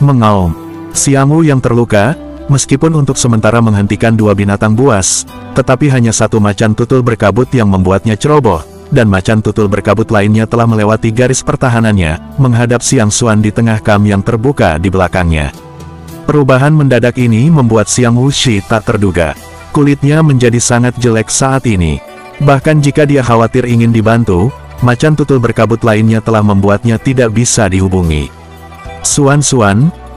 Mengaum. Xiang Wu yang terluka, meskipun untuk sementara menghentikan 2 binatang buas, tetapi hanya 1 macan tutul berkabut yang membuatnya ceroboh, dan macan tutul berkabut lainnya telah melewati garis pertahanannya, menghadap Xiang Xuan di tengah Kam yang terbuka di belakangnya. Perubahan mendadak ini membuat Xiang Wu Shi tak terduga. Kulitnya menjadi sangat jelek saat ini. Bahkan jika dia khawatir ingin dibantu, macan tutul berkabut lainnya telah membuatnya tidak bisa dihubungi. Xuan,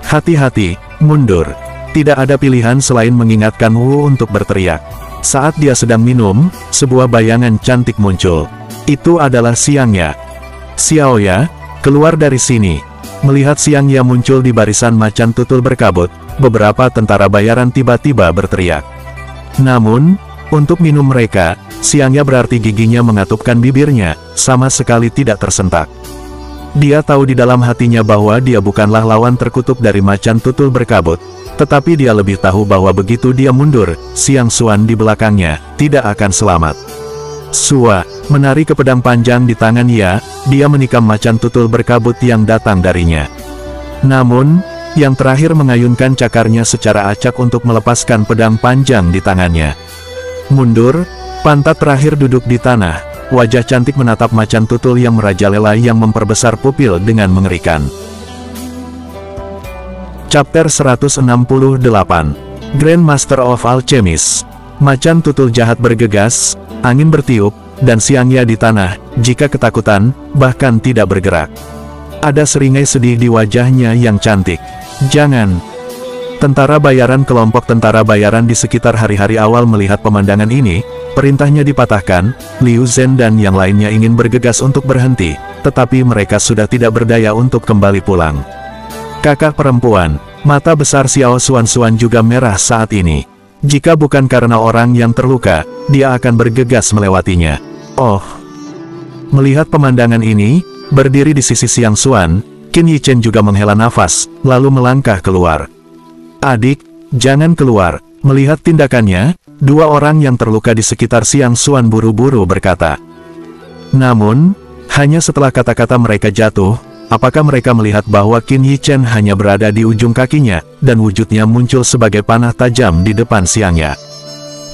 hati-hati, mundur. Tidak ada pilihan selain mengingatkan Wu untuk berteriak. Saat dia sedang minum, sebuah bayangan cantik muncul. Itu adalah Xiangya. Xiaoya, keluar dari sini. Melihat Xiangya muncul di barisan macan tutul berkabut, beberapa tentara bayaran tiba-tiba berteriak. Namun, untuk minum mereka, Xiangya berarti giginya mengatupkan bibirnya, sama sekali tidak tersentak. Dia tahu di dalam hatinya bahwa dia bukanlah lawan terkutuk dari macan tutul berkabut, tetapi dia lebih tahu bahwa begitu dia mundur, Xiang Xuan di belakangnya, tidak akan selamat. Sua, menari ke pedang panjang di tangan dia menikam macan tutul berkabut yang datang darinya. Namun, yang terakhir mengayunkan cakarnya secara acak untuk melepaskan pedang panjang di tangannya. Mundur, pantat terakhir duduk di tanah, wajah cantik menatap macan tutul yang merajalela yang memperbesar pupil dengan mengerikan. Chapter 168, Grand Master of Alchemist. Macan tutul jahat bergegas, angin bertiup, dan Xiangya di tanah, jika ketakutan, bahkan tidak bergerak. Ada seringai sedih di wajahnya yang cantik. Jangan. Tentara bayaran kelompok tentara bayaran di sekitar hari-hari awal melihat pemandangan ini, perintahnya dipatahkan, Liu Zhen dan yang lainnya ingin bergegas untuk berhenti, tetapi mereka sudah tidak berdaya untuk kembali pulang. Kakak perempuan, mata besar Xiao Xuan juga merah saat ini. Jika bukan karena orang yang terluka, dia akan bergegas melewatinya. Oh! Melihat pemandangan ini, berdiri di sisi Xiang Xuan, Qin Yichen juga menghela nafas, lalu melangkah keluar. Adik, jangan keluar. Melihat tindakannya, dua orang yang terluka di sekitar Xiang Xuan buru-buru berkata. Namun, hanya setelah kata-kata mereka jatuh, apakah mereka melihat bahwa Qin Yichen hanya berada di ujung kakinya, dan wujudnya muncul sebagai panah tajam di depan Xiangya.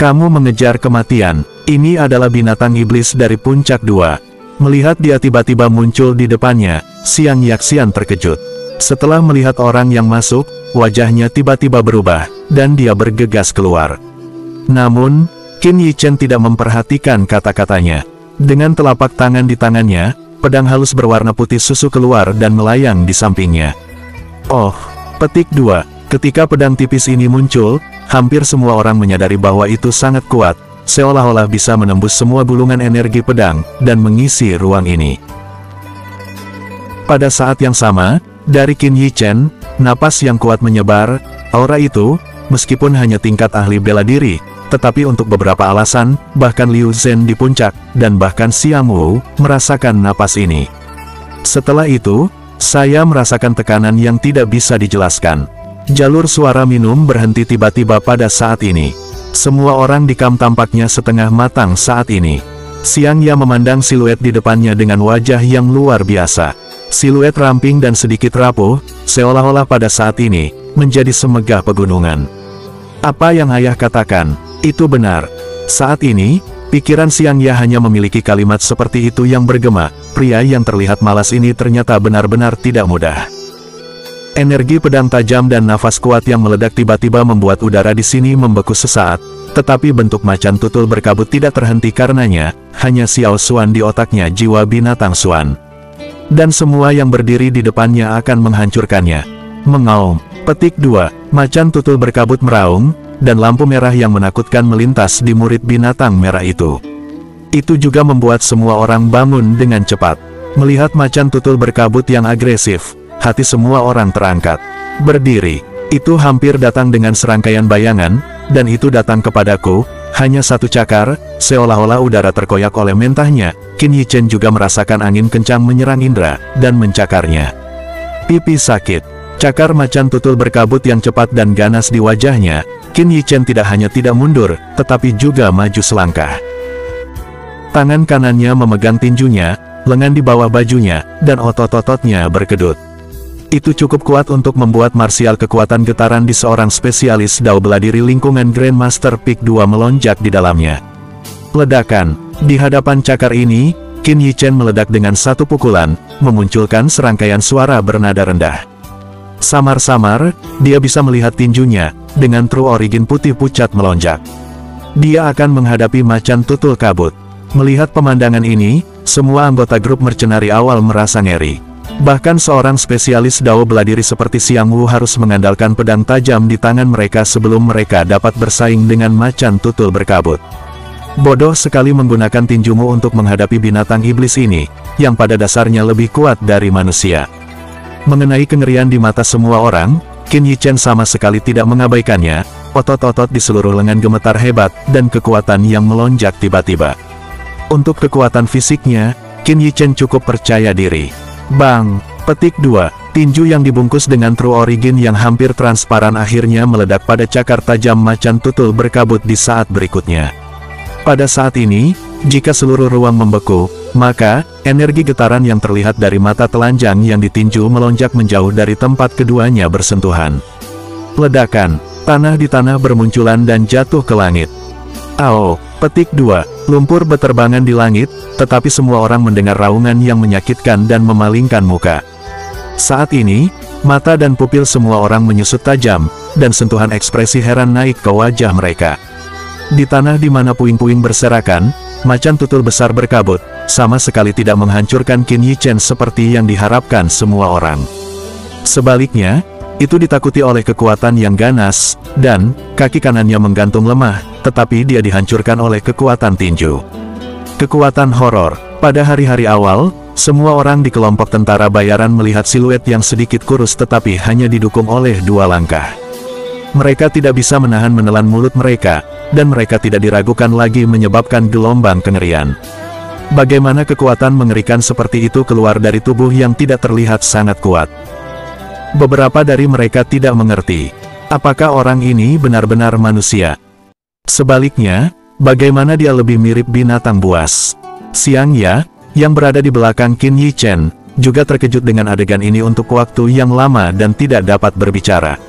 Kamu mengejar kematian, ini adalah binatang iblis dari puncak 2. Melihat dia tiba-tiba muncul di depannya, Xiang Yaxian terkejut. Setelah melihat orang yang masuk, wajahnya tiba-tiba berubah, dan dia bergegas keluar. Namun, Qin Yichen tidak memperhatikan kata-katanya. Dengan telapak tangan di tangannya, pedang halus berwarna putih susu keluar dan melayang di sampingnya. Oh, petik 2. Ketika pedang tipis ini muncul, hampir semua orang menyadari bahwa itu sangat kuat, seolah-olah bisa menembus semua bulungan energi pedang, dan mengisi ruang ini. Pada saat yang sama, dari Qin Yichen, napas yang kuat menyebar, aura itu, meskipun hanya tingkat ahli bela diri, tetapi untuk beberapa alasan, bahkan Liu Zhen di puncak, dan bahkan Xiang Wu, merasakan napas ini. Setelah itu, saya merasakan tekanan yang tidak bisa dijelaskan. Jalur suara minum berhenti tiba-tiba pada saat ini. Semua orang di kamp tampaknya setengah matang saat ini. Xiangya memandang siluet di depannya dengan wajah yang luar biasa. Siluet ramping dan sedikit rapuh, seolah-olah pada saat ini, menjadi semegah pegunungan. Apa yang ayah katakan, itu benar. Saat ini, pikiran Xiangya hanya memiliki kalimat seperti itu yang bergema, pria yang terlihat malas ini ternyata benar-benar tidak mudah. Energi pedang tajam dan nafas kuat yang meledak tiba-tiba membuat udara di sini membeku sesaat, tetapi bentuk macan tutul berkabut tidak terhenti karenanya, hanya Xiao Xuan di otaknya jiwa binatang Xuan. Dan semua yang berdiri di depannya akan menghancurkannya. Mengaum, petik 2, macan tutul berkabut meraung, dan lampu merah yang menakutkan melintas di murid binatang merah itu. Itu juga membuat semua orang bangun dengan cepat. Melihat macan tutul berkabut yang agresif, hati semua orang terangkat. Berdiri, itu hampir datang dengan serangkaian bayangan, dan itu datang kepadaku, hanya satu cakar, seolah-olah udara terkoyak oleh mentahnya. Qin Yichen juga merasakan angin kencang menyerang indera, dan mencakarnya. Pipi sakit. Cakar macan tutul berkabut yang cepat dan ganas di wajahnya, Qin Yichen tidak hanya tidak mundur, tetapi juga maju selangkah. Tangan kanannya memegang tinjunya, lengan di bawah bajunya, dan otot-ototnya berkedut. Itu cukup kuat untuk membuat marsial kekuatan getaran di seorang spesialis dao bela diri lingkungan Grandmaster Peak 2 melonjak di dalamnya. Ledakan. Di hadapan cakar ini, Qin Yichen meledak dengan satu pukulan, memunculkan serangkaian suara bernada rendah. Samar-samar, dia bisa melihat tinjunya, dengan True Origin putih pucat melonjak. Dia akan menghadapi macan tutul kabut. Melihat pemandangan ini, semua anggota grup mercenari awal merasa ngeri. Bahkan seorang spesialis Dao bela diri seperti Xiang Wu harus mengandalkan pedang tajam di tangan mereka sebelum mereka dapat bersaing dengan macan tutul berkabut. Bodoh sekali menggunakan tinjumu untuk menghadapi binatang iblis ini, yang pada dasarnya lebih kuat dari manusia. Mengenai kengerian di mata semua orang, Qin Yichen sama sekali tidak mengabaikannya. Otot-otot di seluruh lengan gemetar hebat, dan kekuatan yang melonjak tiba-tiba. Untuk kekuatan fisiknya, Qin Yichen cukup percaya diri. Bang! Petik 2. Tinju yang dibungkus dengan True Origin yang hampir transparan akhirnya meledak pada cakar tajam macan tutul berkabut di saat berikutnya. Pada saat ini, jika seluruh ruang membeku, maka, energi getaran yang terlihat dari mata telanjang yang ditinju melonjak menjauh dari tempat keduanya bersentuhan. Ledakan, tanah di tanah bermunculan dan jatuh ke langit. Ao, petik 2, lumpur beterbangan di langit, tetapi semua orang mendengar raungan yang menyakitkan dan memalingkan muka. Saat ini, mata dan pupil semua orang menyusut tajam, dan sentuhan ekspresi heran naik ke wajah mereka. Di tanah di mana puing-puing berserakan, macan tutul besar berkabut, sama sekali tidak menghancurkan Qin Yichen seperti yang diharapkan semua orang. Sebaliknya, itu ditakuti oleh kekuatan yang ganas, dan kaki kanannya menggantung lemah, tetapi dia dihancurkan oleh kekuatan tinju. Kekuatan horor. Pada hari-hari awal, semua orang di kelompok tentara bayaran melihat siluet yang sedikit kurus tetapi hanya didukung oleh 2 langkah. Mereka tidak bisa menahan menelan mulut mereka, dan mereka tidak diragukan lagi menyebabkan gelombang kengerian. Bagaimana kekuatan mengerikan seperti itu keluar dari tubuh yang tidak terlihat sangat kuat? Beberapa dari mereka tidak mengerti, apakah orang ini benar-benar manusia. Sebaliknya, bagaimana dia lebih mirip binatang buas? Xiang Ya, yang berada di belakang Qin Yichen, juga terkejut dengan adegan ini untuk waktu yang lama dan tidak dapat berbicara.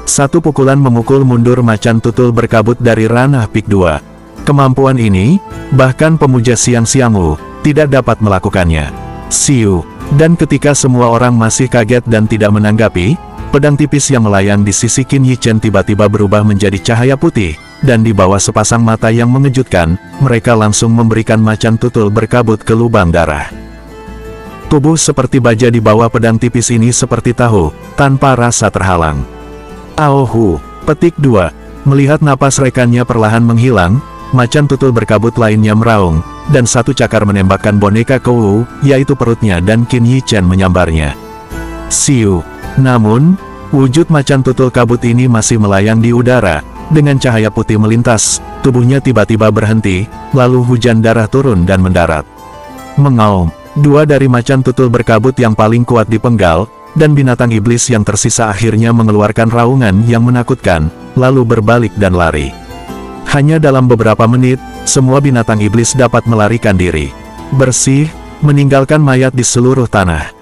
Satu pukulan memukul mundur macan tutul berkabut dari ranah Pik 2. Kemampuan ini, bahkan pemuja Xiang Wu, tidak dapat melakukannya. Siu. Dan ketika semua orang masih kaget dan tidak menanggapi, pedang tipis yang melayang di sisi Qin Yichen tiba-tiba berubah menjadi cahaya putih, dan di bawah sepasang mata yang mengejutkan, mereka langsung memberikan macan tutul berkabut ke lubang darah. Tubuh seperti baja di bawah pedang tipis ini seperti tahu, tanpa rasa terhalang. Aohu, petik 2. Melihat napas rekannya perlahan menghilang, macan tutul berkabut lainnya meraung, dan satu cakar menembakkan boneka ke Wu, yaitu perutnya dan Qin Yichen menyambarnya. Siu. Namun, wujud macan tutul kabut ini masih melayang di udara, dengan cahaya putih melintas, tubuhnya tiba-tiba berhenti, lalu hujan darah turun dan mendarat. Mengaum. 2 dari macan tutul berkabut yang paling kuat dipenggal, dan binatang iblis yang tersisa akhirnya mengeluarkan raungan yang menakutkan, lalu berbalik dan lari. Hanya dalam beberapa menit, semua binatang iblis dapat melarikan diri. Bersih, meninggalkan mayat di seluruh tanah.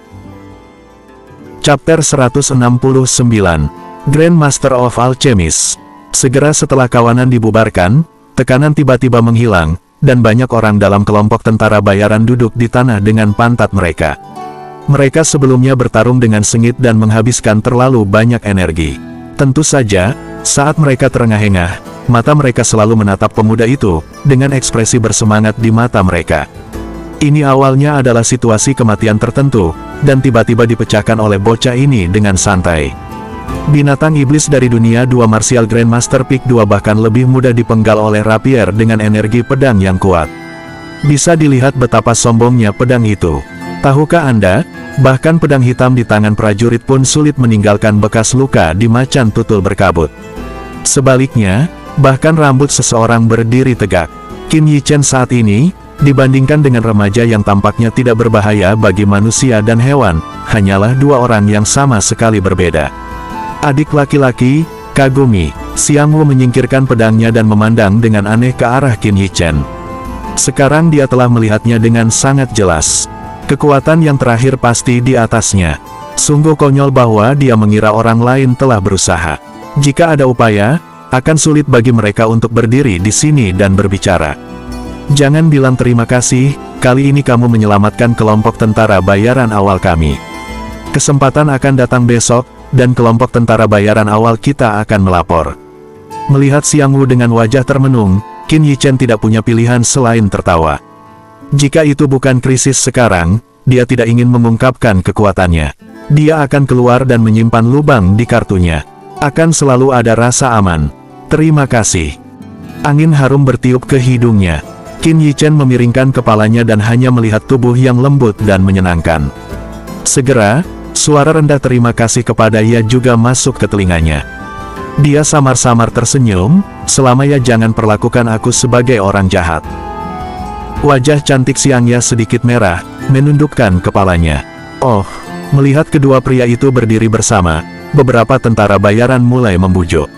Chapter 169. Grand Master of Alchemist. Segera setelah kawanan dibubarkan, tekanan tiba-tiba menghilang, dan banyak orang dalam kelompok tentara bayaran duduk di tanah dengan pantat mereka. Mereka sebelumnya bertarung dengan sengit dan menghabiskan terlalu banyak energi. Tentu saja, saat mereka terengah-engah, mata mereka selalu menatap pemuda itu, dengan ekspresi bersemangat di mata mereka. Ini awalnya adalah situasi kematian tertentu, dan tiba-tiba dipecahkan oleh bocah ini dengan santai. Binatang iblis dari dunia 2 Martial Grandmaster Pik 2 bahkan lebih mudah dipenggal oleh rapier dengan energi pedang yang kuat. Bisa dilihat betapa sombongnya pedang itu. Tahukah Anda, bahkan pedang hitam di tangan prajurit pun sulit meninggalkan bekas luka di macan tutul berkabut. Sebaliknya, bahkan rambut seseorang berdiri tegak. Qin Yichen saat ini, dibandingkan dengan remaja yang tampaknya tidak berbahaya bagi manusia dan hewan, hanyalah 2 orang yang sama sekali berbeda. Adik laki-laki, Kagumi. Xiang Wu menyingkirkan pedangnya dan memandang dengan aneh ke arah Qin Yichen. Sekarang dia telah melihatnya dengan sangat jelas. Kekuatan yang terakhir pasti di atasnya. Sungguh konyol bahwa dia mengira orang lain telah berusaha. Jika ada upaya, akan sulit bagi mereka untuk berdiri di sini dan berbicara. Jangan bilang terima kasih, kali ini kamu menyelamatkan kelompok tentara bayaran awal kami. Kesempatan akan datang besok, dan kelompok tentara bayaran awal kita akan melapor. Melihat Xiang Wu dengan wajah termenung, Qin Yichen tidak punya pilihan selain tertawa. Jika itu bukan krisis sekarang, dia tidak ingin mengungkapkan kekuatannya. Dia akan keluar dan menyimpan lubang di kartunya. Akan selalu ada rasa aman. Terima kasih. Angin harum bertiup ke hidungnya. Qin Yichen memiringkan kepalanya dan hanya melihat tubuh yang lembut dan menyenangkan. Segera, suara rendah terima kasih kepada ia juga masuk ke telinganya. Dia samar-samar tersenyum, selama ya jangan perlakukan aku sebagai orang jahat. Wajah cantik Xiangya sedikit merah, menundukkan kepalanya. Oh, melihat kedua pria itu berdiri bersama, beberapa tentara bayaran mulai membujuk.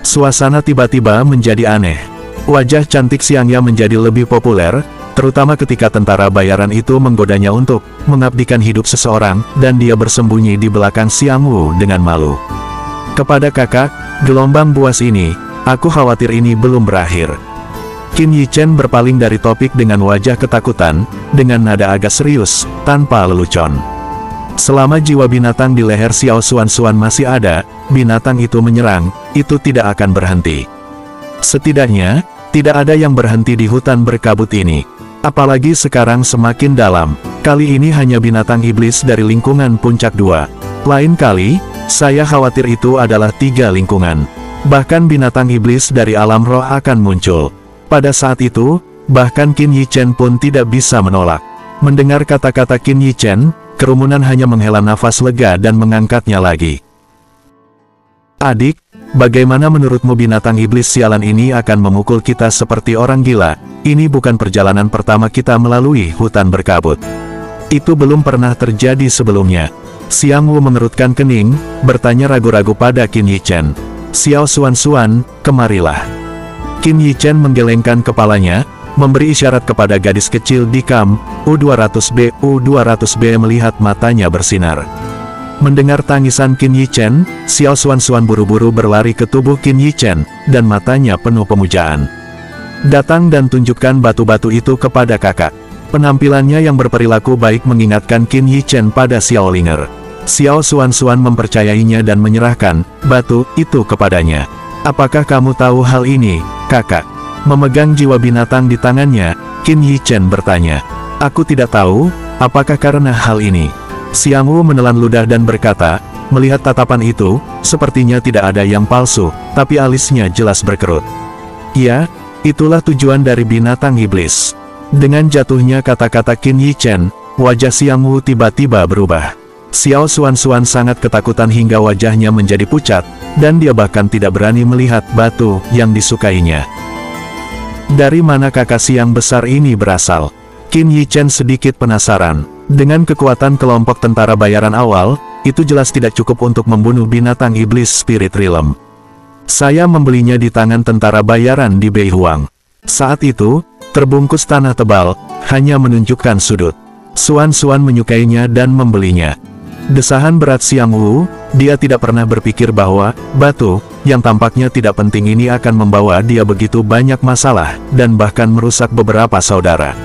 Suasana tiba-tiba menjadi aneh. Wajah cantik Xiangya menjadi lebih populer, terutama ketika tentara bayaran itu menggodanya untuk mengabdikan hidup seseorang, dan dia bersembunyi di belakang Xiang Wu dengan malu. Kepada kakak, gelombang buas ini, aku khawatir ini belum berakhir. Qin Yichen berpaling dari topik dengan wajah ketakutan, dengan nada agak serius, tanpa lelucon. Selama jiwa binatang di leher Xiao Xuan masih ada, binatang itu menyerang, itu tidak akan berhenti. Setidaknya, tidak ada yang berhenti di hutan berkabut ini. Apalagi sekarang semakin dalam, kali ini hanya binatang iblis dari lingkungan puncak 2. Lain kali, saya khawatir itu adalah 3 lingkungan. Bahkan binatang iblis dari alam roh akan muncul. Pada saat itu, bahkan Qin Yichen pun tidak bisa menolak. Mendengar kata-kata Qin Yichen, kerumunan hanya menghela nafas lega dan mengangkatnya lagi. Adik, bagaimana menurutmu binatang iblis sialan ini akan memukul kita seperti orang gila? Ini bukan perjalanan pertama kita melalui hutan berkabut. Itu belum pernah terjadi sebelumnya. Xiang Wu mengerutkan kening, bertanya ragu-ragu pada Qin Yichen. Xiao Xuan, kemarilah. Qin Yichen menggelengkan kepalanya, memberi isyarat kepada gadis kecil di kam, U200B. U200B melihat matanya bersinar. Mendengar tangisan Qin Yichen, Xiao Xuan buru-buru berlari ke tubuh Qin Yichen, dan matanya penuh pemujaan. Datang dan tunjukkan batu-batu itu kepada kakak. Penampilannya yang berperilaku baik mengingatkan Qin Yichen pada Xiao Linger. Xiao Xuan mempercayainya dan menyerahkan batu itu kepadanya. Apakah kamu tahu hal ini, kakak? Memegang jiwa binatang di tangannya, Qin Yichen bertanya. Aku tidak tahu, apakah karena hal ini? Xiang Wu menelan ludah dan berkata, melihat tatapan itu, sepertinya tidak ada yang palsu, tapi alisnya jelas berkerut. Ya, itulah tujuan dari binatang iblis. Dengan jatuhnya kata-kata Qin Yichen, wajah Xiang Wu tiba-tiba berubah. Xiao Xuan sangat ketakutan hingga wajahnya menjadi pucat, dan dia bahkan tidak berani melihat batu yang disukainya. Dari mana kakak Xiang besar ini berasal? Qin Yichen sedikit penasaran. Dengan kekuatan kelompok tentara bayaran awal, itu jelas tidak cukup untuk membunuh binatang iblis Spirit Realm. Saya membelinya di tangan tentara bayaran di Beihuang. Saat itu, terbungkus tanah tebal, hanya menunjukkan sudut. Xuan menyukainya dan membelinya. Desahan berat Xiang Wu, dia tidak pernah berpikir bahwa batu yang tampaknya tidak penting ini akan membawa dia begitu banyak masalah, dan bahkan merusak beberapa saudara.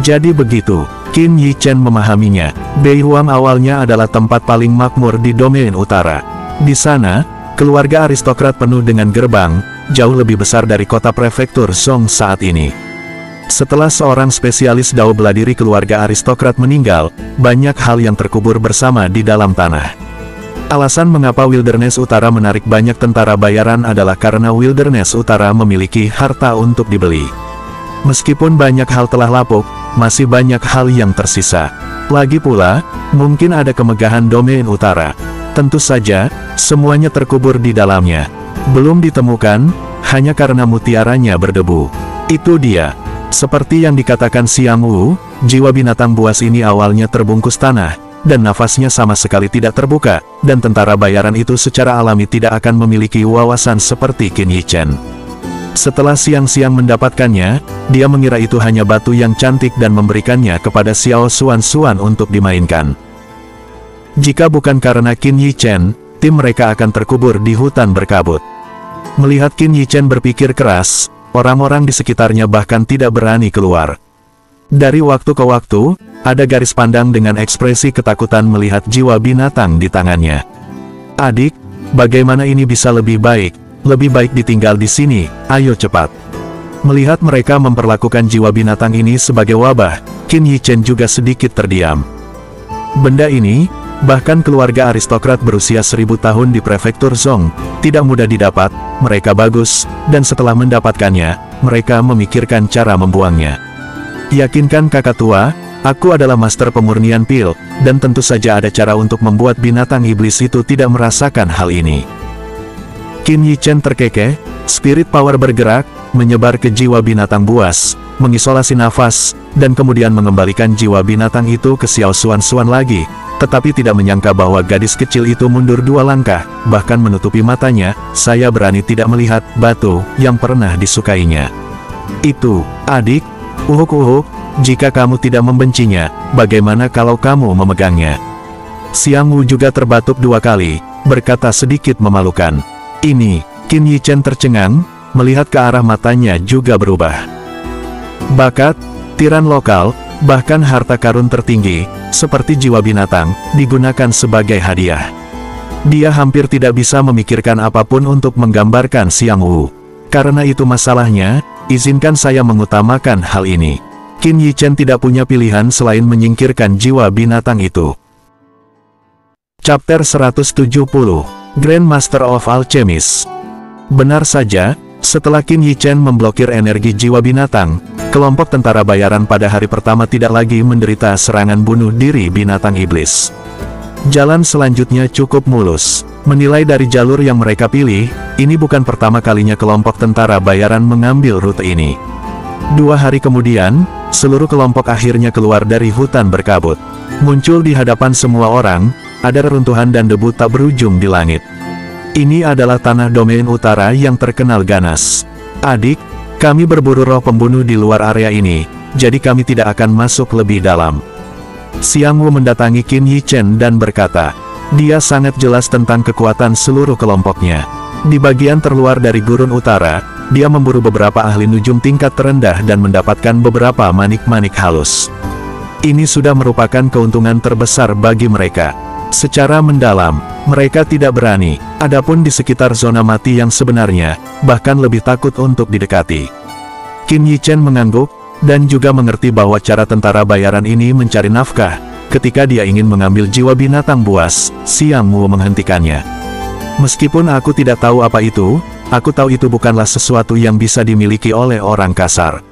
Jadi begitu, Qin Yichen memahaminya. Beihuang awalnya adalah tempat paling makmur di domain utara. Di sana, keluarga aristokrat penuh dengan gerbang, jauh lebih besar dari kota prefektur Song saat ini. Setelah seorang spesialis dao bela diri keluarga aristokrat meninggal, banyak hal yang terkubur bersama di dalam tanah. Alasan mengapa Wilderness Utara menarik banyak tentara bayaran adalah karena Wilderness Utara memiliki harta untuk dibeli. Meskipun banyak hal telah lapuk, masih banyak hal yang tersisa. Lagi pula, mungkin ada kemegahan domain utara. Tentu saja, semuanya terkubur di dalamnya. Belum ditemukan, hanya karena mutiaranya berdebu. Itu dia. Seperti yang dikatakan Xiang Wu, jiwa binatang buas ini awalnya terbungkus tanah, dan nafasnya sama sekali tidak terbuka, dan tentara bayaran itu secara alami tidak akan memiliki wawasan seperti Qin Yichen. Setelah siang-siang mendapatkannya, dia mengira itu hanya batu yang cantik dan memberikannya kepada Xiao Xuan untuk dimainkan. Jika bukan karena Qin Yichen, tim mereka akan terkubur di hutan berkabut. Melihat Qin Yichen berpikir keras, orang-orang di sekitarnya bahkan tidak berani keluar. Dari waktu ke waktu, ada garis pandang dengan ekspresi ketakutan melihat jiwa binatang di tangannya. Adik, bagaimana ini bisa lebih baik? Lebih baik ditinggal di sini, ayo cepat. Melihat mereka memperlakukan jiwa binatang ini sebagai wabah, Qin Yichen juga sedikit terdiam. Benda ini, bahkan keluarga aristokrat berusia 1000 tahun di prefektur Zhong, tidak mudah didapat, mereka bagus, dan setelah mendapatkannya, mereka memikirkan cara membuangnya. Yakinkan kakak tua, aku adalah master pemurnian pil, dan tentu saja ada cara untuk membuat binatang iblis itu tidak merasakan hal ini. Qin Yichen terkekeh, spirit power bergerak, menyebar ke jiwa binatang buas, mengisolasi nafas, dan kemudian mengembalikan jiwa binatang itu ke Xiao Xuan lagi. Tetapi tidak menyangka bahwa gadis kecil itu mundur 2 langkah, bahkan menutupi matanya. Saya berani tidak melihat batu yang pernah disukainya. Itu, adik, uhuk-uhuk, jika kamu tidak membencinya, bagaimana kalau kamu memegangnya? Xiang Wu juga terbatuk 2 kali, berkata sedikit memalukan. Ini, Qin Yichen tercengang, melihat ke arah matanya juga berubah. Bakat, tiran lokal, bahkan harta karun tertinggi, seperti jiwa binatang, digunakan sebagai hadiah. Dia hampir tidak bisa memikirkan apapun untuk menggambarkan Xiang Wu. Karena itu masalahnya, izinkan saya mengutamakan hal ini. Qin Yichen tidak punya pilihan selain menyingkirkan jiwa binatang itu. Chapter 170, Grand Master of Alchemist. Benar saja, setelah Qin Yichen memblokir energi jiwa binatang, kelompok tentara bayaran pada hari pertama tidak lagi menderita serangan bunuh diri binatang iblis. Jalan selanjutnya cukup mulus. Menilai dari jalur yang mereka pilih, ini bukan pertama kalinya kelompok tentara bayaran mengambil rute ini. 2 hari kemudian, seluruh kelompok akhirnya keluar dari hutan berkabut. Muncul di hadapan semua orang, ada reruntuhan dan debu tak berujung di langit. Ini adalah tanah domain utara yang terkenal ganas. Adik, kami berburu roh pembunuh di luar area ini, jadi kami tidak akan masuk lebih dalam. Xiang Wu mendatangi Qin Yichen dan berkata, dia sangat jelas tentang kekuatan seluruh kelompoknya. Di bagian terluar dari gurun utara, dia memburu beberapa ahli nujum tingkat terendah dan mendapatkan beberapa manik-manik halus. Ini sudah merupakan keuntungan terbesar bagi mereka. Secara mendalam, mereka tidak berani, adapun di sekitar zona mati yang sebenarnya, bahkan lebih takut untuk didekati. Qin Yichen mengangguk, dan juga mengerti bahwa cara tentara bayaran ini mencari nafkah. Ketika dia ingin mengambil jiwa binatang buas, Xiang Wu menghentikannya. Meskipun aku tidak tahu apa itu, aku tahu itu bukanlah sesuatu yang bisa dimiliki oleh orang kasar.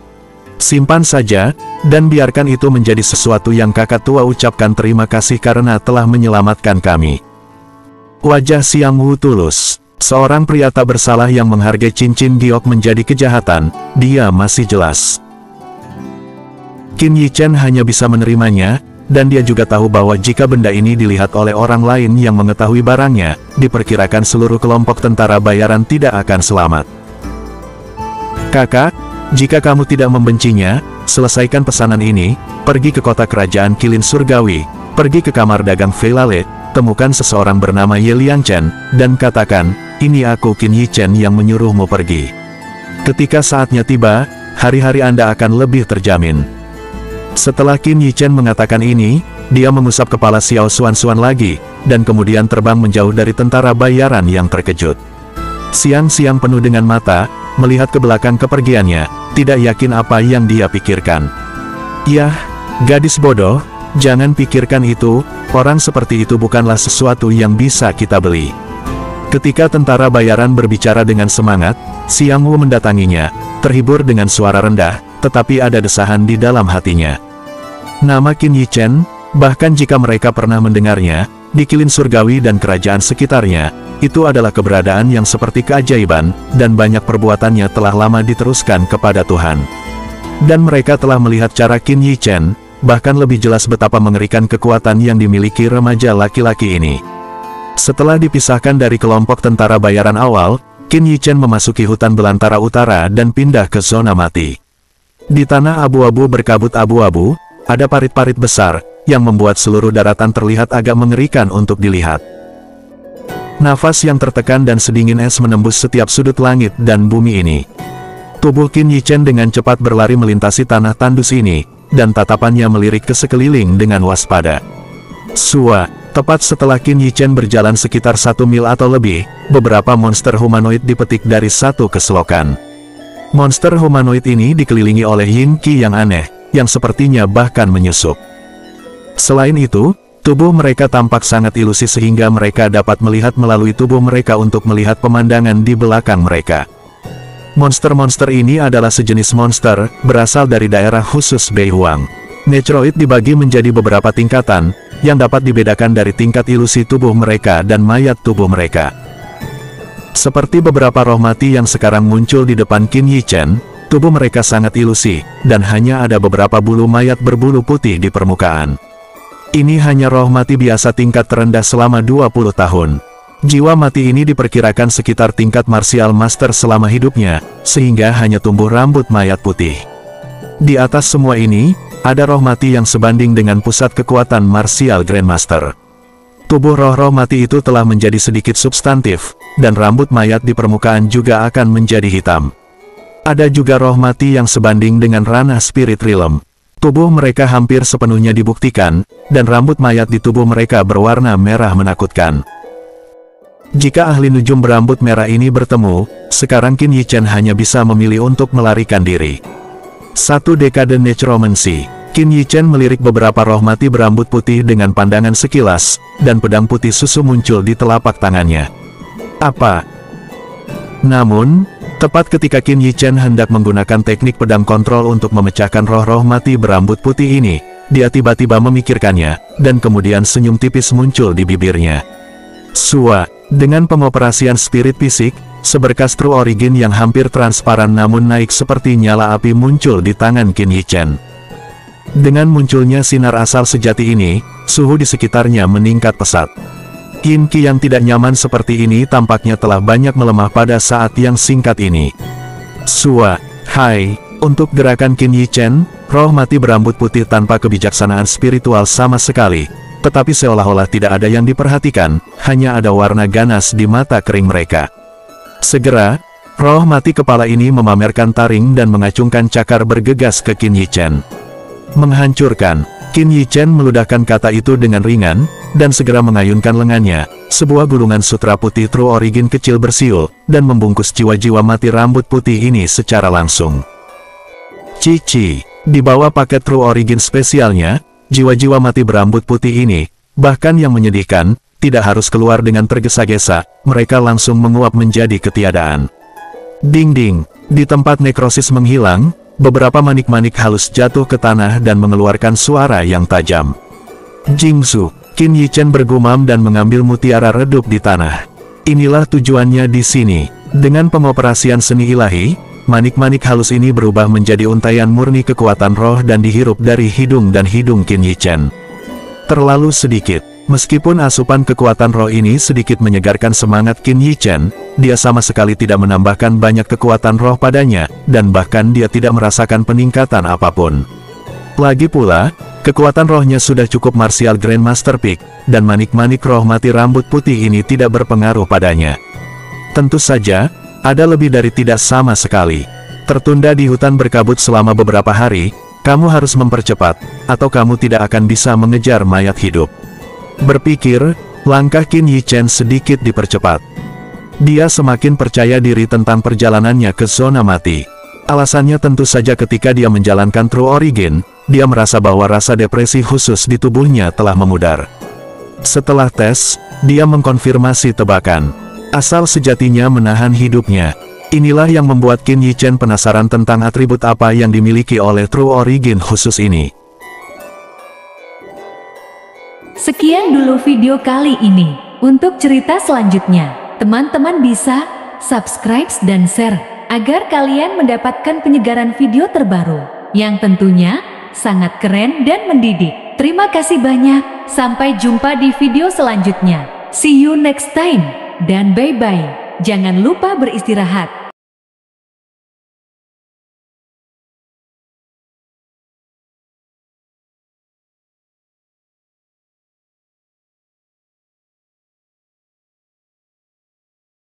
Simpan saja, dan biarkan itu menjadi sesuatu yang kakak tua ucapkan terima kasih karena telah menyelamatkan kami. Wajah Xiang Wu tulus. Seorang pria tak bersalah yang menghargai cincin giok menjadi kejahatan, dia masih jelas. Qin Yichen hanya bisa menerimanya, dan dia juga tahu bahwa jika benda ini dilihat oleh orang lain yang mengetahui barangnya, diperkirakan seluruh kelompok tentara bayaran tidak akan selamat. Kakak, jika kamu tidak membencinya, selesaikan pesanan ini, pergi ke kota kerajaan Kilin Surgawi, pergi ke kamar dagang Fei Lale, temukan seseorang bernama Ye Liangchen, dan katakan, ini aku Qin Yichen yang menyuruhmu pergi. Ketika saatnya tiba, hari-hari Anda akan lebih terjamin. Setelah Qin Yichen mengatakan ini, dia mengusap kepala Xiao Xuan lagi, dan kemudian terbang menjauh dari tentara bayaran yang terkejut. Siang-siang penuh dengan mata, melihat ke belakang kepergiannya, tidak yakin apa yang dia pikirkan. Yah, gadis bodoh, jangan pikirkan itu, orang seperti itu bukanlah sesuatu yang bisa kita beli. Ketika tentara bayaran berbicara dengan semangat, Xiang Wu mendatanginya, terhibur dengan suara rendah, tetapi ada desahan di dalam hatinya. Nama Qin Yichen, bahkan jika mereka pernah mendengarnya, di Kilin Surgawi dan kerajaan sekitarnya, itu adalah keberadaan yang seperti keajaiban, dan banyak perbuatannya telah lama diteruskan kepada Tuhan. Dan mereka telah melihat cara Qin Yichen, bahkan lebih jelas betapa mengerikan kekuatan yang dimiliki remaja laki-laki ini. Setelah dipisahkan dari kelompok tentara bayaran awal, Qin Yichen memasuki hutan belantara utara dan pindah ke zona mati. Di tanah abu-abu berkabut abu-abu, ada parit-parit besar, yang membuat seluruh daratan terlihat agak mengerikan untuk dilihat. Nafas yang tertekan dan sedingin es menembus setiap sudut langit dan bumi ini. Tubuh Qin Yichen dengan cepat berlari melintasi tanah tandus ini, dan tatapannya melirik ke sekeliling dengan waspada. Tepat setelah Qin Yichen berjalan sekitar 1 mil atau lebih, beberapa monster humanoid dipetik dari satu keselokan. Monster humanoid ini dikelilingi oleh Yin Qi yang aneh, yang sepertinya bahkan menyusup. Selain itu, tubuh mereka tampak sangat ilusi sehingga mereka dapat melihat melalui tubuh mereka untuk melihat pemandangan di belakang mereka. Monster-monster ini adalah sejenis monster, berasal dari daerah khusus Beihuang. Necroid dibagi menjadi beberapa tingkatan, yang dapat dibedakan dari tingkat ilusi tubuh mereka dan mayat tubuh mereka. Seperti beberapa roh mati yang sekarang muncul di depan Qin Yichen, tubuh mereka sangat ilusi, dan hanya ada beberapa bulu mayat berbulu putih di permukaan. Ini hanya roh mati biasa tingkat terendah selama 20 tahun. Jiwa mati ini diperkirakan sekitar tingkat martial master selama hidupnya, sehingga hanya tumbuh rambut mayat putih. Di atas semua ini, ada roh mati yang sebanding dengan pusat kekuatan martial Grandmaster. Tubuh roh-roh mati itu telah menjadi sedikit substantif, dan rambut mayat di permukaan juga akan menjadi hitam. Ada juga roh mati yang sebanding dengan ranah Spirit Realm. Tubuh mereka hampir sepenuhnya dibuktikan, dan rambut mayat di tubuh mereka berwarna merah menakutkan. Jika ahli nujum berambut merah ini bertemu, sekarang Qin Yichen hanya bisa memilih untuk melarikan diri. Satu dekade necromancy, Qin Yichen melirik beberapa roh mati berambut putih dengan pandangan sekilas, dan pedang putih susu muncul di telapak tangannya. Apa? Namun, tepat ketika Qin Yichen hendak menggunakan teknik pedang kontrol untuk memecahkan roh-roh mati berambut putih ini, dia tiba-tiba memikirkannya, dan kemudian senyum tipis muncul di bibirnya. Sua, dengan pengoperasian spirit fisik, seberkas True Origin yang hampir transparan namun naik seperti nyala api muncul di tangan Qin Yichen. Dengan munculnya sinar asal sejati ini, suhu di sekitarnya meningkat pesat. Qin Qi yang tidak nyaman seperti ini tampaknya telah banyak melemah pada saat yang singkat ini. Sua, hai, untuk gerakan Qin Yichen, roh mati berambut putih tanpa kebijaksanaan spiritual sama sekali. Tetapi seolah-olah tidak ada yang diperhatikan, hanya ada warna ganas di mata kering mereka. Segera, roh mati kepala ini memamerkan taring dan mengacungkan cakar bergegas ke Qin Yichen. Menghancurkan, Qin Yichen meludahkan kata itu dengan ringan, dan segera mengayunkan lengannya. Sebuah gulungan sutra putih True Origin kecil bersiul, dan membungkus jiwa-jiwa mati rambut putih ini secara langsung. Cici, di bawah paket True Origin spesialnya, jiwa-jiwa mati berambut putih ini, bahkan yang menyedihkan, tidak harus keluar dengan tergesa-gesa, mereka langsung menguap menjadi ketiadaan. Ding-ding, di tempat nekrosis menghilang, beberapa manik-manik halus jatuh ke tanah dan mengeluarkan suara yang tajam. Jingsu, Qin Yichen bergumam dan mengambil mutiara redup di tanah. Inilah tujuannya di sini. Dengan pengoperasian seni ilahi, manik-manik halus ini berubah menjadi untaian murni kekuatan roh dan dihirup dari hidung dan hidung Qin Yichen. Terlalu sedikit. Meskipun asupan kekuatan roh ini sedikit menyegarkan semangat Qin Yichen, dia sama sekali tidak menambahkan banyak kekuatan roh padanya, dan bahkan dia tidak merasakan peningkatan apapun. Lagi pula, kekuatan rohnya sudah cukup martial Grandmaster Peak, dan manik-manik roh mati rambut putih ini tidak berpengaruh padanya. Tentu saja, ada lebih dari tidak sama sekali. Tertunda di hutan berkabut selama beberapa hari, kamu harus mempercepat, atau kamu tidak akan bisa mengejar mayat hidup. Berpikir, langkah Qin Yichen sedikit dipercepat. Dia semakin percaya diri tentang perjalanannya ke zona mati. Alasannya tentu saja ketika dia menjalankan True Origin, dia merasa bahwa rasa depresi khusus di tubuhnya telah memudar. Setelah tes, dia mengkonfirmasi tebakan. Asal sejatinya menahan hidupnya. Inilah yang membuat Qin Yichen penasaran tentang atribut apa yang dimiliki oleh True Origin khusus ini. Sekian dulu video kali ini. Untuk cerita selanjutnya, teman-teman bisa subscribe dan share, agar kalian mendapatkan penyegaran video terbaru, yang tentunya sangat keren dan mendidik. Terima kasih banyak, sampai jumpa di video selanjutnya. See you next time, dan bye-bye. Jangan lupa beristirahat.